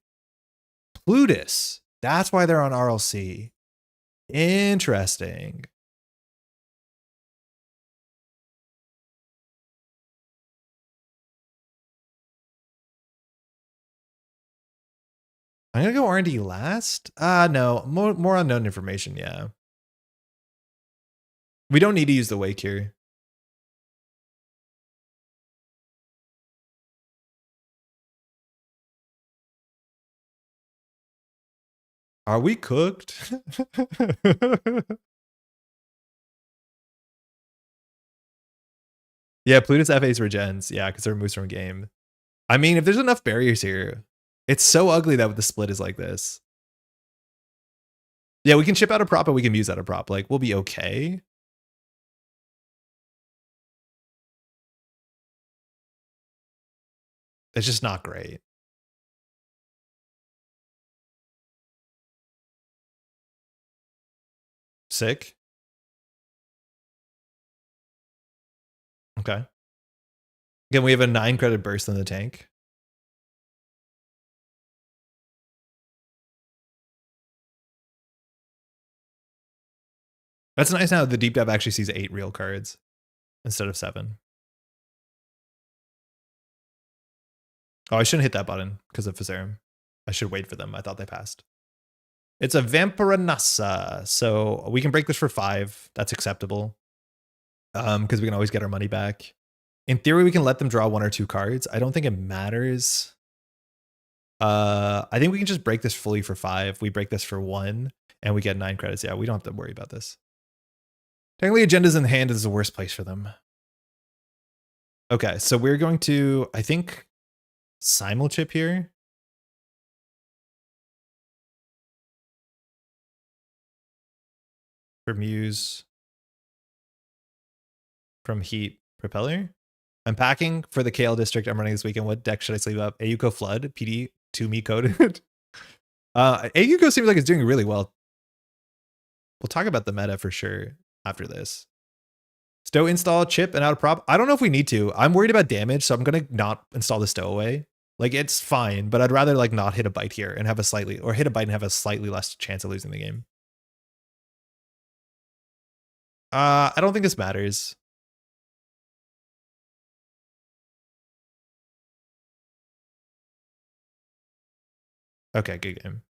Plutus. That's why they're on RLC. Interesting. I'm gonna go R&D last. No, more unknown information. Yeah, we don't need to use the wake here. Are we cooked? Yeah, Plutus F8's regens. Yeah, because they're moves from game. I mean, if there's enough barriers here, it's so ugly that the split is like this. Yeah, we can chip out a prop and we can Muse out a prop. Like, we'll be okay. It's just not great. Sick. Okay. Again, we have a 9 credit burst in the tank. That's nice now. The deep dive actually sees 8 real cards instead of 7. Oh, I shouldn't hit that button because of Fizerum. I should wait for them. I thought they passed. It's a Vampiranassa. So we can break this for 5. That's acceptable. Because we can always get our money back. In theory, we can let them draw 1 or 2 cards. I don't think it matters. I think we can just break this fully for 5. We break this for 1 and we get 9 credits. Yeah, we don't have to worry about this. Technically, agendas in hand is the worst place for them. Okay, so we're going to, I think, Simulchip here. For Muse. From Heat Propeller. I'm packing for the KL district I'm running this weekend. What deck should I sleeve up? Ayuko Flood, PD, 2 me coded. Ayuko seems like it's doing really well. we'll talk about the meta for sure after this. Stow install chip and out of prop. I don't know if we need to. I'm worried about damage, so I'm gonna not install the Stowaway. Like it's fine, but I'd rather like not hit a bite here and have a slightly, or hit a bite and have a slightly less chance of losing the game. I don't think this matters. Okay, good game.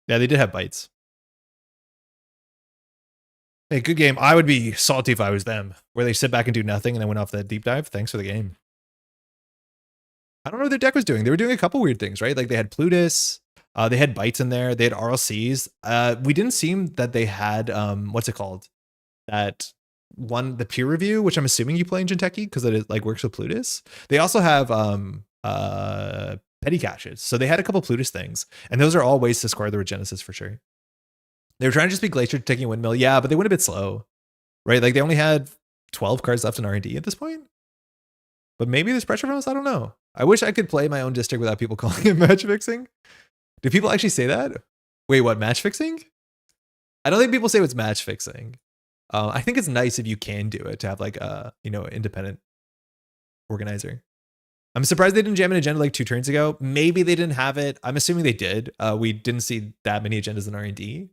Yeah, they did have bites. Hey, good game. I would be salty if I was them, where they sit back and do nothing and then went off that deep dive. Thanks for the game. I don't know what their deck was doing. They were doing a couple weird things, right? Like they had Plutus, they had bites in there, they had RLCs. We didn't seem that they had what's it called? That one, the peer review, which I'm assuming you play in Jinteki because it like works with Plutus. They also have petty caches. So they had a couple Plutus things, and those are all ways to score the Regenesis for sure. They were trying to just be Glacier taking a windmill. Yeah, but they went a bit slow, right? Like they only had 12 cards left in R&D at this point. But maybe there's pressure from us. I don't know. I wish I could play my own district without people calling it match fixing. Do people actually say that? Wait, what? Match fixing? I don't think people say it's match fixing. I think it's nice if you can do it to have like a, you know, independent organizer. I'm surprised they didn't jam an agenda like 2 turns ago. Maybe they didn't have it. I'm assuming they did. We didn't see that many agendas in R&D.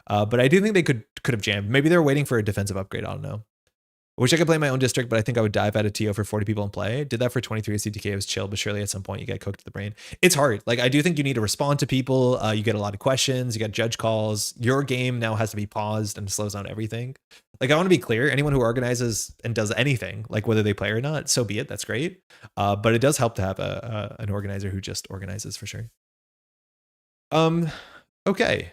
But I do think they could have jammed. Maybe they're waiting for a defensive upgrade. I don't know. I wish I could play my own district, but I think I would dive out of TO for 40 people and play. Did that for 23 CTK. It was chill, but surely at some point you get cooked to the brain. It's hard. Like I do think you need to respond to people. You get a lot of questions. You got judge calls. Your game now has to be paused and slows down everything. Like I want to be clear. Anyone who organizes and does anything, like whether they play or not, so be it. That's great. But it does help to have an organizer who just organizes for sure. Okay.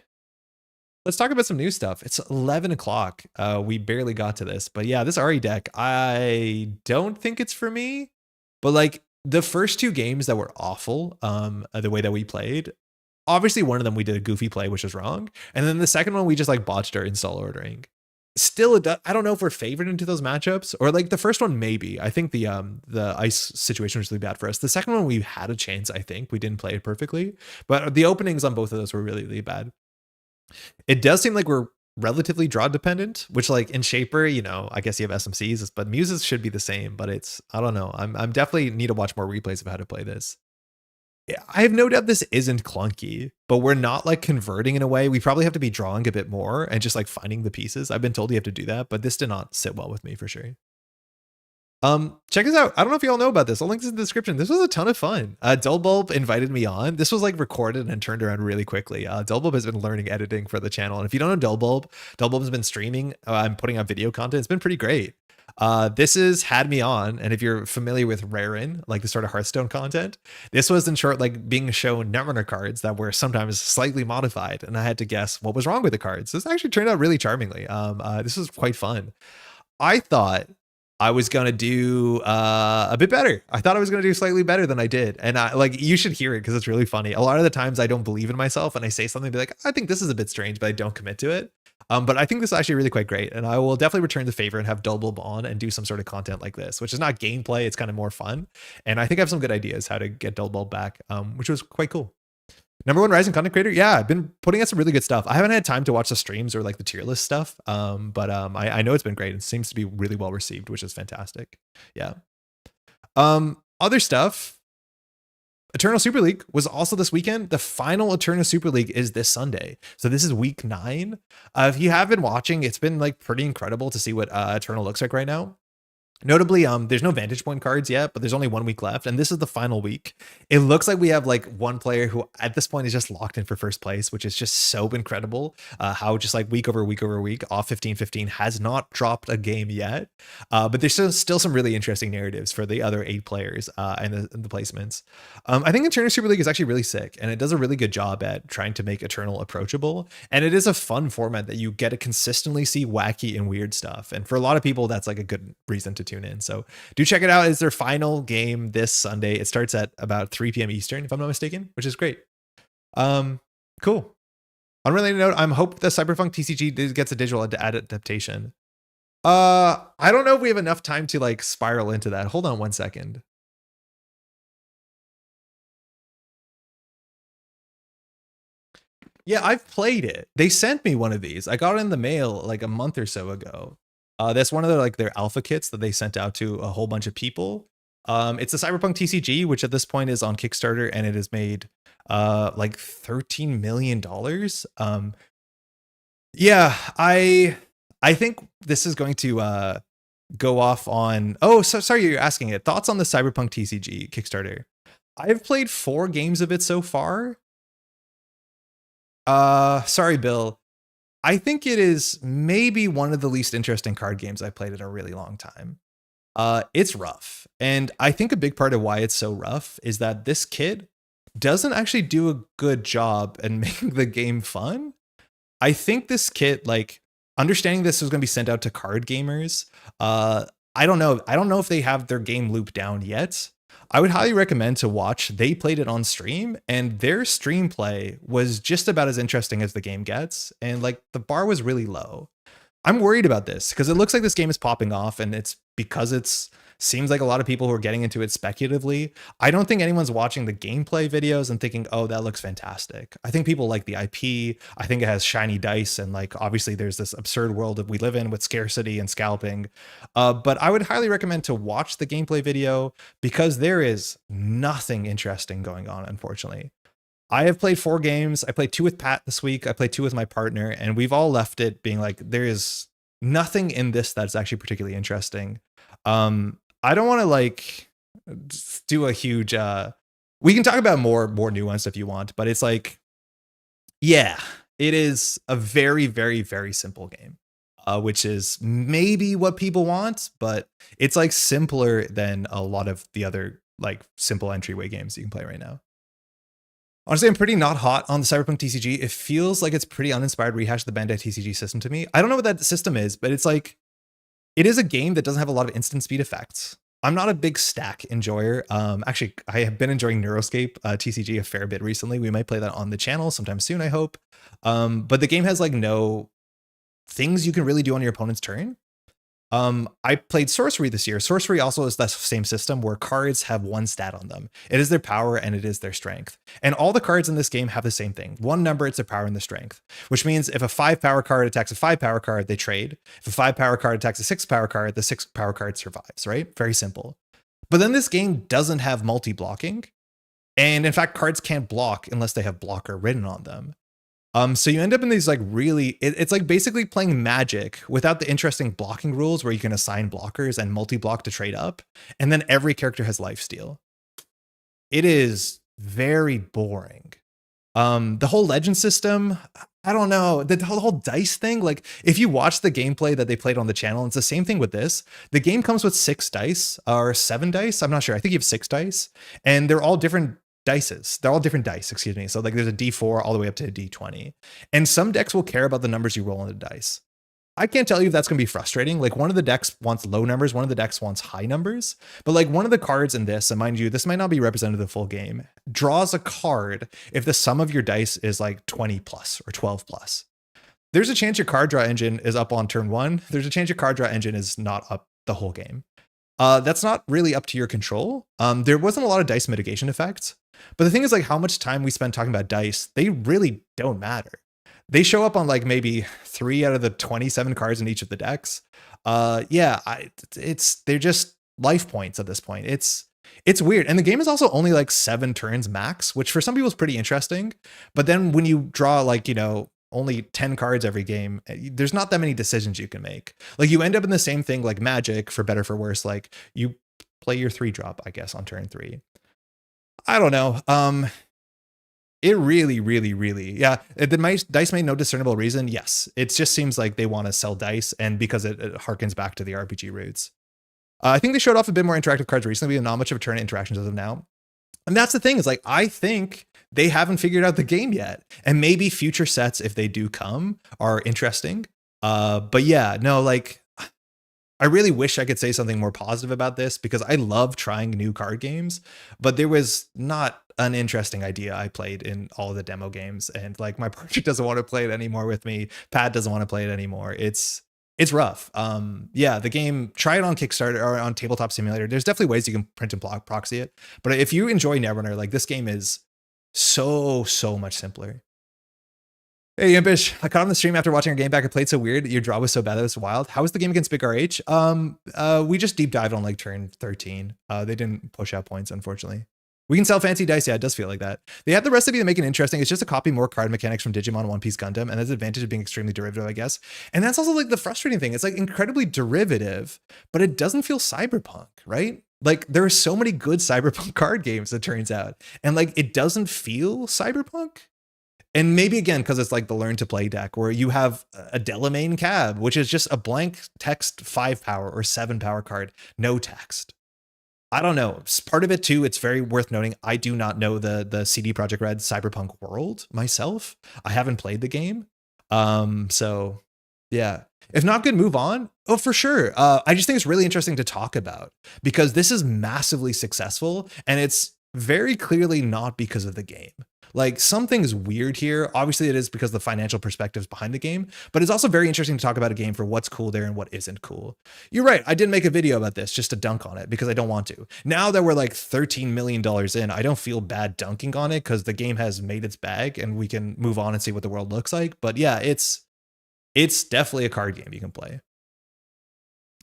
Let's talk about some new stuff. It's 11 o'clock. We barely got to this, but yeah, this RE deck, I don't think it's for me, but like the first 2 games that were awful, the way that we played, obviously one of them we did a goofy play, which was wrong. And then the second one, we just like botched our install ordering. Still, I don't know if we're favored into those matchups, or like the first one, maybe. I think the ice situation was really bad for us. The second one, we had a chance. I think we didn't play it perfectly, but the openings on both of those were really, really bad. It does seem like we're relatively draw dependent, which like in Shaper, you know, I guess you have SMCs, but Muses should be the same, but it's, I don't know. I'm definitely need to watch more replays of how to play this. I have no doubt this isn't clunky, but we're not like converting in a way. We probably have to be drawing a bit more and just like finding the pieces. I've been told you have to do that, but this did not sit well with me for sure. Check this out. I don't know if you all know about this. I'll link this in the description. This was a ton of fun. Dullbulb invited me on. This was like recorded and turned around really quickly. Dullbulb has been learning editing for the channel. And if you don't know Dullbulb has been streaming. I'm putting out video content. It's been pretty great. This is had me on. And if you're familiar with Rarin, like the sort of Hearthstone content, this was in short, like being shown Netrunner cards that were sometimes slightly modified. And I had to guess what was wrong with the cards. This actually turned out really charmingly. This was quite fun. I thought I was going to do a bit better. I thought I was going to do slightly better than I did. And I like, you should hear it because it's really funny. A lot of the times I don't believe in myself and I say something, be like, I think this is a bit strange, but I don't commit to it. But I think this is actually really quite great. And I will definitely return the favor and have Dullbulb on and do some sort of content like this, which is not gameplay. It's kind of more fun. And I think I have some good ideas how to get Dullbulb back, which was quite cool. #1 rising content creator. Yeah, I've been putting out some really good stuff. I haven't had time to watch the streams or like the tier list stuff. But I know it's been great. It seems to be really well received, which is fantastic. Yeah. Other stuff. Eternal Super League was also this weekend. The final Eternal Super League is this Sunday. So this is week 9. If you have been watching, it's been like pretty incredible to see what Eternal looks like right now. Notably, there's no Vantage Point cards yet, but there's only 1 week left, and this is the final week. It looks like we have like one player who at this point is just locked in for first place, which is just so incredible. How just like week over week over week, off 15-15 has not dropped a game yet. But there's still some really interesting narratives for the other 8 players and the placements. I think Eternal Super League is actually really sick, and it does a really good job at trying to make Eternal approachable. And it is a fun format that you get to consistently see wacky and weird stuff. And for a lot of people, that's like a good reason to tune in. So do check it out. It's their final game this Sunday. It starts at about 3 p.m. Eastern, if I'm not mistaken, which is great. Cool. On a related note, I hope the Cyberpunk TCG gets a digital adaptation. I don't know if we have enough time to like spiral into that. Hold on 1 second. Yeah, I've played it. They sent me one of these. I got it in the mail like a month or so ago. That's one of their alpha kits that they sent out to a whole bunch of people. It's a Cyberpunk TCG, which at this point is on Kickstarter, and it has made like $13 million. Yeah, I think this is going to go off on. Oh, so sorry, you're asking it. Thoughts on the Cyberpunk TCG Kickstarter? I've played 4 games of it so far. Sorry, Bill. I think it is maybe one of the least interesting card games I've played in a really long time. It's rough. And I think a big part of why it's so rough is that this kid doesn't actually do a good job at making the game fun. I think this kit, like, understanding this was going to be sent out to card gamers. I don't know. I don't know if they have their game loop down yet. I would highly recommend to watch. They played it on stream, and their stream play was just about as interesting as the game gets. And like the bar was really low. I'm worried about this because it looks like this game is popping off, and it's because it's seems like a lot of people who are getting into it speculatively. I don't think anyone's watching the gameplay videos and thinking, oh, that looks fantastic. I think people like the IP. I think it has shiny dice, and like obviously there's this absurd world that we live in with scarcity and scalping. But I would highly recommend to watch the gameplay video because there is nothing interesting going on, unfortunately. I have played 4 games. I played 2 with Pat this week. I played 2 with my partner, and we've all left it being like, there is nothing in this that's actually particularly interesting. I don't want to like do a huge we can talk about more nuanced if you want, but it's like, yeah, it is a very, very, very simple game. Which is maybe what people want, but it's like simpler than a lot of the other like simple entryway games you can play right now. Honestly, I'm pretty not hot on the Cyberpunk TCG. It feels like it's pretty uninspired rehash of the Bandai TCG system to me. I don't know what that system is, but it's like, it is a game that doesn't have a lot of instant speed effects. I'm not a big stack enjoyer. Actually, I have been enjoying Neuroscape TCG a fair bit recently. We might play that on the channel sometime soon, I hope. But the game has like no things you can really do on your opponent's turn. I played Sorcery this year. Sorcery also is that same system where cards have 1 stat on them. It is their power and it is their strength. And all the cards in this game have the same thing. 1 number, it's their power and the strength, which means if a 5 power card attacks a 5 power card, they trade. If a 5 power card attacks a 6 power card, the 6 power card survives, right? Very simple. But then this game doesn't have multi-blocking. And in fact, cards can't block unless they have blocker written on them. So you end up in these like really, it's like basically playing Magic without the interesting blocking rules where you can assign blockers and multi-block to trade up. And then every character has lifesteal. It is very boring. The whole legend system, I don't know, the whole dice thing. Like if you watch the gameplay that they played on the channel, it's the same thing with this. The game comes with 6 dice or 7 dice. I'm not sure. I think you have 6 dice, and they're all different dices. They're all different dice, excuse me. So like there's a D4 all the way up to a D20. And some decks will care about the numbers you roll on the dice. I can't tell you if that's going to be frustrating. Like one of the decks wants low numbers, one of the decks wants high numbers. But like one of the cards in this, and mind you, this might not be representative of the full game, draws a card if the sum of your dice is like 20 plus or 12 plus. There's a chance your card draw engine is up on turn 1. There's a chance your card draw engine is not up the whole game. That's not really up to your control. There wasn't a lot of dice mitigation effects. But the thing is, like, how much time we spend talking about dice, they really don't matter. They show up on like maybe 3 out of the 27 cards in each of the decks. They're just life points at this point. It's weird. And the game is also only like 7 turns max, which for some people is pretty interesting. But then when you draw like, you know, only 10 cards every game, there's not that many decisions you can make. Like you end up in the same thing like Magic, for better for worse. Like you play your 3 drop, I guess, on turn 3. I don't know. It really, really, really, yeah. The dice made no discernible reason. Yes, it just seems like they want to sell dice, and because it harkens back to the RPG roots. I think they showed off a bit more interactive cards recently, and not much of a turn interactions as of now. And that's the thing, is like, I think they haven't figured out the game yet. And maybe future sets, if they do come, are interesting. But yeah, no, like, I really wish I could say something more positive about this because I love trying new card games, but there was not an interesting idea I played in all the demo games. And like my partner doesn't want to play it anymore with me. Pat doesn't want to play it anymore. It's rough. Yeah, the game, try it on Kickstarter or on Tabletop Simulator. There's definitely ways you can print and proxy it. But if you enjoy Netrunner, like this game is so much simpler. Hey, Impish. I caught on the stream after watching our game back. I played so weird. Your draw was so bad that it was wild. How was the game against Big RH? We just deep dived on like turn 13. They didn't push out points, unfortunately. We can sell fancy dice. Yeah, it does feel like that. They have the recipe to make it interesting. It's just a copy more card mechanics from Digimon One Piece Gundam, and that's the advantage of being extremely derivative, I guess. And that's also like the frustrating thing. It's like incredibly derivative, but it doesn't feel cyberpunk, right? Like there are so many good cyberpunk card games, it turns out. And like it doesn't feel cyberpunk. And maybe again, because it's like the learn to play deck where you have a Delamain Cab, which is just a blank text 5 power or 7 power card, no text. I don't know. Part of it too, it's very worth noting, I do not know the CD Projekt Red Cyberpunk world myself. I haven't played the game. So yeah. If not good, move on. Oh, for sure. I just think it's really interesting to talk about because this is massively successful and it's very clearly not because of the game. Like something's weird here. Obviously it is because of the financial perspectives behind the game, but it's also very interesting to talk about a game for what's cool there and what isn't cool. You're right. I did make a video about this just to dunk on it because I don't want to. Now that we're like $13 million in, I don't feel bad dunking on it because the game has made its bag and we can move on and see what the world looks like. But yeah, it's definitely a card game you can play.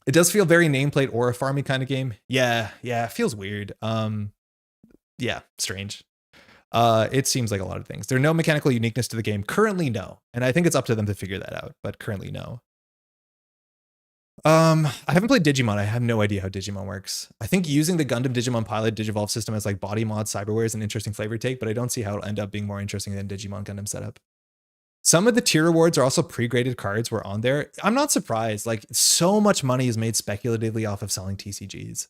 It does feel very nameplate or a farming kind of game. Yeah, it feels weird. Yeah, strange. It seems like a lot of things. There's no mechanical uniqueness to the game. Currently, no. And I think it's up to them to figure that out, but currently, no. I haven't played Digimon. I have no idea how Digimon works. I think using the Gundam Digimon Pilot Digivolve system as like body mod cyberware is an interesting flavor take, but I don't see how it'll end up being more interesting than Digimon Gundam setup. Some of the tier rewards are also pre-graded cards were on there. I'm not surprised. Like so much money is made speculatively off of selling TCGs.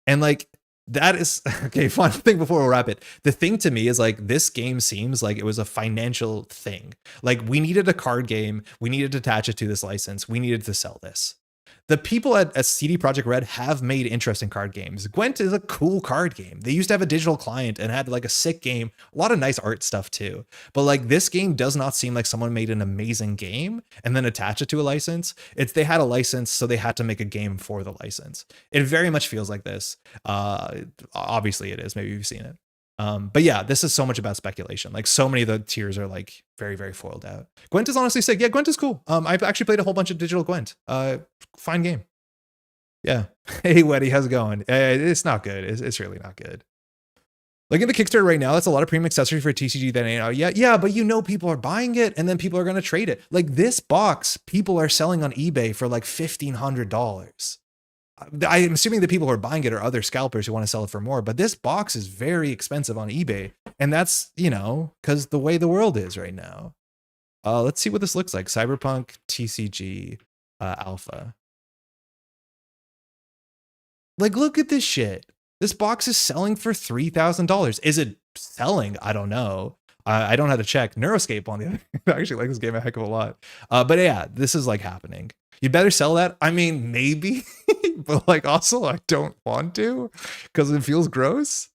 And like, that is okay. Fun thing before we wrap it. The thing to me is like this game seems like it was a financial thing. Like we needed a card game. We needed to attach it to this license. We needed to sell this. The people at CD Projekt Red have made interesting card games. Gwent is a cool card game. They used to have a digital client and had like a sick game, a lot of nice art stuff too. But like this game does not seem like someone made an amazing game and then attach it to a license. They had a license, so they had to make a game for the license. It very much feels like this. Obviously it is. Maybe you've seen it. But yeah, this is so much about speculation. Like so many of the tiers are like very, very foiled out. Gwent is honestly sick. Yeah, Gwent is cool. I've actually played a whole bunch of digital Gwent. Fine game. Yeah. Hey, Weddy, how's it going? It's not good. It's really not good. Like in the Kickstarter right now, that's a lot of premium accessory for a TCG that ain't out yet. Yeah, but you know people are buying it and then people are going to trade it. Like this box, people are selling on eBay for like $1,500. I'm assuming the people who are buying it are other scalpers who want to sell it for more, but this box is very expensive on eBay. And that's, you know, because the way the world is right now. Let's see what this looks like. Cyberpunk TCG Alpha. Like, look at this shit. This box is selling for $3,000. Is it selling? I don't know. I don't have to check. Neuroscape on the other. I actually like this game a heck of a lot. But yeah, this is like happening. You better sell that. I mean, maybe, but like also I don't want to because it feels gross.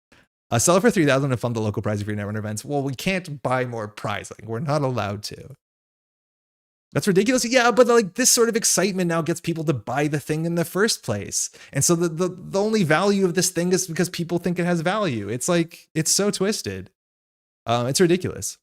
Sell it for $3,000 and fund the local prize for your Netrunner events. Well, we can't buy more prizing. We're not allowed to. That's ridiculous. Yeah, but like this sort of excitement now gets people to buy the thing in the first place. And so the only value of this thing is because people think it has value. It's like, it's so twisted. It's ridiculous.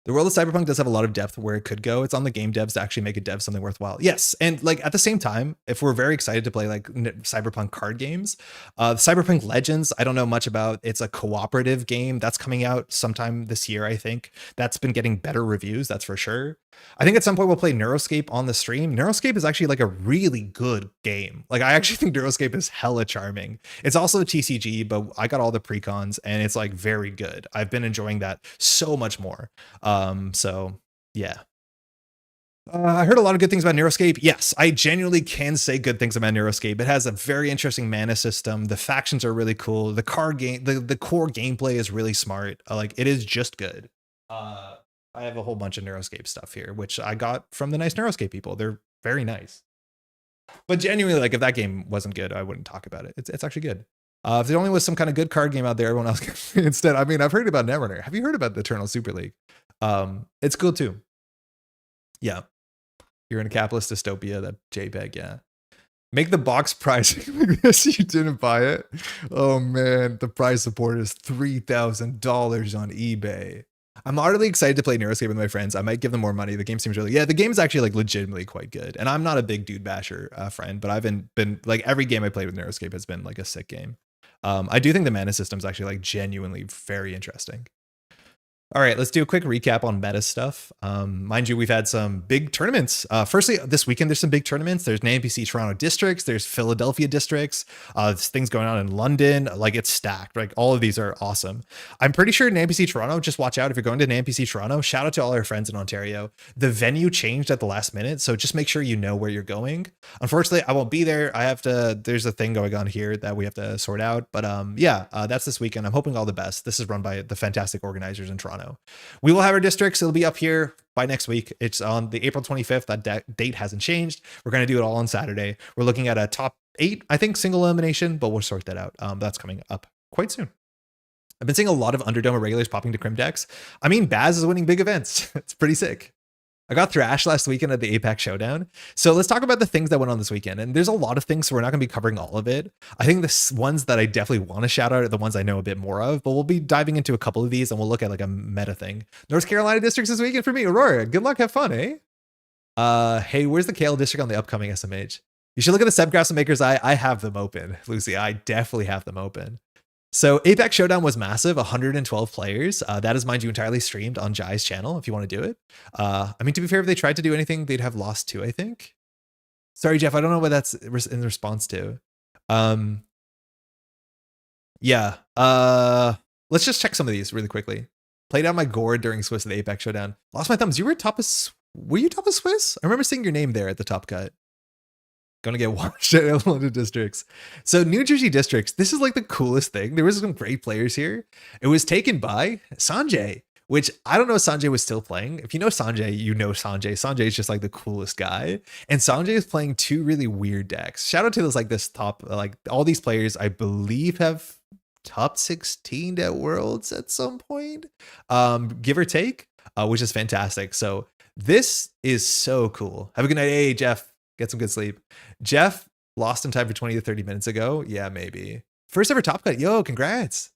The world of Cyberpunk does have a lot of depth where it could go. It's on the game devs to actually make a dev something worthwhile. Yes, and like at the same time, if we're very excited to play like Cyberpunk card games, Cyberpunk Legends, I don't know much about. It's a cooperative game that's coming out sometime this year, I think. That's been getting better reviews, that's for sure. I think at some point we'll play Neuroscape on the stream. Neuroscape is actually like a really good game. Like I actually think Neuroscape is hella charming. It's also a TCG, but I got all the precons and it's like very good. I've been enjoying that so much more. So yeah. I heard a lot of good things about Neuroscape. Yes, I genuinely can say good things about Neuroscape. It has a very interesting mana system. The factions are really cool. The card game, the core gameplay is really smart. Like it is just good. I have a whole bunch of Neuroscape stuff here, which I got from the nice Neuroscape people. They're very nice. But genuinely, like if that game wasn't good, I wouldn't talk about it. It's actually good. If there only was some kind of good card game out there, everyone else can instead. I mean, I've heard about Netrunner. Have you heard about the Eternal Super League? It's cool too. Yeah. You're in a capitalist dystopia, that JPEG, yeah. Make the box pricing like this. You didn't buy it. Oh man, the price support is $3,000 on eBay. I'm utterly excited to play Neuroscape with my friends. I might give them more money. The game seems really, yeah, the game's actually like legitimately quite good. And I'm not a big dude basher friend, but I've been like every game I played with Neuroscape has been like a sick game. I do think the mana system's actually like genuinely very interesting. All right, let's do a quick recap on meta stuff. Mind you, we've had some big tournaments. Firstly, this weekend, there's some big tournaments. There's NPC Toronto districts. There's Philadelphia districts. There's things going on in London. Like, it's stacked. Like, all of these are awesome. I'm pretty sure NPC Toronto, just watch out if you're going to NPC Toronto. Shout out to all our friends in Ontario. The venue changed at the last minute, so just make sure you know where you're going. Unfortunately, I won't be there. There's a thing going on here that we have to sort out. But yeah, that's this weekend. I'm hoping all the best. This is run by the fantastic organizers in Toronto. We will have our districts. It'll be up here by next week. It's on the April 25th. That date hasn't changed. We're going to do it all on Saturday. We're looking at a top 8, I think, single elimination, but we'll sort that out. That's coming up quite soon. I've been seeing a lot of Underdome irregulars popping to Crim decks. I mean, Baz is winning big events. It's pretty sick. I got thrashed last weekend at the Apex Showdown. So let's talk about the things that went on this weekend. And there's a lot of things, so we're not going to be covering all of it. I think the ones that I definitely want to shout out are the ones I know a bit more of, but we'll be diving into a couple of these and we'll look at like a meta thing. North Carolina districts this weekend for me. Aurora, good luck, have fun, eh? Hey, where's the Kale district on the upcoming SMH? You should look at the Sebgrass Maker's Eye. I have them open, Lucy. I definitely have them open. So Apex Showdown was massive, 112 players. That is, mind you, entirely streamed on Jai's channel if you want to do it. I mean, to be fair, if they tried to do anything, they'd have lost too, I think. Sorry, Jeff, I don't know what that's in response to. Yeah. Let's just check some of these really quickly. Played out my gourd during Swiss at the Apex Showdown. Lost my thumbs. Were you top of Swiss? I remember seeing your name there at the top cut. Gonna get watched at London districts. So New Jersey districts, this is like the coolest thing. There was some great players here. It was taken by Sanjay, which I don't know if Sanjay was still playing. If you know Sanjay, you know Sanjay. Sanjay is just like the coolest guy. And Sanjay is playing 2 really weird decks. Shout out to those, like this top, like all these players, I believe have top 16 at Worlds at some point, give or take, which is fantastic. So this is so cool. Have a good night. Hey, Jeff. Get some good sleep. Jeff lost in time for 20 to 30 minutes ago. Yeah, maybe. First ever top cut. Yo, congrats.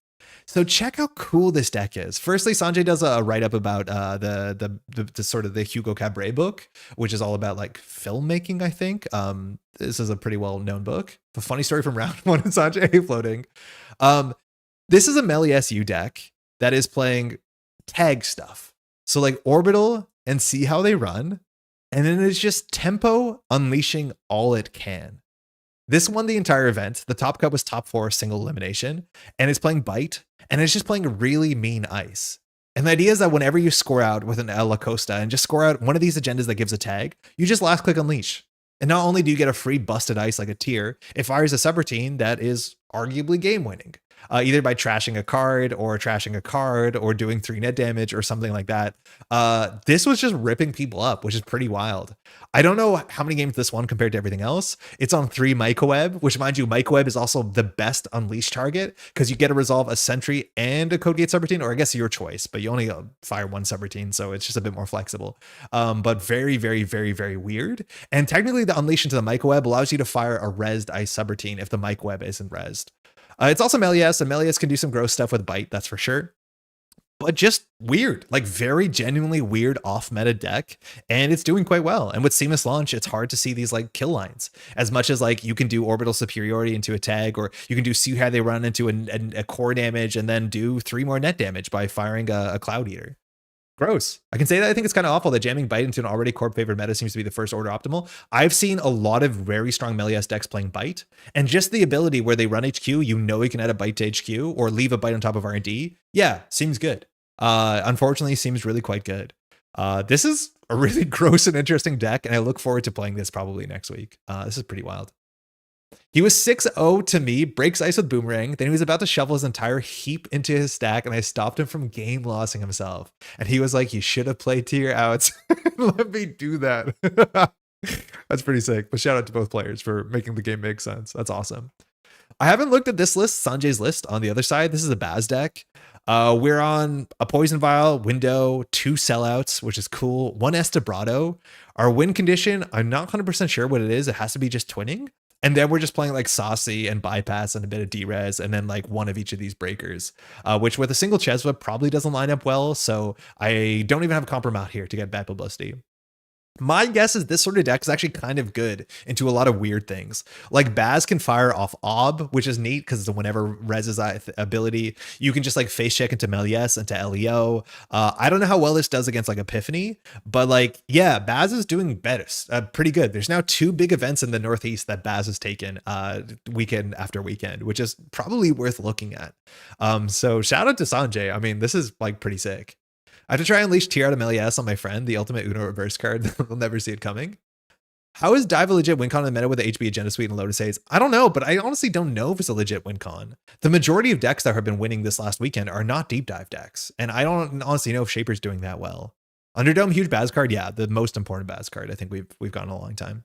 So check how cool this deck is. Firstly, Sanjay does a write-up about the sort of the Hugo Cabret book, which is all about like filmmaking, I think. This is a pretty well-known book. A funny story from round 1 in Sanjay floating. This is a Melee SU deck that is playing tag stuff. So like Orbital and see how they run. And then it's just tempo unleashing all it can. This won the entire event. The top cut was top 4 single elimination, and it's playing Bite, and it's just playing really mean ice. And the idea is that whenever you score out with an El La Costa and just score out one of these agendas that gives a tag, you just last click Unleash. And not only do you get a free busted ice like a tier, it fires a subroutine that is arguably game winning. Either by trashing a card or doing 3 net damage or something like that. This was just ripping people up, which is pretty wild. I don't know how many games this won compared to everything else. It's on 3 Microweb, which mind you, Microweb is also the best Unleash target because you get to resolve a Sentry and a Codegate subroutine, or I guess your choice, but you only fire 1 subroutine, so it's just a bit more flexible. But very, very, very, very weird. And technically the Unleash into the Microweb allows you to fire a rezzed ice subroutine if the Microweb isn't rezzed. It's also Melias, and Melias can do some gross stuff with Bite, that's for sure. But just weird, like very genuinely weird off-meta deck, and it's doing quite well. And with Seamless Launch, it's hard to see these like kill lines. As much as like you can do Orbital Superiority into a tag, or you can do see how they run into a core damage and then do 3 more net damage by firing a Cloud Eater. Gross. I can say that I think it's kind of awful that jamming Bite into an already corp favored meta seems to be the first order optimal. I've seen a lot of very strong Melias decks playing Bite, and just the ability where they run HQ, you know you can add a Bite to HQ or leave a Bite on top of R&D. Yeah, seems good. Unfortunately, seems really quite good. This is a really gross and interesting deck, and I look forward to playing this probably next week. This is pretty wild. He was 6-0 to me, breaks ice with Boomerang. Then he was about to shovel his entire heap into his stack, and I stopped him from game lossing himself. And he was like, you should have played tier outs. Let me do that. That's pretty sick. But shout out to both players for making the game make sense. That's awesome. I haven't looked at this list, Sanjay's list on the other side. This is a Baz deck. We're on a Poison Vial, Window, 2 Sellouts, which is cool. 1 Estebrado. Our win condition, I'm not 100% sure what it is. It has to be just twinning. And then we're just playing like Saucy and Bypass and a bit of D-Res and then like one of each of these breakers, which with a single Chesva probably doesn't line up well. So I don't even have a compromise here to get bad publicity. My guess is this sort of deck is actually kind of good into a lot of weird things. Like Baz can fire off Ob, which is neat because whenever Rez's ability, you can just like face check into Melies, into Leo. I don't know how well this does against like Epiphany, but like, yeah, Baz is doing better, pretty good. There's now 2 big events in the Northeast that Baz has taken weekend after weekend, which is probably worth looking at. So shout out to Sanjay. I mean, this is like pretty sick. I have to try and unleash Tear out of Melies on my friend, the ultimate Uno reverse card. They'll never see it coming. How is Dive a legit win con in the meta with the HB Agenda Suite and Lotus Haze? I don't know, but I honestly don't know if it's a legit win con. The majority of decks that have been winning this last weekend are not deep dive decks, and I don't honestly know if Shaper's doing that well. Underdome, huge Baz card, yeah, the most important Baz card I think we've gotten in a long time.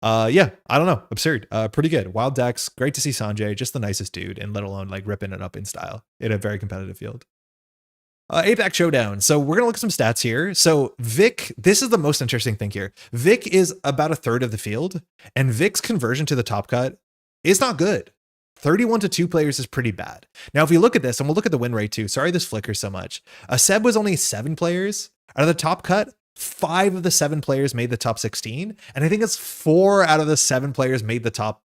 Yeah, I don't know, absurd, pretty good. Wild decks, great to see Sanjay, just the nicest dude, and let alone like ripping it up in style in a very competitive field. APAC Showdown. So we're going to look at some stats here. So Vic, this is the most interesting thing here. Vic is about a third of the field, and Vic's conversion to the top cut is not good. 31 to 2 players is pretty bad. Now, if we look at this, and we'll look at the win rate too. Sorry this flickers so much. Seb was only 7 players. Out of the top cut, 5 of the 7 players made the top 16. And I think it's 4 out of the 7 players made the top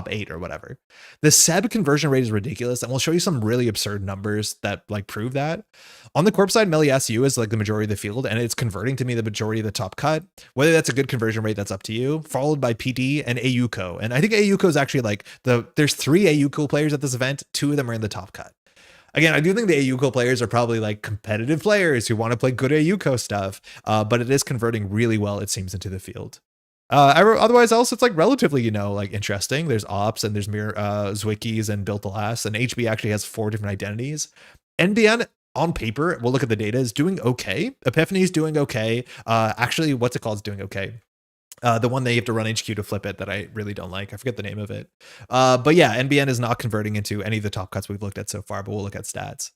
8 or whatever. The Seb conversion rate is ridiculous, and we'll show you some really absurd numbers that like prove that. On the corp side, Melies U is like the majority of the field, and it's converting to me the majority of the top cut. Whether that's a good conversion rate, that's up to you. Followed by PD and AUCO. And I think AUCO is actually like there's 3 AUCO players at this event, 2 of them are in the top cut. Again, I do think the AUCO players are probably like competitive players who want to play good AUCO stuff, but it is converting really well, it seems, into the field. Otherwise else it's like relatively, you know, like interesting. There's Ops and there's Mir Zwickies and Built to Last, and HB actually has 4 different identities. NBN on paper, we'll look at the data, is doing okay. Epiphany's doing okay. Actually, what's it called is doing okay. The one that you have to run HQ to flip it that I really don't like. I forget the name of it. But yeah, NBN is not converting into any of the top cuts we've looked at so far, but we'll look at stats.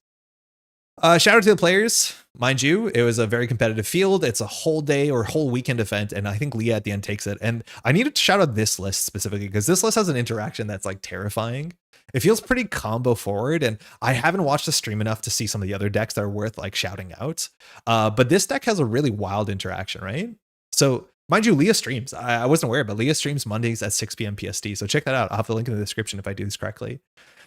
Shout out to the players. Mind you, it was a very competitive field. It's a whole day or whole weekend event, and I think Leah at the end takes it. And I need to shout out this list specifically because this list has an interaction that's like terrifying. It feels pretty combo forward, and I haven't watched the stream enough to see some of the other decks that are worth like shouting out. But this deck has a really wild interaction, right? So mind you, Leah streams. I wasn't aware, but Leah streams Mondays at 6 p.m. PST. So check that out. I'll have the link in the description if I do this correctly.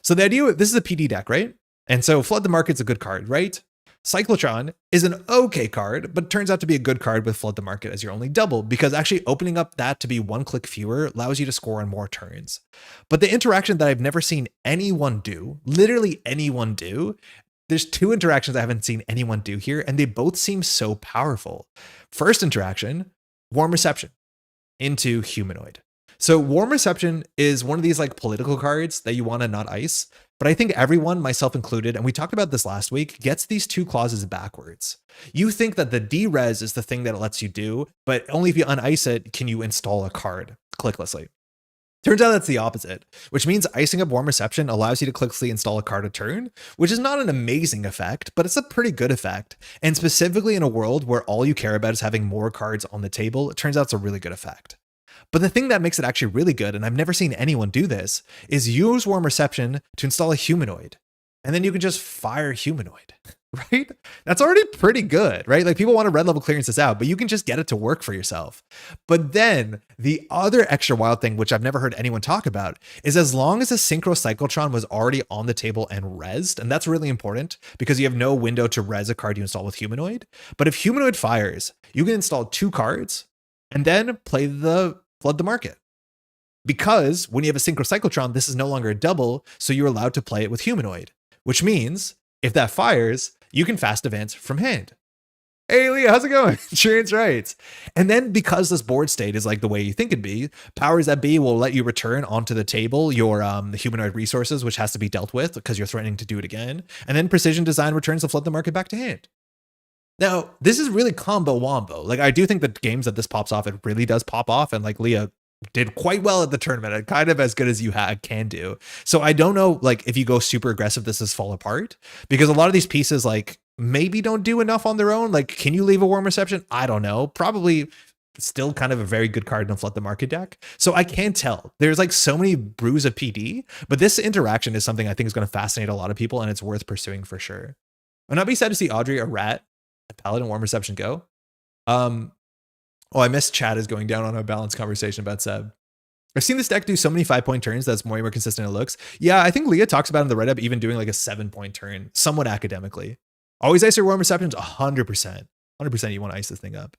So the idea, this is a PD deck, right? And so Flood the Market's a good card, right? Cyclotron is an okay card, but turns out to be a good card with Flood the Market as your only double, because actually opening up that to be 1 click fewer allows you to score on more turns. But the interaction that I've never seen anyone do, literally anyone do, there's 2 interactions I haven't seen anyone do here, and they both seem so powerful. First interaction, Warm Reception into Humanoid. So Warm Reception is one of these like political cards that you want to not ice, but I think everyone, myself included, and we talked about this last week, gets these 2 clauses backwards. You think that the D-Res is the thing that it lets you do, but only if you unice it can you install a card clicklessly. Turns out that's the opposite, which means icing up Warm Reception allows you to clicklessly install a card a turn, which is not an amazing effect, but it's a pretty good effect. And specifically in a world where all you care about is having more cards on the table, it turns out it's a really good effect. But the thing that makes it actually really good, and I've never seen anyone do this, is use Warm Reception to install a Humanoid. And then you can just fire Humanoid, right? That's already pretty good, right? Like people want to red level clearance this out, but you can just get it to work for yourself. But then the other extra wild thing, which I've never heard anyone talk about, is as long as a Synchrocyclotron was already on the table and rezzed, and that's really important because you have no window to res a card you install with Humanoid. But if Humanoid fires, you can install 2 cards and then play the Flood the Market. Because when you have a Synchrocyclotron, this is no longer a double, so you're allowed to play it with Humanoid, which means if that fires, you can fast advance from hand. Hey, Leah, how's it going? Insurance rights. And then because this board state is like the way you think it'd be, powers that be will let you return onto the table your Humanoid resources, which has to be dealt with because you're threatening to do it again. And then Precision Design returns the Flood the Market back to hand. Now, this is really combo wombo. Like, I do think that games that this pops off, it really does pop off. And like Leah did quite well at the tournament, kind of as good as you can do. So I don't know, like, if you go super aggressive, this is fall apart, because a lot of these pieces, like, maybe don't do enough on their own. Like, can you leave a Warm Reception? I don't know. Probably still kind of a very good card in a Flood the Market deck. So I can't tell. There's like so many brews of PD, but this interaction is something I think is going to fascinate a lot of people, and it's worth pursuing for sure. I'd not be sad to see Audrey or Rat at Paladin Warm Reception go. I missed Chad is going down on a balanced conversation about Seb. I've seen this deck do so many 5-point turns that's more consistent than it looks. Yeah, I think Leah talks about in the write-up even doing like a 7-point turn, somewhat academically. Always ice your Warm Receptions, 100%. 100% you want to ice this thing up.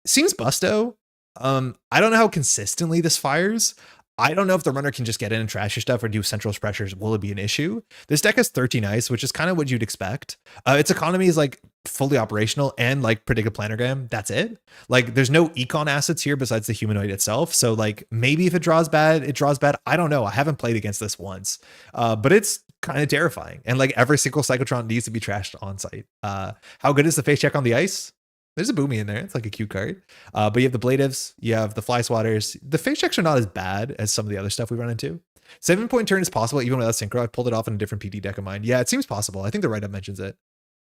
Seems busto. I don't know how consistently this fires. I don't know if the runner can just get in and trash your stuff or do central pressures. Will it be an issue? This deck has 13 ice, which is kind of what you'd expect. Its economy is like fully operational and like predictive planogram. That's it. Like there's no econ assets here besides the humanoid itself. So like maybe if it draws bad, it draws bad. I don't know. I haven't played against this once, but it's kind of terrifying. And like every single Cyclotron needs to be trashed on site. How good is the face check on the ice? There's a Boomy in there. It's like a cute card. But you have the Bladevs, you have the Fly Swatters. The face checks are not as bad as some of the other stuff we run into. 7-point turn is possible even without Synchro. I've pulled it off in a different PD deck of mine. Yeah, it seems possible. I think the write-up mentions it.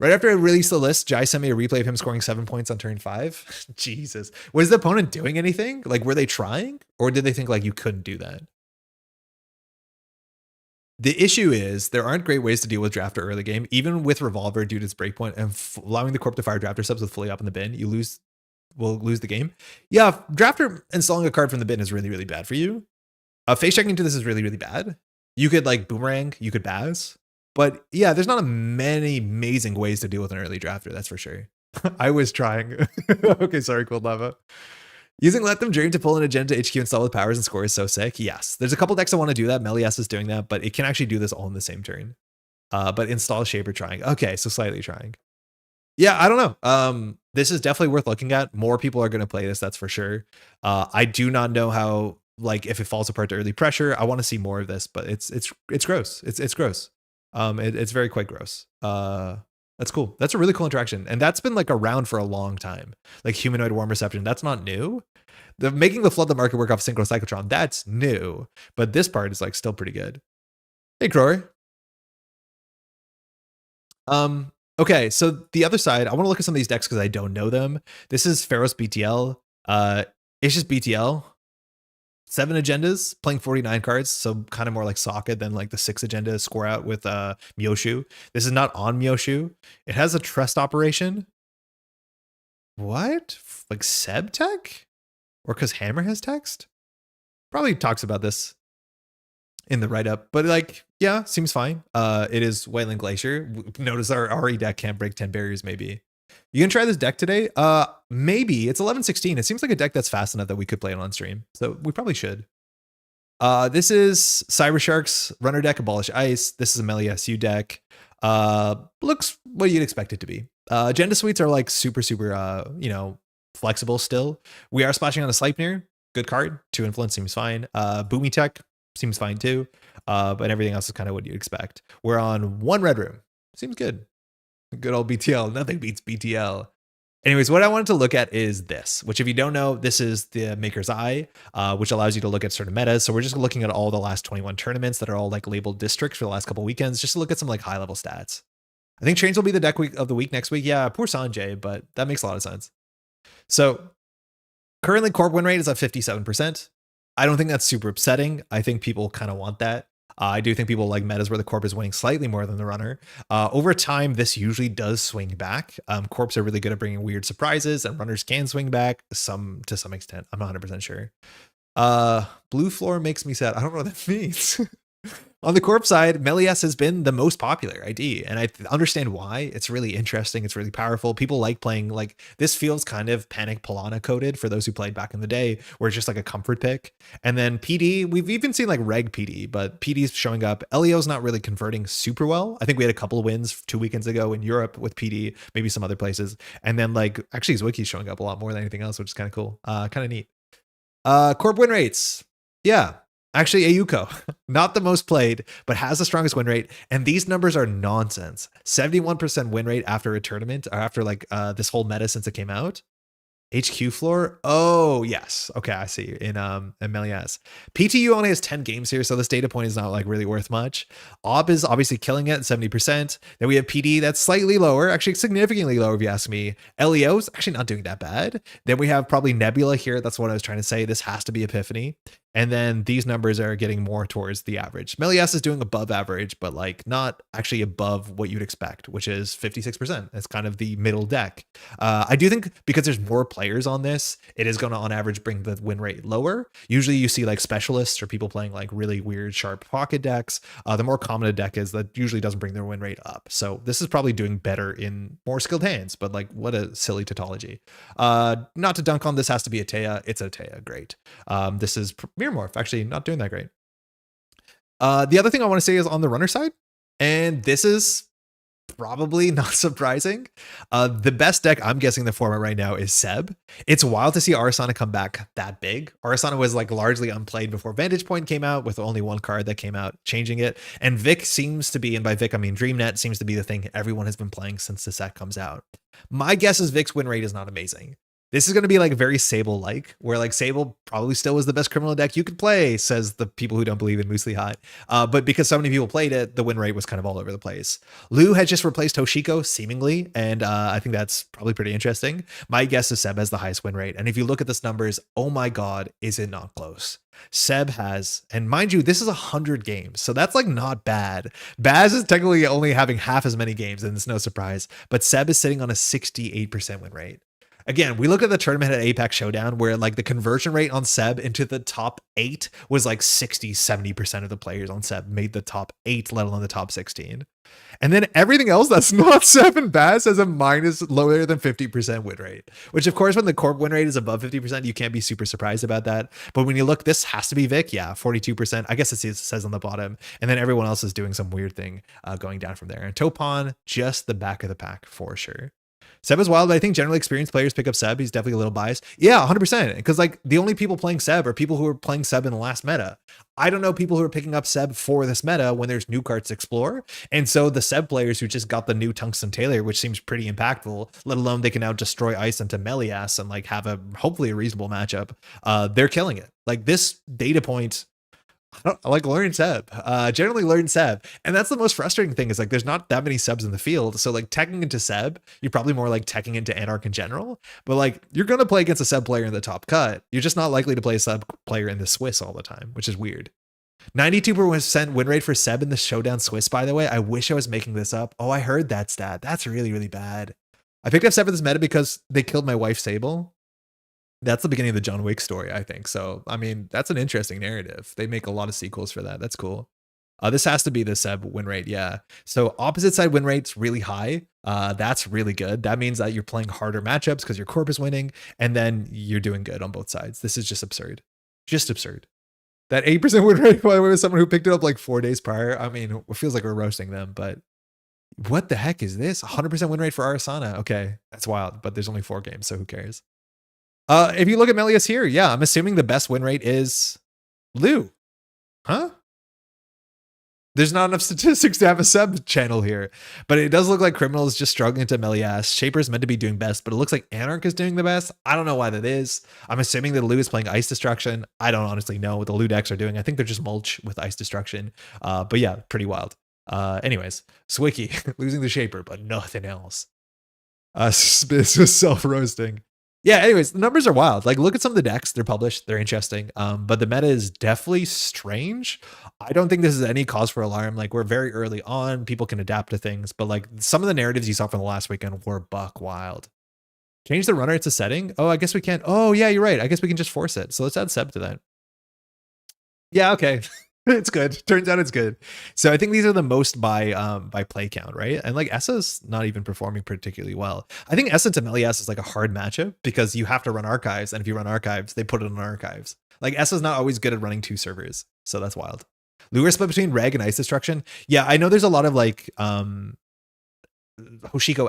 Right after I released the list, Jai sent me a replay of him scoring 7 points on turn 5. Jesus. Was the opponent doing anything? Like, were they trying? Or did they think like you couldn't do that? The issue is there aren't great ways to deal with Drafter early game, even with Revolver due to its breakpoint and allowing the Corp to fire Drafter subs with fully up in the bin. You will lose the game. Yeah, Drafter installing a card from the bin is really, really bad for you. Face checking to this is really, really bad. You could like Boomerang, you could Baz. But yeah, there's not many amazing ways to deal with an early Drafter, that's for sure. I was trying. Okay, sorry, Cold Lava. Using Let Them Dream to pull an agenda HQ install with powers and score is so sick. Yes, there's a couple decks that want to do that. Melias is doing that, but it can actually do this all in the same turn. But install Shaper trying. Okay, so slightly trying. Yeah, I don't know. This is definitely worth looking at. More people are going to play this, that's for sure. I do not know how, like, if it falls apart to early pressure. I want to see more of this, but it's gross. It's gross. It's very quite gross. That's cool. That's a really cool interaction. And that's been like around for a long time. Like humanoid warm reception. That's not new. Making the Flood the Market work off Synchrocyclotron, that's new. But this part is like still pretty good. Hey, Crower. Okay, so the other side, I want to look at some of these decks because I don't know them. This is Pharaoh's BTL. It's just BTL. 7 agendas, playing 49 cards, so kind of more like Socket than like the 6 agenda score out with Myoshu. This is not on Myoshu. It has a trust operation. What? Like Seb tech? Or because Hammer has text? Probably talks about this in the write-up, but like, yeah, seems fine. It is Whiteland Glacier. Notice our RE deck can't break 10 barriers, maybe. You can try this deck today? Maybe. It's 11:16. It seems like a deck that's fast enough that we could play it on stream. So we probably should. This is Cyber Shark's runner deck, Abolish Ice. This is a Melee SU deck. Looks what you'd expect it to be. Agenda Suites are like super, flexible still. We are splashing on a Sleipnir. Good card. 2 influence seems fine. Boomy Tech seems fine too. But everything else is kind of what you'd expect. We're on 1 red room. Seems good. Good old BTL. Nothing beats BTL. Anyways, what I wanted to look at is this, which if you don't know, this is the Maker's Eye, which allows you to look at certain metas. So we're just looking at all the last 21 tournaments that are all like labeled districts for the last couple weekends, just to look at some like high level stats. I think Trains will be the deck of the week next week. Yeah, poor Sanjay, but that makes a lot of sense. So currently Corp win rate is at 57%. I don't think that's super upsetting. I think people kind of want that. I do think people like metas where the Corp is winning slightly more than the runner. Over time, this usually does swing back. Corps are really good at bringing weird surprises, and runners can swing back to some extent. I'm not 100% sure. Blue floor makes me sad. I don't know what that means. On the Corp side, Melias has been the most popular ID, and I understand why. It's really interesting. It's really powerful. People like playing, like, this feels kind of Panic Polana coded for those who played back in the day, where it's just like a comfort pick. And then PD, we've even seen like Reg PD, but PD's showing up. Elio's not really converting super well. I think we had a couple of wins 2 weekends ago in Europe with PD, maybe some other places. And then like, actually Zwicky's showing up a lot more than anything else, which is kind of cool. Kind of neat. Corp win rates. Yeah. Actually, Ayuko, not the most played, but has the strongest win rate. And these numbers are nonsense. 71% win rate after a tournament, or after like this whole meta since it came out. HQ floor. Oh yes. Okay, I see. In Melias. PTU only has 10 games here, so this data point is not like really worth much. Ob is obviously killing it, 70%. Then we have PD that's slightly lower, actually significantly lower if you ask me. LEO's actually not doing that bad. Then we have probably Nebula here. That's what I was trying to say. This has to be Epiphany. And then these numbers are getting more towards the average. Melias is doing above average, but like not actually above what you'd expect, which is 56%. It's kind of the middle deck. I do think because there's more players on this, it is going to on average bring the win rate lower. Usually you see like specialists or people playing like really weird sharp pocket decks. The more common a deck is, that usually doesn't bring their win rate up. So this is probably doing better in more skilled hands, but like what a silly tautology. Not to dunk on, this has to be a Taya. It's a Taya. Great. This is Mirror Morph, actually not doing that great. The other thing I want to say is on the runner side, and this is probably not surprising. The best deck I'm guessing the format right now is Seb. It's wild to see Arissana come back that big. Arissana was like largely unplayed before Vantage Point came out, with only one card that came out changing it. And Vic seems to be, and by Vic I mean DreamNet, seems to be the thing everyone has been playing since the set comes out. My guess is Vic's win rate is not amazing. This is going to be like very Sable-like, where like Sable probably still was the best criminal deck you could play, says the people who don't believe in Moosely Hot. But because so many people played it, the win rate was kind of all over the place. Lou had just replaced Toshiko, seemingly, and I think that's probably pretty interesting. My guess is Seb has the highest win rate. And if you look at this numbers, oh my God, is it not close? Seb has, and mind you, this is 100 games, so that's like not bad. Baz is technically only having half as many games, and it's no surprise, but Seb is sitting on a 68% win rate. Again, we look at the tournament at Apex Showdown where like the conversion rate on Seb into the top 8 was like 60-70% of the players on Seb made the top 8, let alone the top 16. And then everything else that's not Seb and Baz has a minus lower than 50% win rate, which of course when the corp win rate is above 50%, you can't be super surprised about that. But when you look, this has to be Vic. Yeah, 42%. I guess it says on the bottom. And then everyone else is doing some weird thing going down from there. And Topon, just the back of the pack for sure. Seb is wild, but I think generally experienced players pick up Seb. He's definitely a little biased. Yeah, 100%. Because like the only people playing Seb are people who are playing Seb in the last meta. I don't know people who are picking up Seb for this meta when there's new cards to explore. And so the Seb players who just got the new Tungsten Taylor, which seems pretty impactful, let alone they can now destroy Ice into Melias and like have a hopefully a reasonable matchup. They're killing it. Like this data point, I like learn Seb, generally learn Seb. And that's the most frustrating thing is like, there's not that many Sebs in the field. So like teching into Seb, you're probably more like teching into Anarch in general, but like you're going to play against a Seb player in the top cut. You're just not likely to play a Seb player in the Swiss all the time, which is weird. 92% win rate for Seb in the Showdown Swiss, by the way. I wish I was making this up. Oh, I heard that stat. That's really, really bad. I picked up Seb in this meta because they killed my wife Sable. That's the beginning of the John Wick story, I think. So, I mean, that's an interesting narrative. They make a lot of sequels for that. That's cool. This has to be the Seb win rate. Yeah. So opposite side win rate's really high. That's really good. That means that you're playing harder matchups because your corp is winning and then you're doing good on both sides. This is just absurd. Just absurd. That 8% win rate, by the way, was someone who picked it up like 4 days prior. I mean, it feels like we're roasting them, but what the heck is this? 100% win rate for Arissana. Okay. That's wild, but there's only 4 games. So who cares? If you look at Melias here, yeah, I'm assuming the best win rate is Lou. Huh? There's not enough statistics to have a sub channel here, but it does look like Criminal is just struggling to Melias. Shaper's meant to be doing best, but it looks like Anarch is doing the best. I don't know why that is. I'm assuming that Lou is playing Ice Destruction. I don't honestly know what the Lou decks are doing. I think they're just mulch with Ice Destruction. But yeah, pretty wild. Anyways, Swicky losing the Shaper, but nothing else. This was self-roasting. Yeah, anyways, the numbers are wild. Like, look at some of the decks. They're published. They're interesting. But the meta is definitely strange. I don't think this is any cause for alarm. Like, we're very early on. People can adapt to things. But, like, some of the narratives you saw from the last weekend were buck wild. Change the runner. It's a setting. Oh, I guess we can't. Oh, yeah, you're right. I guess we can just force it. So let's add Seb to that. Yeah, okay. It's good. Turns out it's good. So I think these are the most by play count, right? And like Essa's not even performing particularly well. I think Essa to Melias is like a hard matchup because you have to run archives, and if you run archives, they put it on archives. Like Essa's not always good at running 2 servers, so that's wild. Lure split between Reg and Ice Destruction. Yeah, I know there's a lot of like Hoshiko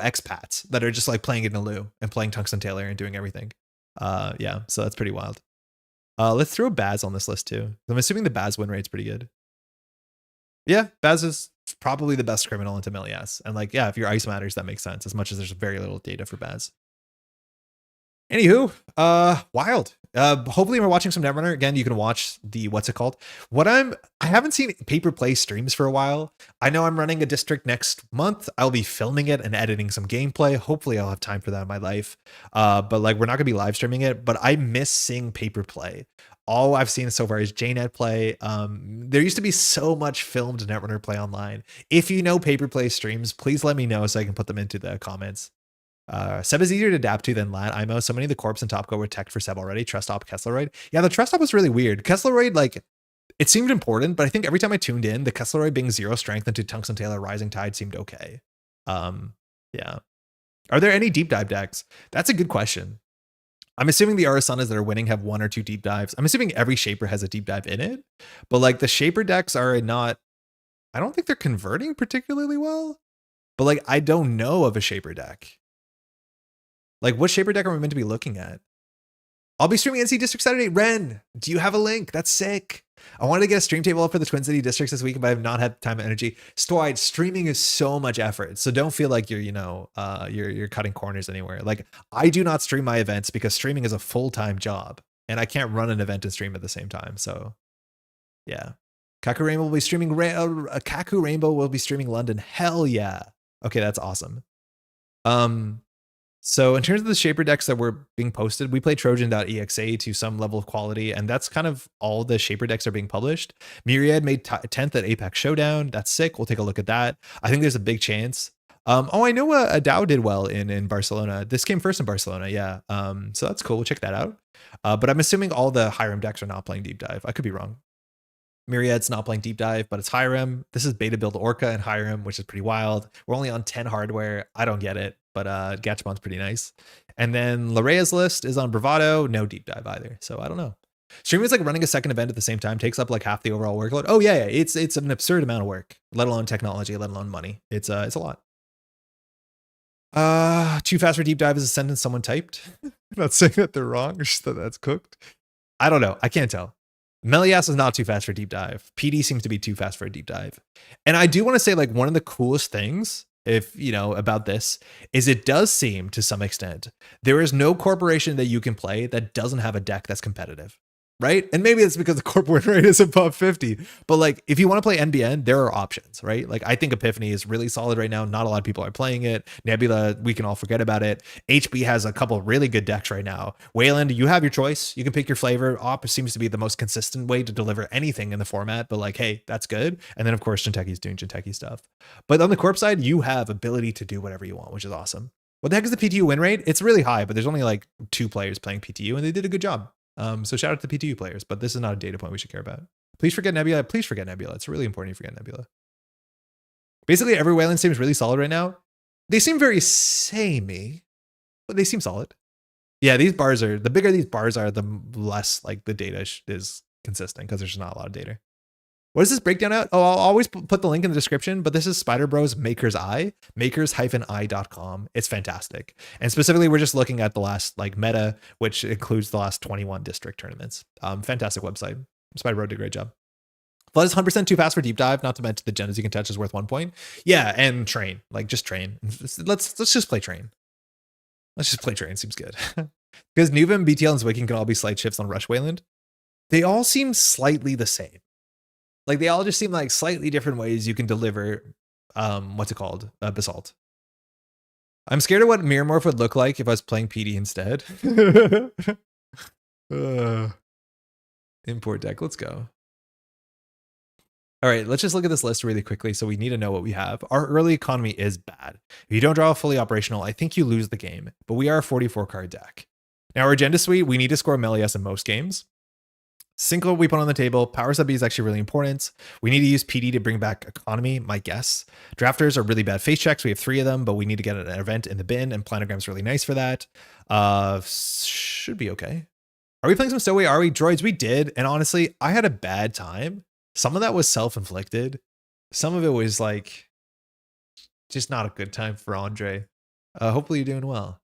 expats that are just like playing it in a Lou and playing Tungsten Taylor and doing everything. Yeah, so that's pretty wild. Let's throw Baz on this list too. I'm assuming the Baz win rate's pretty good. Yeah, Baz is probably the best criminal into Melias. And like, yeah, if your ice matters, that makes sense, as much as there's very little data for Baz. Anywho, wild. Hopefully we're watching some Netrunner. Again, you can watch the, what's it called? I haven't seen Paper Play streams for a while. I know I'm running a district next month. I'll be filming it and editing some gameplay. Hopefully I'll have time for that in my life. But like, we're not gonna be live streaming it, but I miss seeing Paper Play. All I've seen so far is JNet play. There used to be so much filmed Netrunner play online. If you know Paper Play streams, please let me know so I can put them into the comments. Seb is easier to adapt to than Lat IMO. So many of the corps and top go were teched for Seb already. Trust op Kessleroid. Yeah, the trust op was really weird. Kessleroid, like, it seemed important, but I think every time I tuned in, the Kessleroid being 0 strength into Tungsten Tailor Rising Tide seemed okay. Yeah. Are there any deep dive decks? That's a good question. I'm assuming the Arisanas that are winning have 1 or 2 deep dives. I'm assuming every Shaper has a deep dive in it, but like the Shaper decks are not, I don't think they're converting particularly well, but like, I don't know of a Shaper deck. Like, what Shaper deck are we meant to be looking at? I'll be streaming NC District Saturday. Ren, do you have a link? That's sick. I wanted to get a stream table up for the Twin City districts this week, but I have not had time and energy. Stoid, streaming is so much effort. So don't feel like you're, you're cutting corners anywhere. Like, I do not stream my events because streaming is a full-time job and I can't run an event and stream at the same time. So yeah. Kaku Rainbow will be streaming, Kaku Rainbow will be streaming London. Hell yeah. Okay, that's awesome. So in terms of the Shaper decks that were being posted, we play Trojan.exe to some level of quality, and that's kind of all the Shaper decks are being published. Myriad made 10th at Apex Showdown. That's sick. We'll take a look at that. I think there's a big chance. I know a Dow did well in Barcelona. This came first in Barcelona, yeah. So that's cool. We'll check that out. But I'm assuming all the Hiram decks are not playing Deep Dive. I could be wrong. Myriad's not playing Deep Dive, but it's Hiram. This is beta build Orca and Hiram, which is pretty wild. We're only on 10 hardware. I don't get it, but Gatchamon's pretty nice. And then Larea's list is on Bravado. No Deep Dive either. So I don't know. Streaming is like running a second event at the same time, takes up like half the overall workload. Oh yeah. It's an absurd amount of work, let alone technology, let alone money. It's a lot. Too fast for Deep Dive is a sentence someone typed. I'm not saying that they're wrong, just that that's cooked. I don't know. I can't tell. Melias is not too fast for Deep Dive. PD seems to be too fast for a Deep Dive. And I do want to say, like, one of the coolest things, if about this, is it does seem to some extent there is no corporation that you can play that doesn't have a deck that's competitive. Right? And maybe it's because the corporate rate is above 50. But like, if you want to play NBN, there are options, right? Like, I think Epiphany is really solid right now. Not a lot of people are playing it. Nebula, we can all forget about it. HB has a couple of really good decks right now. Wayland, you have your choice. You can pick your flavor. Op seems to be the most consistent way to deliver anything in the format. But like, hey, that's good. And then of course, Jinteki's doing Jinteki stuff. But on the corp side, you have ability to do whatever you want, which is awesome. What the heck is the PTU win rate? It's really high, but there's only like 2 players playing PTU and they did a good job. So shout out to the PTU players, but this is not a data point we should care about. Please forget Nebula. Please forget Nebula. It's really important you forget Nebula. Basically, every Wayland seems really solid right now. They seem very samey, but they seem solid. Yeah, these bars are, the bigger these bars are, the less like the data is consistent because there's just not a lot of data. What is this breakdown at? Oh, I'll always put the link in the description, but this is Spider Bros Maker's Eye, makers-eye.com. It's fantastic. And specifically, we're just looking at the last like meta, which includes the last 21 district tournaments. Fantastic website. Spider Bro did a great job. Flood is 100% too fast for Deep Dive, not to mention the gems you can touch is worth 1 point. Yeah, and train, like just train. Let's just play train. Let's just play train, seems good. Because Nuvim, BTL, and Zwicking can all be slight shifts on Rush Wayland. They all seem slightly the same. Like, they all just seem like slightly different ways you can deliver, Basalt. I'm scared of what Mirror Morph would look like if I was playing PD instead. Import deck, let's go. All right, let's just look at this list really quickly. So we need to know what we have. Our early economy is bad. If you don't draw a fully operational, I think you lose the game, but we are a 44 card deck. Now our agenda suite, we need to score Melias in most games. Synchro we put on the table. Power sub B is actually really important. We need to use PD to bring back economy, my guess. Drafters are really bad face checks. We have 3 of them, but we need to get an event in the bin, and planogram's really nice for that. Should be okay. Are we playing some Stowaway? Are we? Droids? We did. And honestly, I had a bad time. Some of that was self-inflicted. Some of it was like just not a good time for Andre. Hopefully you're doing well.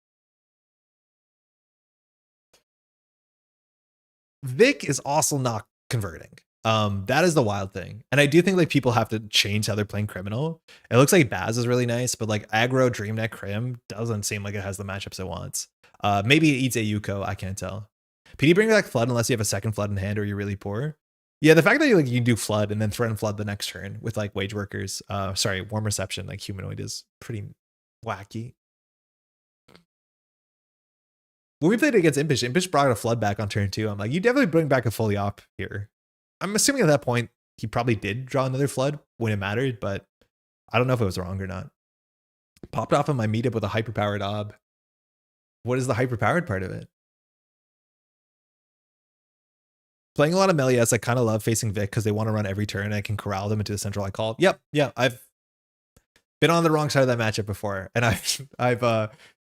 Vic is also not converting. That is the wild thing. And I do think like people have to change how they're playing Criminal. It looks like Baz is really nice, but like aggro Dreamnet Crim doesn't seem like it has the matchups it wants. Maybe it eats a Yuko. I can't tell. PD bring back Flood unless you have a second Flood in hand or you're really poor. Yeah, the fact that you can do Flood and then threaten Flood the next turn with like Wage Workers, Warm Reception, like Humanoid is pretty wacky. When we played against Impish, Impish brought a Flood back on turn 2. I'm like, you definitely bring back a fully op here. I'm assuming at that point he probably did draw another Flood when it mattered, but I don't know if it was wrong or not. Popped off on my meetup with a hyperpowered ob. What is the hyperpowered part of it? Playing a lot of Melias, I kind of love facing Vic because they want to run every turn and I can corral them into the central I call. Yep, yeah, I've been on the wrong side of that matchup before, and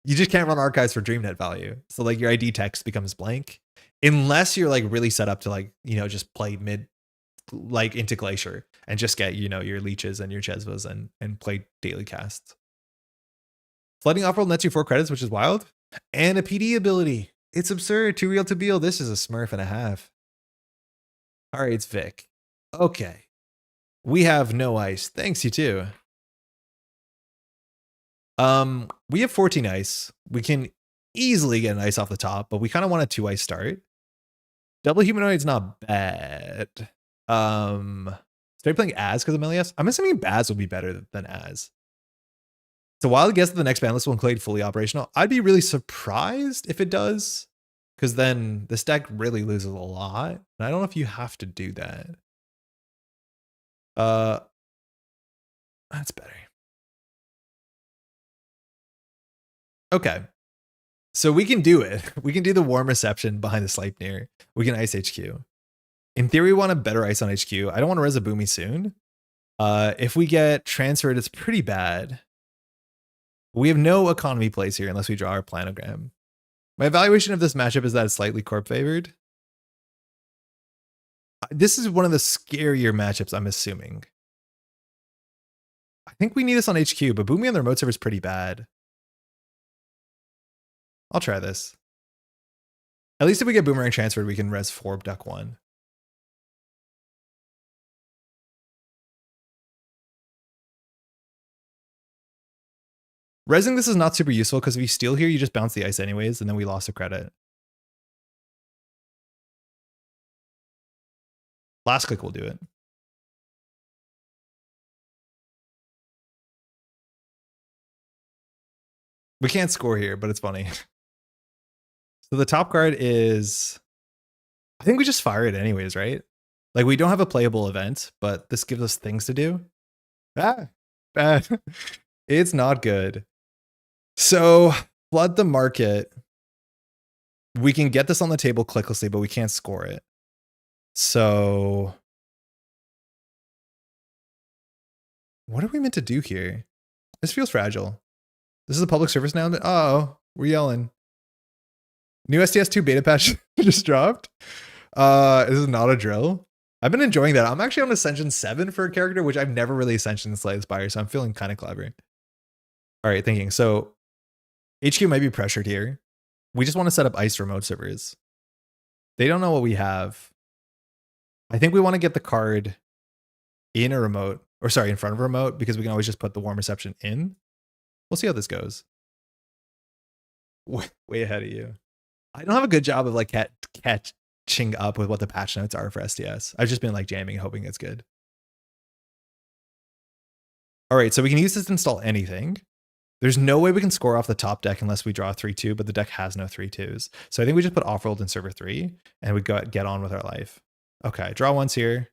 you just can't run archives for DreamNet value. So like your ID text becomes blank unless you're like really set up to like, just play mid like into Glacier and just get, your leeches and your Chesvas and play daily casts. Flooding off-world nets you 4 credits, which is wild. And a PD ability. It's absurd. Too real to be. This is a smurf and a half. All right, it's Vic. Okay. We have no ice. Thanks, you too. We have 14 ice. We can easily get an ice off the top, but we kind of want a 2 ice start. Double Humanoid's not bad. Start playing Az because of Melias. I'm assuming Baz will be better than Az. It's a wild guess that the next ban list will include fully operational. I'd be really surprised if it does, because then this deck really loses a lot. And I don't know if you have to do that. That's better. Okay. So we can do it. We can do the Warm Reception behind the Sleipnir. We can ice HQ. In theory, we want a better ice on HQ. I don't want to res a Boomy soon. If we get transferred, it's pretty bad. We have no economy plays here unless we draw our planogram. My evaluation of this matchup is that it's slightly corp favored. This is one of the scarier matchups, I'm assuming. I think we need this on HQ, but Boomy on the remote server is pretty bad. I'll try this. At least if we get Boomerang transferred, we can res 4 duck 1. Resing this is not super useful because if you steal here, you just bounce the ice anyways, and then we lost a credit. Last click will do it. We can't score here, but it's funny. So the top card is, I think we just fire it anyways, right? Like we don't have a playable event, but this gives us things to do. Bad. It's not good. So flood the market. We can get this on the table clicklessly, but we can't score it. So what are we meant to do here? This feels fragile. This is a public service now. Oh, we're yelling. New STS2 beta patch just dropped. This is not a drill. I've been enjoying that. I'm actually on Ascension 7 for a character, which I've never really Ascension Slay Spire, so I'm feeling kind of clever. All right, thinking. So HQ might be pressured here. We just want to set up ice remote servers. They don't know what we have. I think we want to get the card in a remote, or sorry, in front of a remote, because we can always just put the Warm Reception in. We'll see how this goes. Way ahead of you. I don't have a good job of like catching up with what the patch notes are for STS. I've just been like jamming, hoping it's good. All right, so we can use this to install anything. There's no way we can score off the top deck unless we draw a 3-2, but the deck has no 3-2s. So I think we just put off-world in server 3 and we get on with our life. Okay, draw once here.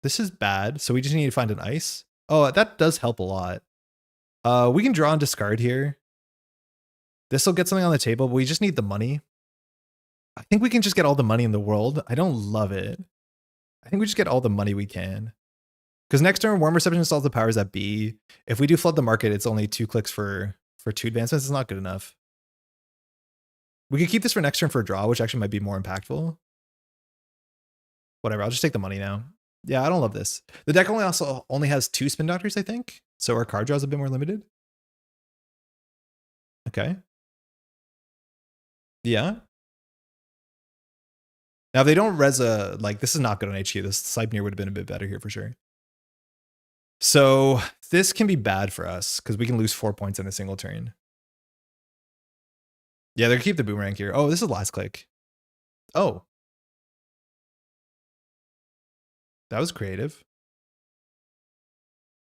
This is bad, so we just need to find an ice. Oh, that does help a lot. We can draw and discard here. This will get something on the table, but we just need the money. I think we can just get all the money in the world. I don't love it. I think we just get all the money we can. Because next turn, Warm Reception installs the powers that be. If we do flood the market, it's only 2 clicks for 2 advancements. It's not good enough. We could keep this for next turn for a draw, which actually might be more impactful. Whatever, I'll just take the money now. Yeah, I don't love this. The deck only has 2 Spin Doctors, I think. So our card draw is a bit more limited. Okay. Yeah. Now, if they don't res a, like, this is not good on HQ. This Sleipnir would have been a bit better here for sure. So this can be bad for us because we can lose 4 points in a single turn. Yeah, they're gonna keep the boomerang here. Oh, this is last click. Oh. That was creative.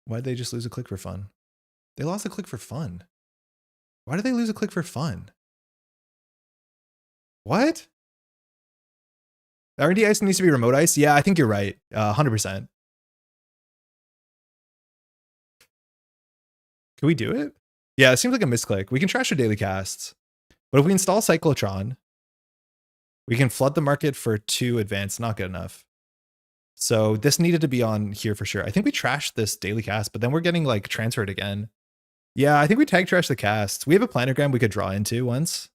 Why did they just lose a click for fun? They lost a click for fun. Why did they lose a click for fun? What? R&D ice needs to be remote ice? Yeah, I think you're right. 100%. Can we do it? Yeah, it seems like a misclick. We can trash our daily casts. But if we install Cyclotron, we can flood the market for 2 advanced. Not good enough. So this needed to be on here for sure. I think we trashed this daily cast, but then we're getting like transferred again. Yeah, I think we tag trash the casts. We have a planogram we could draw into once.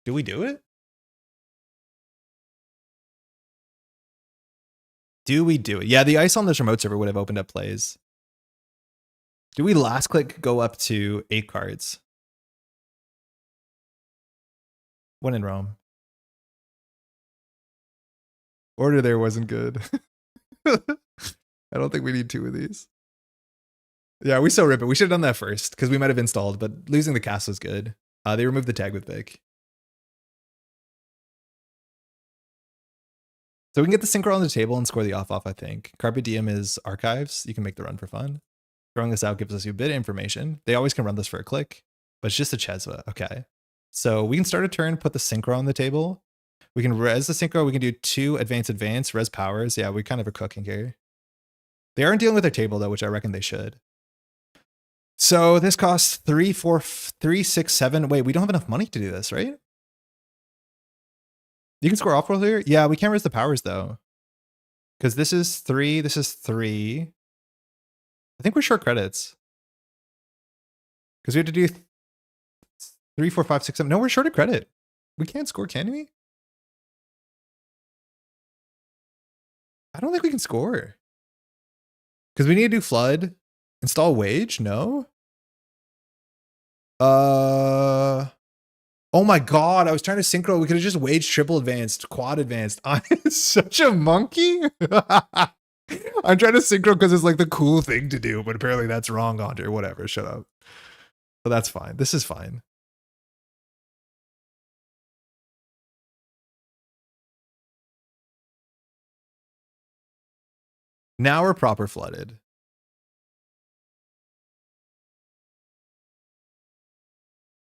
Do we do it? Do we do it? Yeah, the ice on this remote server would have opened up plays. Do we last click go up to 8 cards? When in Rome. Order there wasn't good. I don't think we need 2 of these. Yeah, we so rip it. We should have done that first because we might have installed, but losing the cast was good. They removed the tag with Vic. So we can get the synchro on the table and score the off-off, I think. Carpe Diem is archives. You can make the run for fun. Throwing this out gives us a bit of information. They always can run this for a click, but it's just a Chesva. Okay. So we can start a turn, put the synchro on the table. We can res the synchro. We can do 2 advance, res powers. Yeah, we kind of are cooking here. They aren't dealing with their table though, which I reckon they should. So this costs 3, 4, 3, 6, 7. Wait, we don't have enough money to do this, right? You can score off-roll here? Yeah, we can't res the powers though. Because this is 3, this is 3. I think we're short credits. Because we have to do 3, 4, 5, 6, 7. No, we're short of credit. We can't score, can we? I don't think we can score. Because we need to do flood. Install wage? No. Oh my god, I was trying to synchro. We could have just waged triple advanced, quad advanced. I'm such a monkey. I'm trying to synchro because it's like the cool thing to do, but apparently that's wrong, Andre. Whatever, shut up. But that's fine. This is fine. Now we're proper flooded.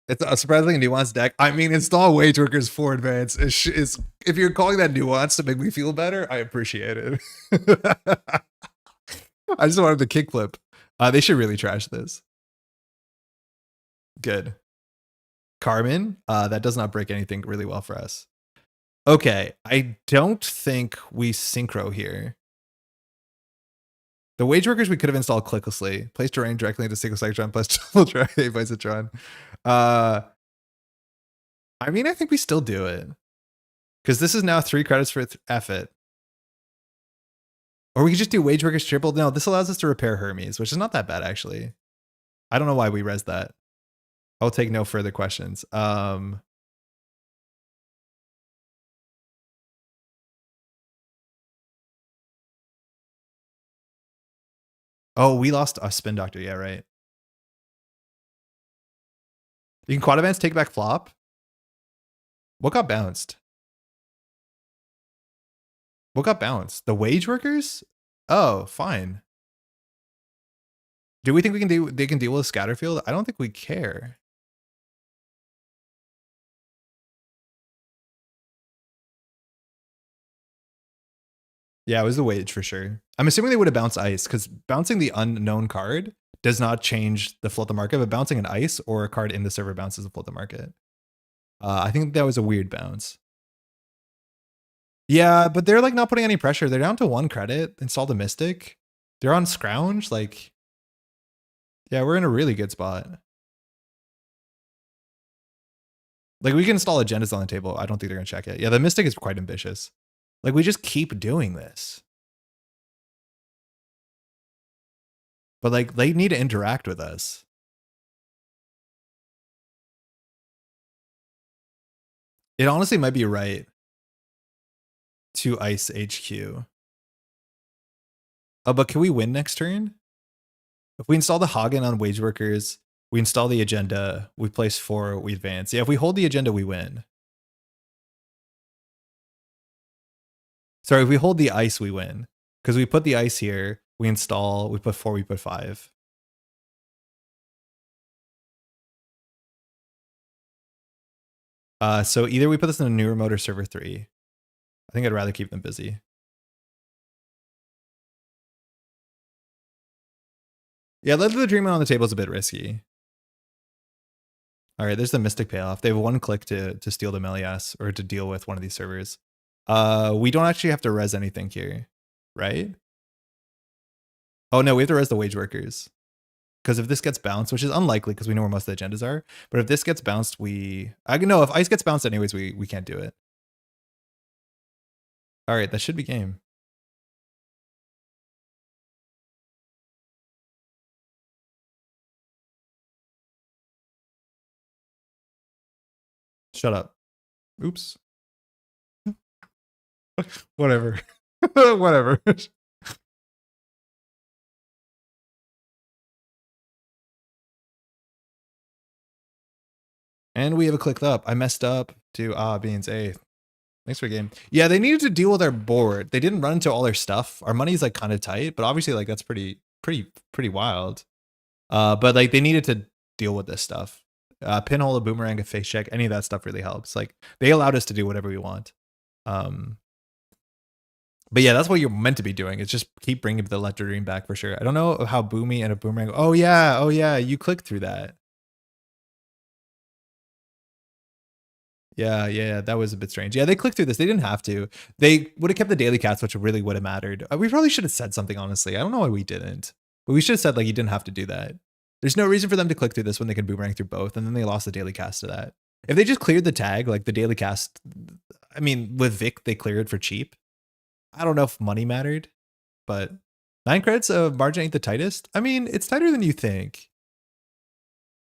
It's a surprisingly nuanced deck. I mean, install wage workers for advance is if you're calling that nuance to make me feel better, I appreciate it. I just wanted to kickflip. They should really trash this. Good. Carmen, that does not break anything really well for us. Okay, I don't think we synchro here. The wage workers we could have installed clicklessly. Place terrain directly into Synchrocyclotron plus double try Visitron. I mean, I think we still do it. Because this is now 3 credits for F it. Or we could just do wage workers triple. No, this allows us to repair Hermes, which is not that bad actually. I don't know why we res that. I'll take no further questions. Oh, we lost a spin doctor. Yeah, right. You can quad advance, take back flop. What got bounced? What got bounced? The wage workers? Oh, fine. Do we think they can deal with Scatterfield? I don't think we care. Yeah, it was the wage for sure. I'm assuming they would have bounced ice because bouncing the unknown card does not change the float the market, but bouncing an ice or a card in the server bounces the float the market. I think that was a weird bounce. Yeah, but they're like not putting any pressure. They're down to 1 credit. Install the Mystic. They're on Scrounge. Like, yeah, we're in a really good spot. Like, we can install agendas on the table. I don't think they're going to check it. Yeah, the Mystic is quite ambitious. Like, we just keep doing this. But, like, they need to interact with us. It honestly might be right to ice HQ. Oh, but can we win next turn? If we install the Hagen on wage workers, We install the agenda. We place 4. We advance. Yeah, if we hold the agenda, we win. Sorry, if we hold the ice, we win. Because we put the ice here. We install. We put 4. We put 5. So either we put this in a new remote or server 3. I think I'd rather keep them busy. Yeah, let the Dreamer on the table is a bit risky. All right, there's the Mystic Payoff. They have 1 click to steal the Melias or to deal with one of these servers. We don't actually have to res anything here, right? Oh no, we have to res the wage workers. Because if this gets bounced, which is unlikely because we know where most of the agendas are, but if this gets bounced, I know if ice gets bounced anyways, we can't do it. All right, that should be game. Shut up. Oops. Whatever. Whatever. And we have a clicked up. I messed up to beans A. Thanks for the game. Yeah, they needed to deal with our board. They didn't run into all their stuff. Our money's like kind of tight, but obviously like that's pretty wild. But like they needed to deal with this stuff. Pinhole, a boomerang, a face check, any of that stuff really helps. Like they allowed us to do whatever we want. But yeah, that's what you're meant to be doing. It's just keep bringing the Electro Dream back for sure. I don't know how Boomy and a boomerang. Oh yeah, you clicked through that. Yeah, that was a bit strange. Yeah, they clicked through this. They didn't have to. They would have kept the daily cats, which really would have mattered. We probably should have said something, honestly. I don't know why we didn't. But we should have said, like, you didn't have to do that. There's no reason for them to click through this when they can boomerang through both, and then they lost the daily cast to that. If they just cleared the tag, like the daily cast, I mean, with Vic, they cleared for cheap. I don't know if money mattered, but 9 credits of margin ain't the tightest. I mean, it's tighter than you think.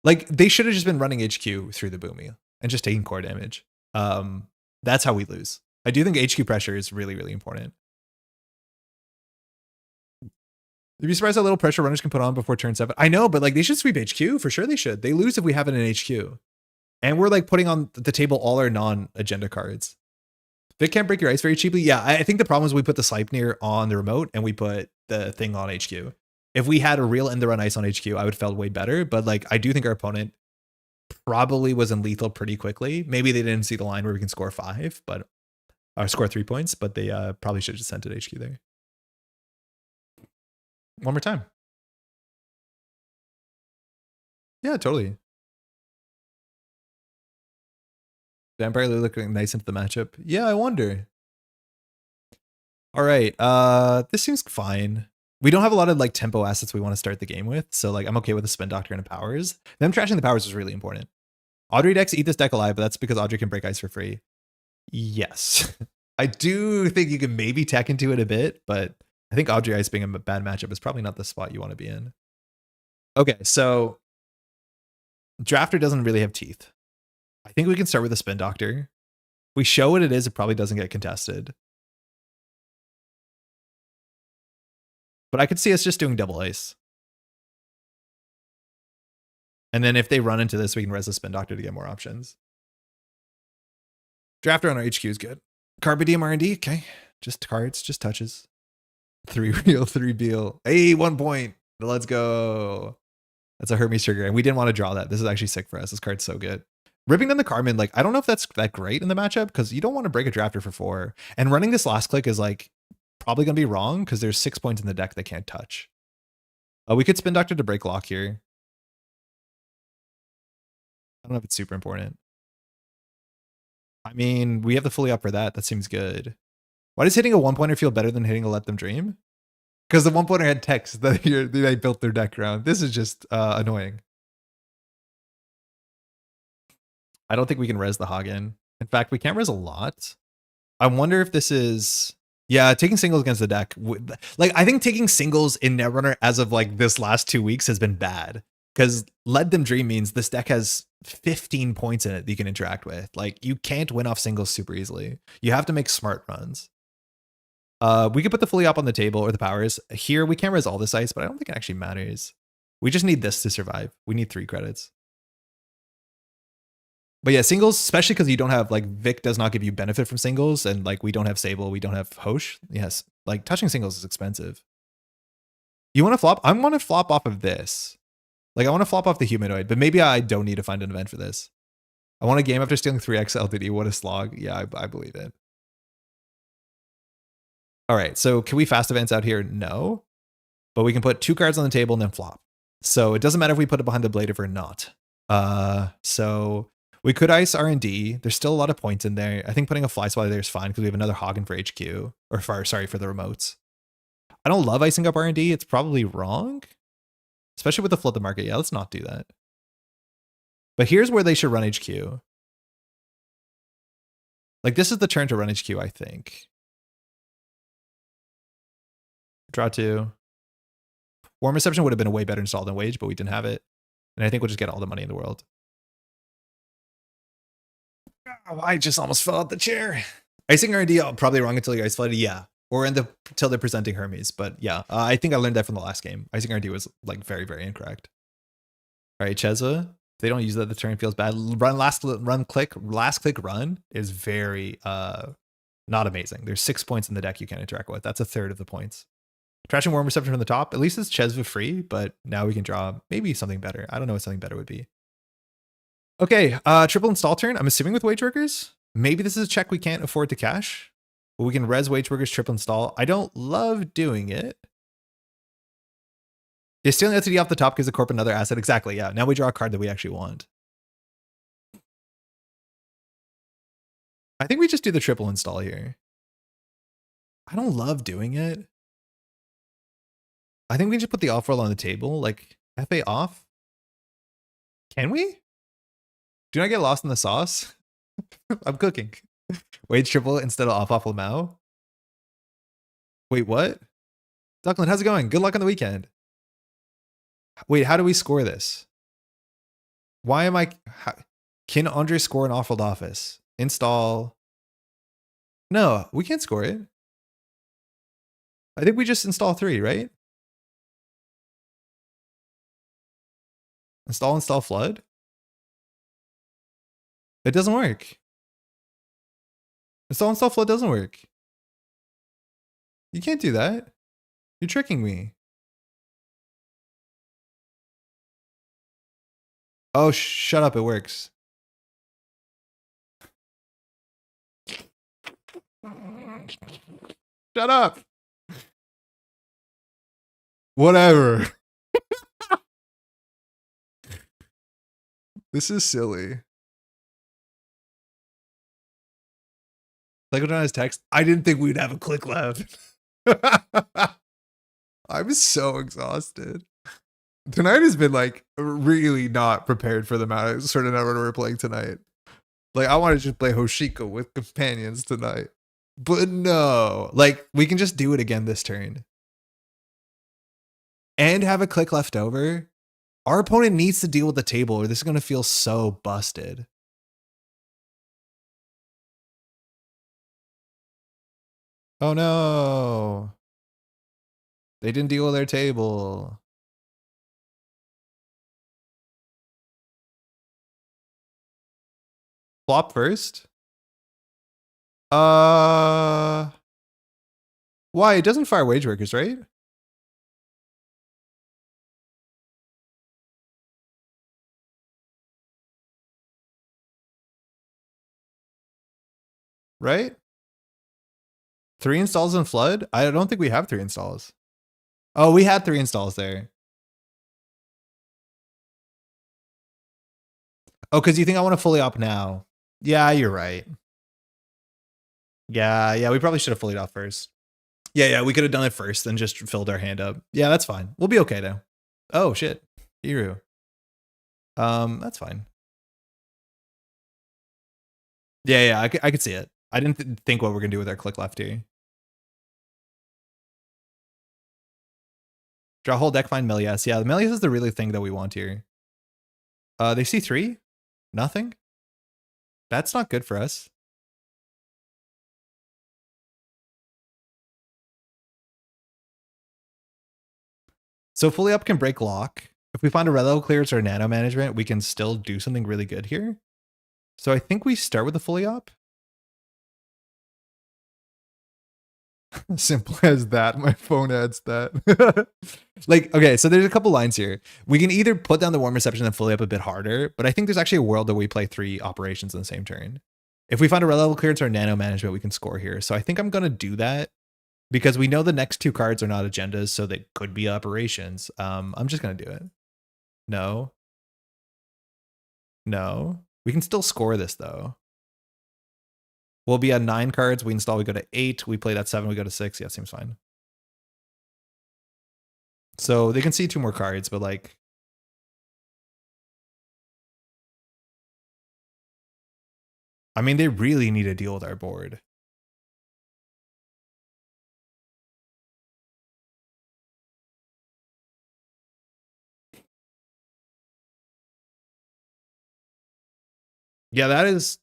Like, they should have just been running HQ through the Boomy and just taking core damage. That's how we lose. I do think HQ pressure is really, really important. You'd be surprised how little pressure runners can put on before turn 7. I know, but like they should sweep HQ for sure. They should. They lose if we have it in HQ, and we're like putting on the table all our non-agenda cards. Vic can't break your ice very cheaply. Yeah, I think the problem is we put the Sleipnir on the remote and we put the thing on HQ. If we had a real end the run ice on HQ, I would have felt way better. But like I do think our opponent probably was in lethal pretty quickly. Maybe they didn't see the line where we can score 5, but score 3 points, but they probably should have just sent it HQ there. One more time. Yeah, totally. Vampire looking nice into the matchup. Yeah, I wonder. All right, this seems fine. We don't have a lot of like tempo assets we want to start the game with, so like I'm okay with a Spin Doctor and a Powers. Them trashing the Powers is really important. Audrey decks eat this deck alive, but that's because Audrey can break ice for free. Yes. I do think you can maybe tech into it a bit, but I think Audrey Ice being a bad matchup is probably not the spot you want to be in. Okay, so Drafter doesn't really have teeth. I think we can start with a Spin Doctor. If we show what it is, it probably doesn't get contested. But I could see us just doing double ice. And then if they run into this, we can res the Spin Doctor to get more options. Drafter on our HQ is good. Carpe Diem R&D, okay. Just cards, just touches. 3 real, 3 Beal. Hey, 1 point. Let's go. That's a Hermes trigger. And we didn't want to draw that. This is actually sick for us. This card's so good. Ripping down the Carmen, like, I don't know if that's that great in the matchup because you don't want to break a Drafter for 4. And running this last click is like probably going to be wrong because there's 6 points in the deck that can't touch. We could Spin Doctor to break lock here. I don't know if it's super important. I mean, we have the fully up for that. That seems good. Why does hitting a 1-pointer feel better than hitting a Let Them Dream? Because the 1-pointer had text that they built their deck around. This is just annoying. I don't think we can res the Hagen. In fact, we can't res a lot. I wonder if this is... Yeah, taking singles against the deck. Like, I think taking singles in Netrunner as of like this last 2 weeks has been bad. Because Let Them Dream means this deck has 15 points in it that you can interact with. Like, you can't win off singles super easily. You have to make smart runs. We could put the fully up on the table or the powers. Here, we can't res all this ice, but I don't think it actually matters. We just need this to survive. We need 3 credits. But yeah, singles, especially because you don't have, like, Vic does not give you benefit from singles, and, like, we don't have Sable, we don't have Hosh. Yes, like, touching singles is expensive. You want to flop? I want to flop off of this. Like, I want to flop off the humanoid, but maybe I don't need to find an event for this. I want a game after stealing 3x LTD. What a slog. Yeah, I believe it. All right, so can we fast events out here? No. But we can put 2 cards on the table and then flop. So it doesn't matter if we put it behind the blade or not. So we could ice R&D. There's still a lot of points in there. I think putting a fly swatter there is fine because we have another Hagen for HQ. Or for the remotes. I don't love icing up R&D. It's probably wrong. Especially with the flood the market. Yeah, let's not do that. But here's where they should run HQ. Like, this is the turn to run HQ, I think. Draw 2. Warm Reception would have been a way better install than Wage, but we didn't have it. And I think we'll just get all the money in the world. Oh, I just almost fell out the chair. Icing R&D, probably wrong until you ice flooded. Yeah. Or until they're presenting Hermes. But yeah, I think I learned that from the last game. Icing R&D was like very, very incorrect. All right, Chezva. If they don't use that, the turn feels bad. Last click run is very not amazing. There's 6 points in the deck you can't interact with. That's a third of the points. Trashing Warm Reception from the top. At least it's Chezva free, but now we can draw maybe something better. I don't know what something better would be. Okay, triple install turn. I'm assuming with Wage Workers. Maybe this is a check we can't afford to cash. But we can res Wage Workers triple install. I don't love doing it. You're stealing LTD off the top gives the corp another asset. Exactly, yeah. Now we draw a card that we actually want. I think we just do the triple install here. I don't love doing it. I think we can just put the off roll on the table. Like, FA off. Can we? Do not get lost in the sauce. I'm cooking. Wage triple instead of off Lamau. Wait, what? Duckland, how's it going? Good luck on the weekend. Wait, how do we score this? Why am I... Can Andre score an off-rolled office? Install... No, we can't score it. I think we just install 3, right? Install flood? It doesn't work. Install flood doesn't work. You can't do that. You're tricking me. Oh, shut up. It works. Shut up. Whatever. This is silly. Cyclotron has text. I didn't think we'd have a click left. I'm so exhausted. Tonight has been like really not prepared for the amount of sort of Netrunner we're playing tonight. Like, I want to just play Hoshiko with companions tonight. But no. Like, we can just do it again this turn. And have a click left over. Our opponent needs to deal with the table or this is going to feel so busted. Oh no. They didn't deal with their table. Flop first? Why? It doesn't fire Wage Workers, right? Right? 3 installs in Flood? I don't think we have 3 installs. Oh, we had 3 installs there. Oh, because you think I want to fully op now. Yeah, you're right. Yeah, we probably should have fully off first. Yeah, we could have done it first and just filled our hand up. Yeah, that's fine. We'll be okay though. Oh shit. Iru. That's fine. Yeah, I could see it. I didn't think what we're gonna do with our click left here. Draw whole deck, find Melias. Yeah, the Melias is the really thing that we want here. They see 3? Nothing? That's not good for us. So fully up can break lock. If we find a red level clearance or nano management, we can still do something really good here. So I think we start with the fully op. Simple as that. My phone adds that. Like, okay, so there's a couple lines here. We can either put down the warm reception and fully up a bit harder, but I think there's actually a world that we play 3 operations in the same turn. If we find a red level clearance or nano management, we can score here. So I think I'm going to do that because we know the next 2 cards are not agendas, so they could be operations. I'm just going to do it. No. No. We can still score this, though. We'll be at 9 cards. We install, we go to 8. We play that 7, we go to 6. Yeah, seems fine. So they can see 2 more cards, but like... I mean, they really need to deal with our board. Yeah, that is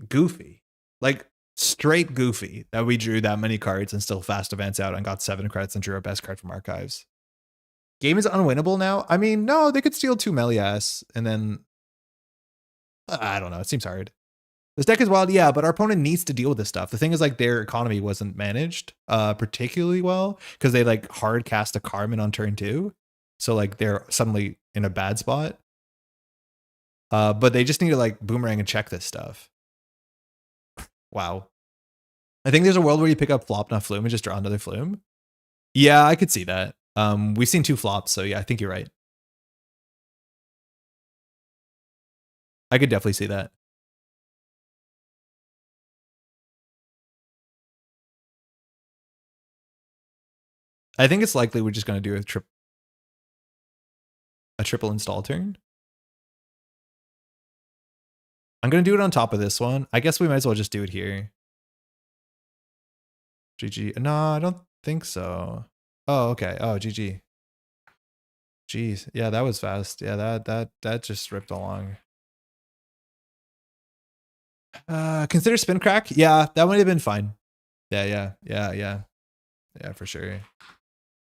goofy. Like, straight goofy that we drew that many cards and still fast advance out and got 7 credits and drew our best card from archives. Game is unwinnable now? I mean, no, they could steal 2 Melias and then... I don't know, it seems hard. This deck is wild, yeah, but our opponent needs to deal with this stuff. The thing is, like, their economy wasn't managed particularly well because they, like, hard cast a Carmen on turn 2. So, like, they're suddenly in a bad spot. But they just need to, like, boomerang and check this stuff. Wow. I think there's a world where you pick up flop, not flume, and just draw another flume. Yeah, I could see that. We've seen 2 flops, so yeah, I think you're right. I could definitely see that. I think it's likely we're just going to do a triple install turn. I'm going to do it on top of this one. I guess we might as well just do it here. GG. No, I don't think so. Oh, okay. Oh, GG. Jeez. Yeah, that was fast. Yeah, that just ripped along. Consider spin crack. Yeah, that might have been fine. Yeah, for sure.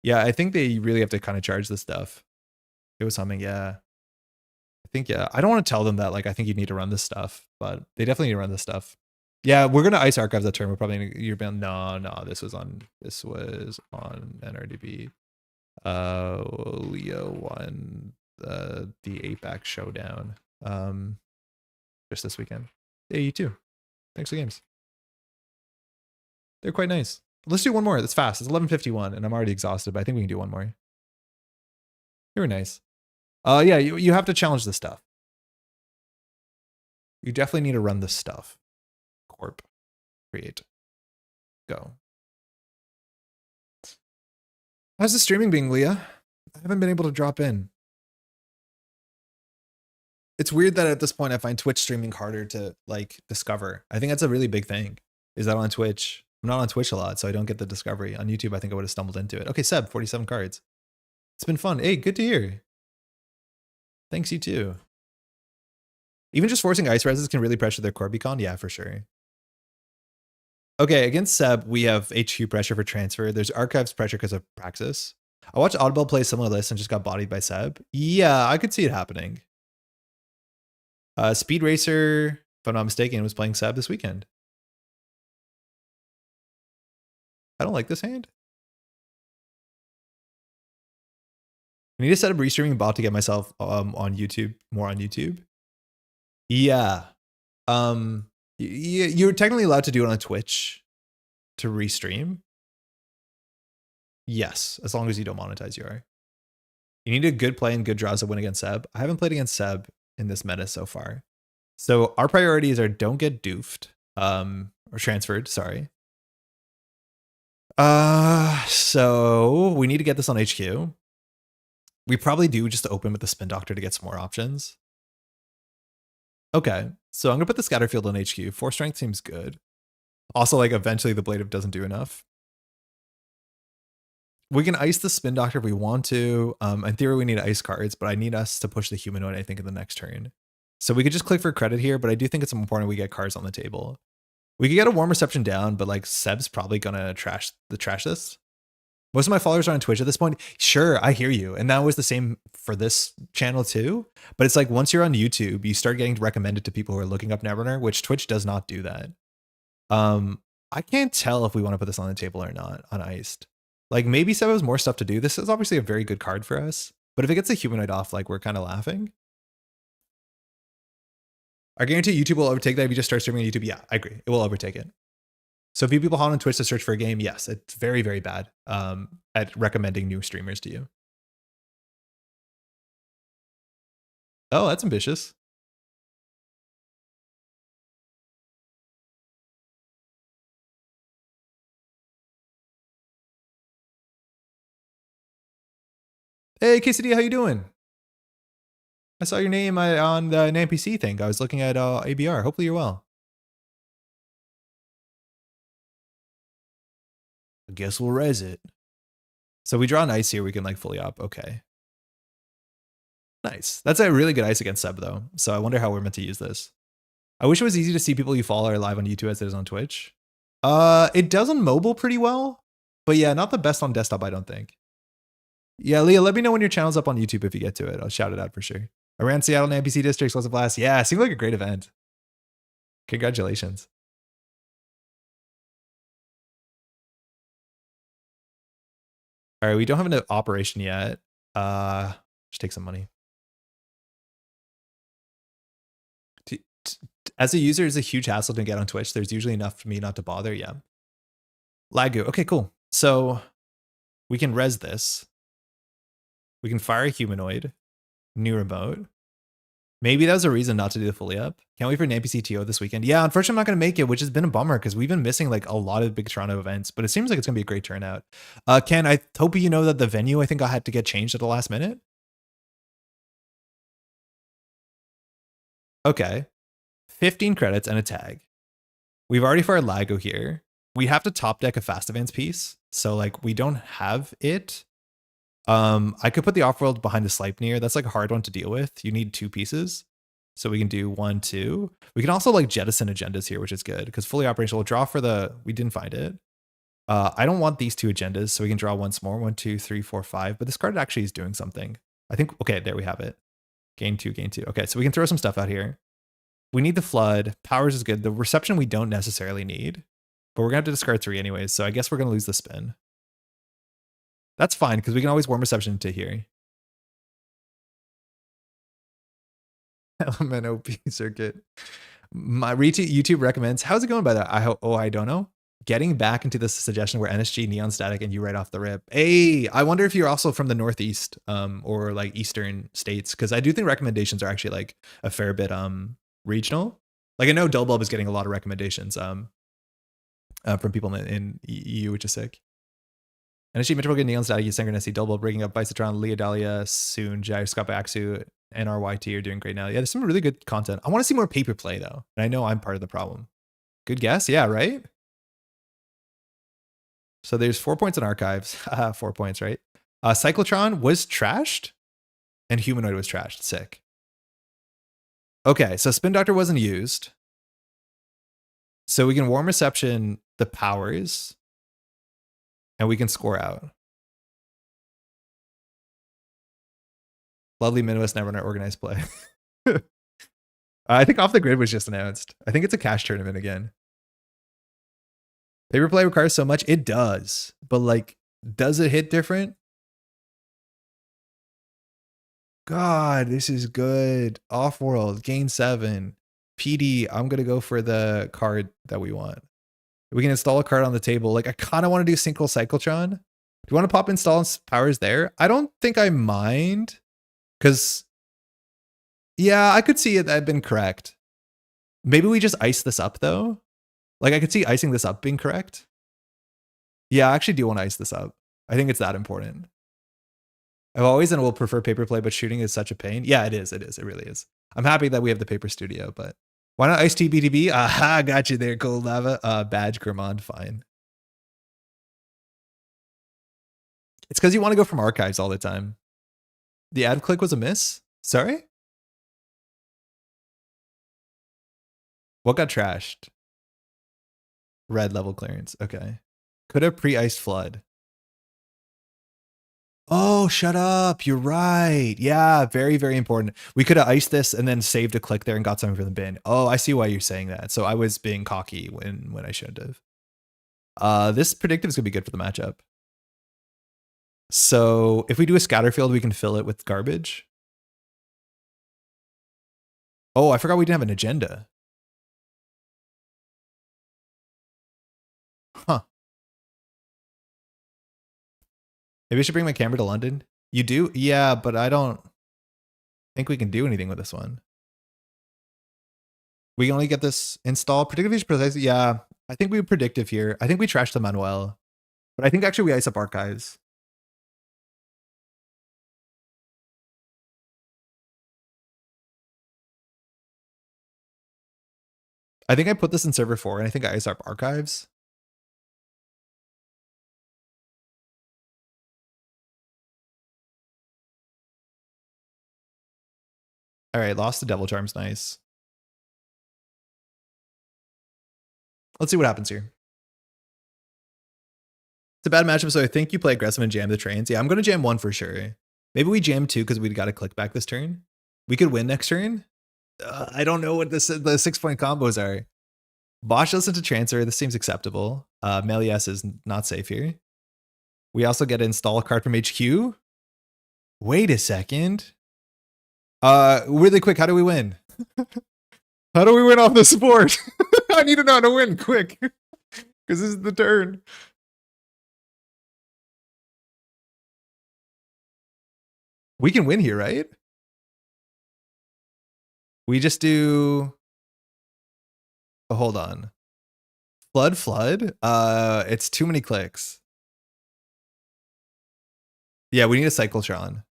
Yeah, I think they really have to kind of charge this stuff. It was humming, yeah. I think, yeah. I don't want to tell them that, like, I think you need to run this stuff, but they definitely need to run this stuff. Yeah, we're gonna ice archives that turn. We're probably you're been no, this was on NRDB. Leo won the 8-back showdown. Just this weekend. Yeah, you too. Thanks for the games. They're quite nice. Let's do one more. That's fast. It's 11:51 and I'm already exhausted, but I think we can do one more. They were nice. Yeah, you have to challenge this stuff. You definitely need to run this stuff. Corp. Create. Go. How's the streaming being, Leah? I haven't been able to drop in. It's weird that at this point I find Twitch streaming harder to like discover. I think that's a really big thing. Is that on Twitch? I'm not on Twitch a lot, so I don't get the discovery. On YouTube, I think I would have stumbled into it. Okay, Seb, 47 cards. It's been fun. Hey, good to hear. Thanks, you too. Even just forcing ice reses can really pressure their Corbicon? Yeah, for sure. Okay, against Seb, we have HQ pressure for transfer. There's archives pressure because of Praxis. I watched Audible play a similar list and just got bodied by Seb. Yeah, I could see it happening. Speed Racer, if I'm not mistaken, was playing Seb this weekend. I don't like this hand. I need to set up restreaming bot to get myself on YouTube, more on YouTube. Yeah. You're technically allowed to do it on Twitch to restream. Yes, as long as you don't monetize, you are. You need a good play and good draws to win against Seb. I haven't played against Seb in this meta so far. So our priorities are don't get doofed, or transferred, sorry. So we need to get this on HQ. We probably do just to open with the Spin Doctor to get some more options. Okay, so I'm gonna put the Scatter Field on HQ. 4 strength seems good. Also, like, eventually the Blade doesn't do enough. We can ice the Spin Doctor if we want to. In theory, we need ice cards, but I need us to push the Humanoid, I think, in the next turn. So we could just click for credit here, but I do think it's important we get cards on the table. We could get a Warm Reception down, but like Seb's probably gonna trash this. Most of my followers are on Twitch at this point. Sure, I hear you. And that was the same for this channel too. But it's like once you're on YouTube, you start getting recommended to people who are looking up Netrunner, which Twitch does not do that. I can't tell if we want to put this on the table or not on Iced. Like maybe Seb has more stuff to do. This is obviously a very good card for us. But if it gets a humanoid off, like we're kind of laughing. I guarantee YouTube will overtake that if you just start streaming on YouTube. Yeah, I agree. It will overtake it. So if you people on Twitch to search for a game, yes, it's very, very bad at recommending new streamers to you. Oh, that's ambitious. Hey, KCD, how you doing? I saw your name on the NPC thing. I was looking at ABR. Hopefully you're well. I guess we'll res it. So we draw an ice here. We can like fully up. Okay. Nice. That's a really good ice against Seb though. So I wonder how we're meant to use this. I wish it was easy to see people you follow are live on YouTube as it is on Twitch. It does on mobile pretty well, but yeah, not the best on desktop, I don't think. Yeah, Leah, let me know when your channel's up on YouTube if you get to it. I'll shout it out for sure. I ran Seattle and NPC districts, was a blast. Yeah, it seemed like a great event. Congratulations. All right, we don't have an operation yet. Just take some money. As a user, it's a huge hassle to get on Twitch. There's usually enough for me not to bother. Yeah. Lagu. Okay, cool. So we can res this. We can fire a humanoid. New remote. Maybe that was a reason not to do the fully up. Can't wait for an NPC TO this weekend. Yeah, unfortunately, I'm not going to make it, which has been a bummer because we've been missing like a lot of big Toronto events, but it seems like it's going to be a great turnout. Ken, I hope you know that the venue, I think I had to get changed at the last minute. Okay. 15 credits and a tag. We've already fired Lago here. We have to top deck a fast advance piece. So like we don't have it. I could put the off-world behind the Sleipnir. That's like a hard one to deal with. You need 2 pieces. So we can do 1, 2. We can also like jettison agendas here, which is good because fully operational. We'll draw for the, we didn't find it. I don't want these 2 agendas, so we can draw once more. 1, 2, 3, 4, 5. But this card actually is doing something. I think, okay, there we have it. Gain 2, gain 2. Okay, so we can throw some stuff out here. We need the flood. Powers is good. The reception we don't necessarily need, but we're gonna have to discard 3 anyways. So I guess we're gonna lose the spin. That's fine because we can always warm reception to here. Element OP circuit. My YouTube recommends. How's it going by that? I don't know. Getting back into this suggestion where NSG, Neon Static, and you right off the rip. Hey, I wonder if you're also from the Northeast or like Eastern states because I do think recommendations are actually like a fair bit regional. Like I know Dull Bulb is getting a lot of recommendations from people in EU, which is sick. NSG, Metropole Grid, Neon Static, Synchronicity, Dull Bulb, breaking up Bisotron, Leah Dahlia, Soon, Gyroscope Axu, NRYT are doing great now. Yeah, there's some really good content. I want to see more paper play though. And I know I'm part of the problem. Good guess. Yeah, right? So there's 4 points in archives. 4 points, right? Cyclotron was trashed and Humanoid was trashed. Sick. Okay, so Spin Doctor wasn't used. So we can warm reception the powers and we can score out. Lovely Midwest Netrunner organized play. I think Off the Grid was just announced. I think it's a cash tournament again. Paper play requires so much. It does. But like, does it hit different? God, this is good. Off-world, gain 7. PD, I'm going to go for the card that we want. We can install a card on the table. Like, I kind of want to do Synchrocyclotron. Do you want to pop install powers there? I don't think I mind. Because, yeah, I could see it. I've been correct. Maybe we just ice this up, though. Like, I could see icing this up being correct. Yeah, I actually do want to ice this up. I think it's that important. I've always and will prefer paper play, but shooting is such a pain. Yeah, it is. It is. It really is. I'm happy that we have the paper studio, but why not ice TBTB? Aha, got you there, Cold Lava. Badge, Grimond, fine. It's because you want to go from archives all the time. The ad click was a miss? Sorry? What got trashed? Red level clearance. Okay. Could have pre-iced flood. Oh, shut up. You're right. Yeah, very, very important. We could have iced this and then saved a click there and got something from the bin. Oh, I see why you're saying that. So I was being cocky when I shouldn't have. This predictive is going to be good for the matchup. So if we do a scatter field, we can fill it with garbage. Oh, I forgot we didn't have an agenda. Huh. Maybe I should bring my camera to London. You do? Yeah, but I don't think we can do anything with this one. We can only get this installed. Predictive is precise. Yeah, I think we predictive here. I think we trash the Manuel. But I think actually we ice up archives. I think I put this in server 4 and I think I ice up archives. All right, lost the Devil Charm's nice. Let's see what happens here. It's a bad matchup, so I think you play aggressive and jam the trains. Yeah, I'm going to jam 1 for sure. Maybe we jam 2 because we got to click back this turn. We could win next turn. I don't know what the 6-point combos are. Bosch listen to transfer. This seems acceptable. Melias is not safe here. We also get to install a card from HQ. Wait a second. Really quick, how do we win? How do we win off the sport? I need to know how to win quick. Because this is the turn. We can win here, right? We just do... Oh, hold on. Flood? It's too many clicks. Yeah, we need a Cyclotron.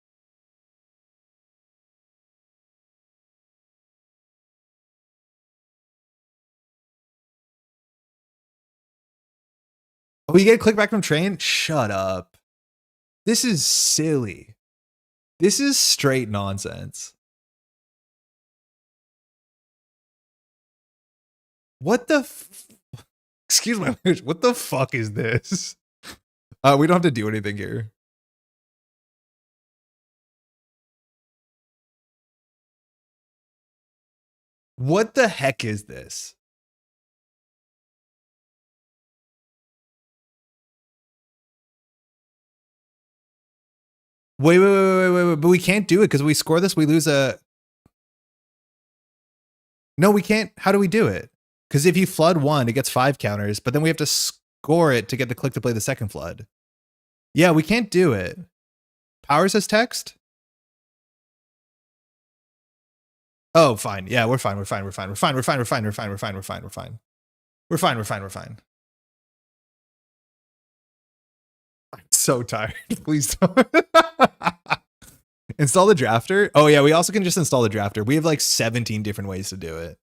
Oh, you get a click back from train? Shut up. This is silly. This is straight nonsense. What the excuse my language. What the fuck is this? We don't have to do anything here. What the heck is this? Wait, but we can't do it because we score this, we lose a... No, we can't. How do we do it? Because if you flood 1, it gets 5 counters, but then we have to score it to get the click to play the second flood. Yeah, we can't do it. Powers as text? Oh, fine. Yeah, we're fine. We're fine. I'm so tired. Please don't. Install the drafter? Oh yeah, we also can just install the drafter. We have like 17 different ways to do it.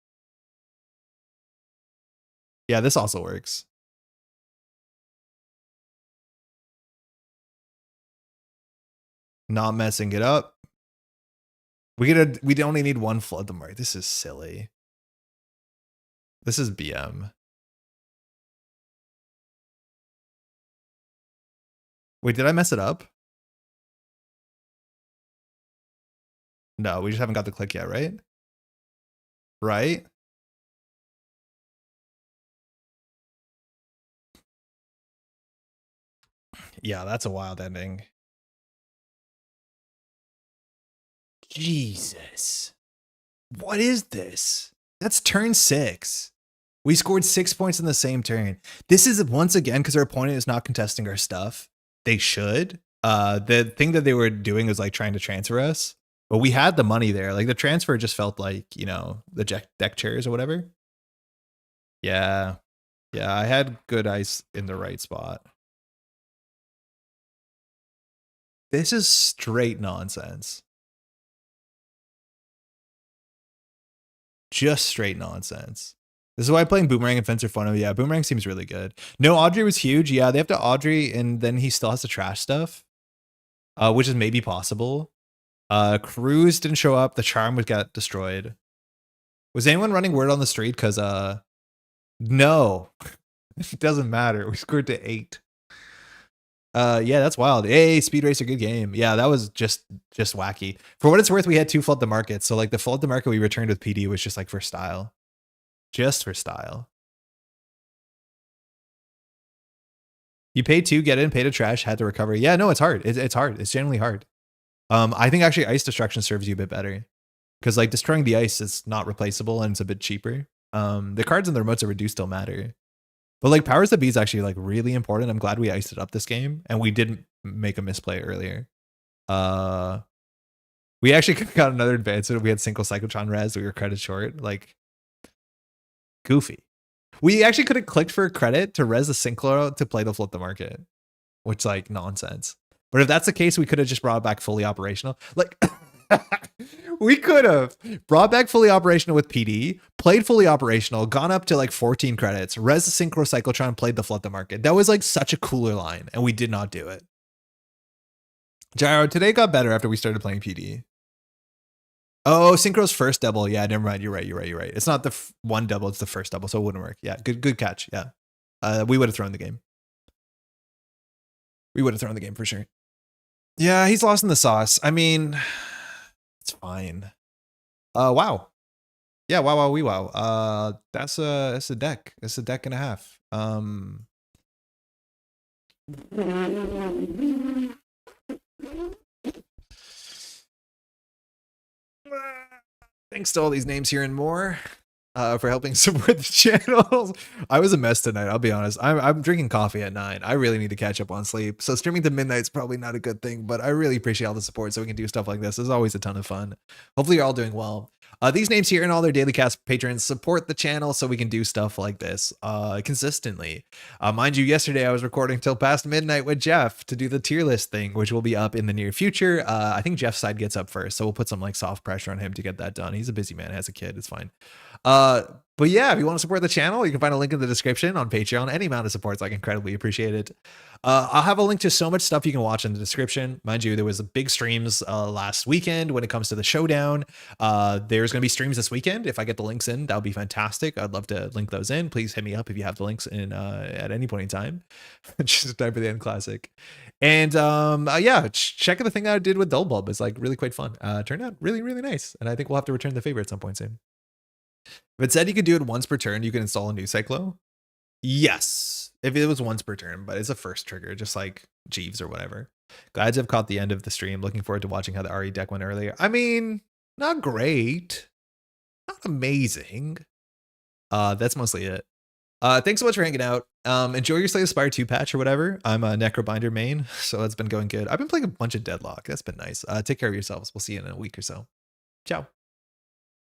Yeah, this also works. Not messing it up. We only need 1 flood the mark. This is silly. This is BM. Wait, did I mess it up? No, we just haven't got the click yet, right? Right? Yeah, that's a wild ending. Jesus. What is this? That's turn 6. We scored 6 points in the same turn. This is once again because our opponent is not contesting our stuff. They should. The thing that they were doing was like trying to transfer us, but we had the money there. Like the transfer just felt like, you know, the deck chairs or whatever. Yeah. Yeah, I had good ice in the right spot. This is straight nonsense. Just straight nonsense. This is why playing Boomerang and Fence are fun. Yeah, Boomerang seems really good. No, Audrey was huge. Yeah, they have to Audrey, and then he still has to trash stuff, which is maybe possible. Cruz didn't show up. The charm would get destroyed. Was anyone running word on the street? Because no, it doesn't matter. We scored to 8. Yeah, that's wild. Hey, Speed Racer, good game. Yeah, that was just wacky. For what it's worth, we had 2 flood the market. So like the flood the market we returned with PD was just like for style. Just for style. You paid to get in, paid to trash, had to recover. Yeah, no, it's hard. It's hard. It's genuinely hard. I think actually ice destruction serves you a bit better. Because like destroying the ice is not replaceable and it's a bit cheaper. The cards and the remotes are reduced still matter. But like powers that be is actually like really important. I'm glad we iced it up this game and we didn't make a misplay earlier. We actually got another advancement. We had Synchrocyclotron res. We were credit short. Like goofy. We actually could have clicked for a credit to res the Synchro to play the flip the market, which like nonsense. But if that's the case, we could have just brought it back fully operational. Like we could have brought back fully operational with PD, played fully operational, gone up to like 14 credits, res the Synchrocyclotron, played the flood the market. That was like such a cooler line, and we did not do it. Gyro, today got better after we started playing PD. Oh, Synchro's first double. Yeah, never mind. You're right. It's not the one double, it's the first double, so it wouldn't work. Yeah, good catch. Yeah. We would have thrown the game. We would have thrown the game for sure. Yeah, he's lost in the sauce. I mean, it's fine. Wow. Yeah, wow, wee wow. That's a deck. It's a deck and a half. Thanks to all these names here and more for helping support the channel. I was a mess tonight, I'll be honest. I'm drinking coffee at 9. I really need to catch up on sleep. So streaming to midnight is probably not a good thing, but I really appreciate all the support so we can do stuff like this. It's always a ton of fun. Hopefully you're all doing well. These names here and all their daily cast patrons support the channel so we can do stuff like this consistently. Mind you, yesterday I was recording till past midnight with Jeff to do the tier list thing, which will be up in the near future. I think Jeff's side gets up first, so we'll put some like soft pressure on him to get that done. He's a busy man, has a kid, it's fine. But yeah, if you want to support the channel, you can find a link in the description on Patreon. Any amount of support is like incredibly appreciated. I'll have a link to so much stuff you can watch in the description. Mind you, there was a big streams last weekend when it comes to the showdown. There's going to be streams this weekend. If I get the links in, that would be fantastic. I'd love to link those in. Please hit me up if you have the links in at any point in time. Just time for the end classic. And yeah, check out the thing that I did with Dull Bulb. It's like really quite fun. Turned out really, really nice. And I think we'll have to return the favor at some point soon. If it said you could do it once per turn, you can install a new Cyclo. Yes, if it was once per turn, but it's a first trigger, just like Jeeves or whatever. Glad to have caught the end of the stream. Looking forward to watching how the RE deck went earlier. I mean, not great, not amazing. That's mostly it. Thanks so much for hanging out. Enjoy your Slay the Spire 2 patch or whatever. I'm a Necrobinder main, so that's been going good. I've been playing a bunch of Deadlock. That's been nice. Take care of yourselves. We'll see you in a week or so. Ciao.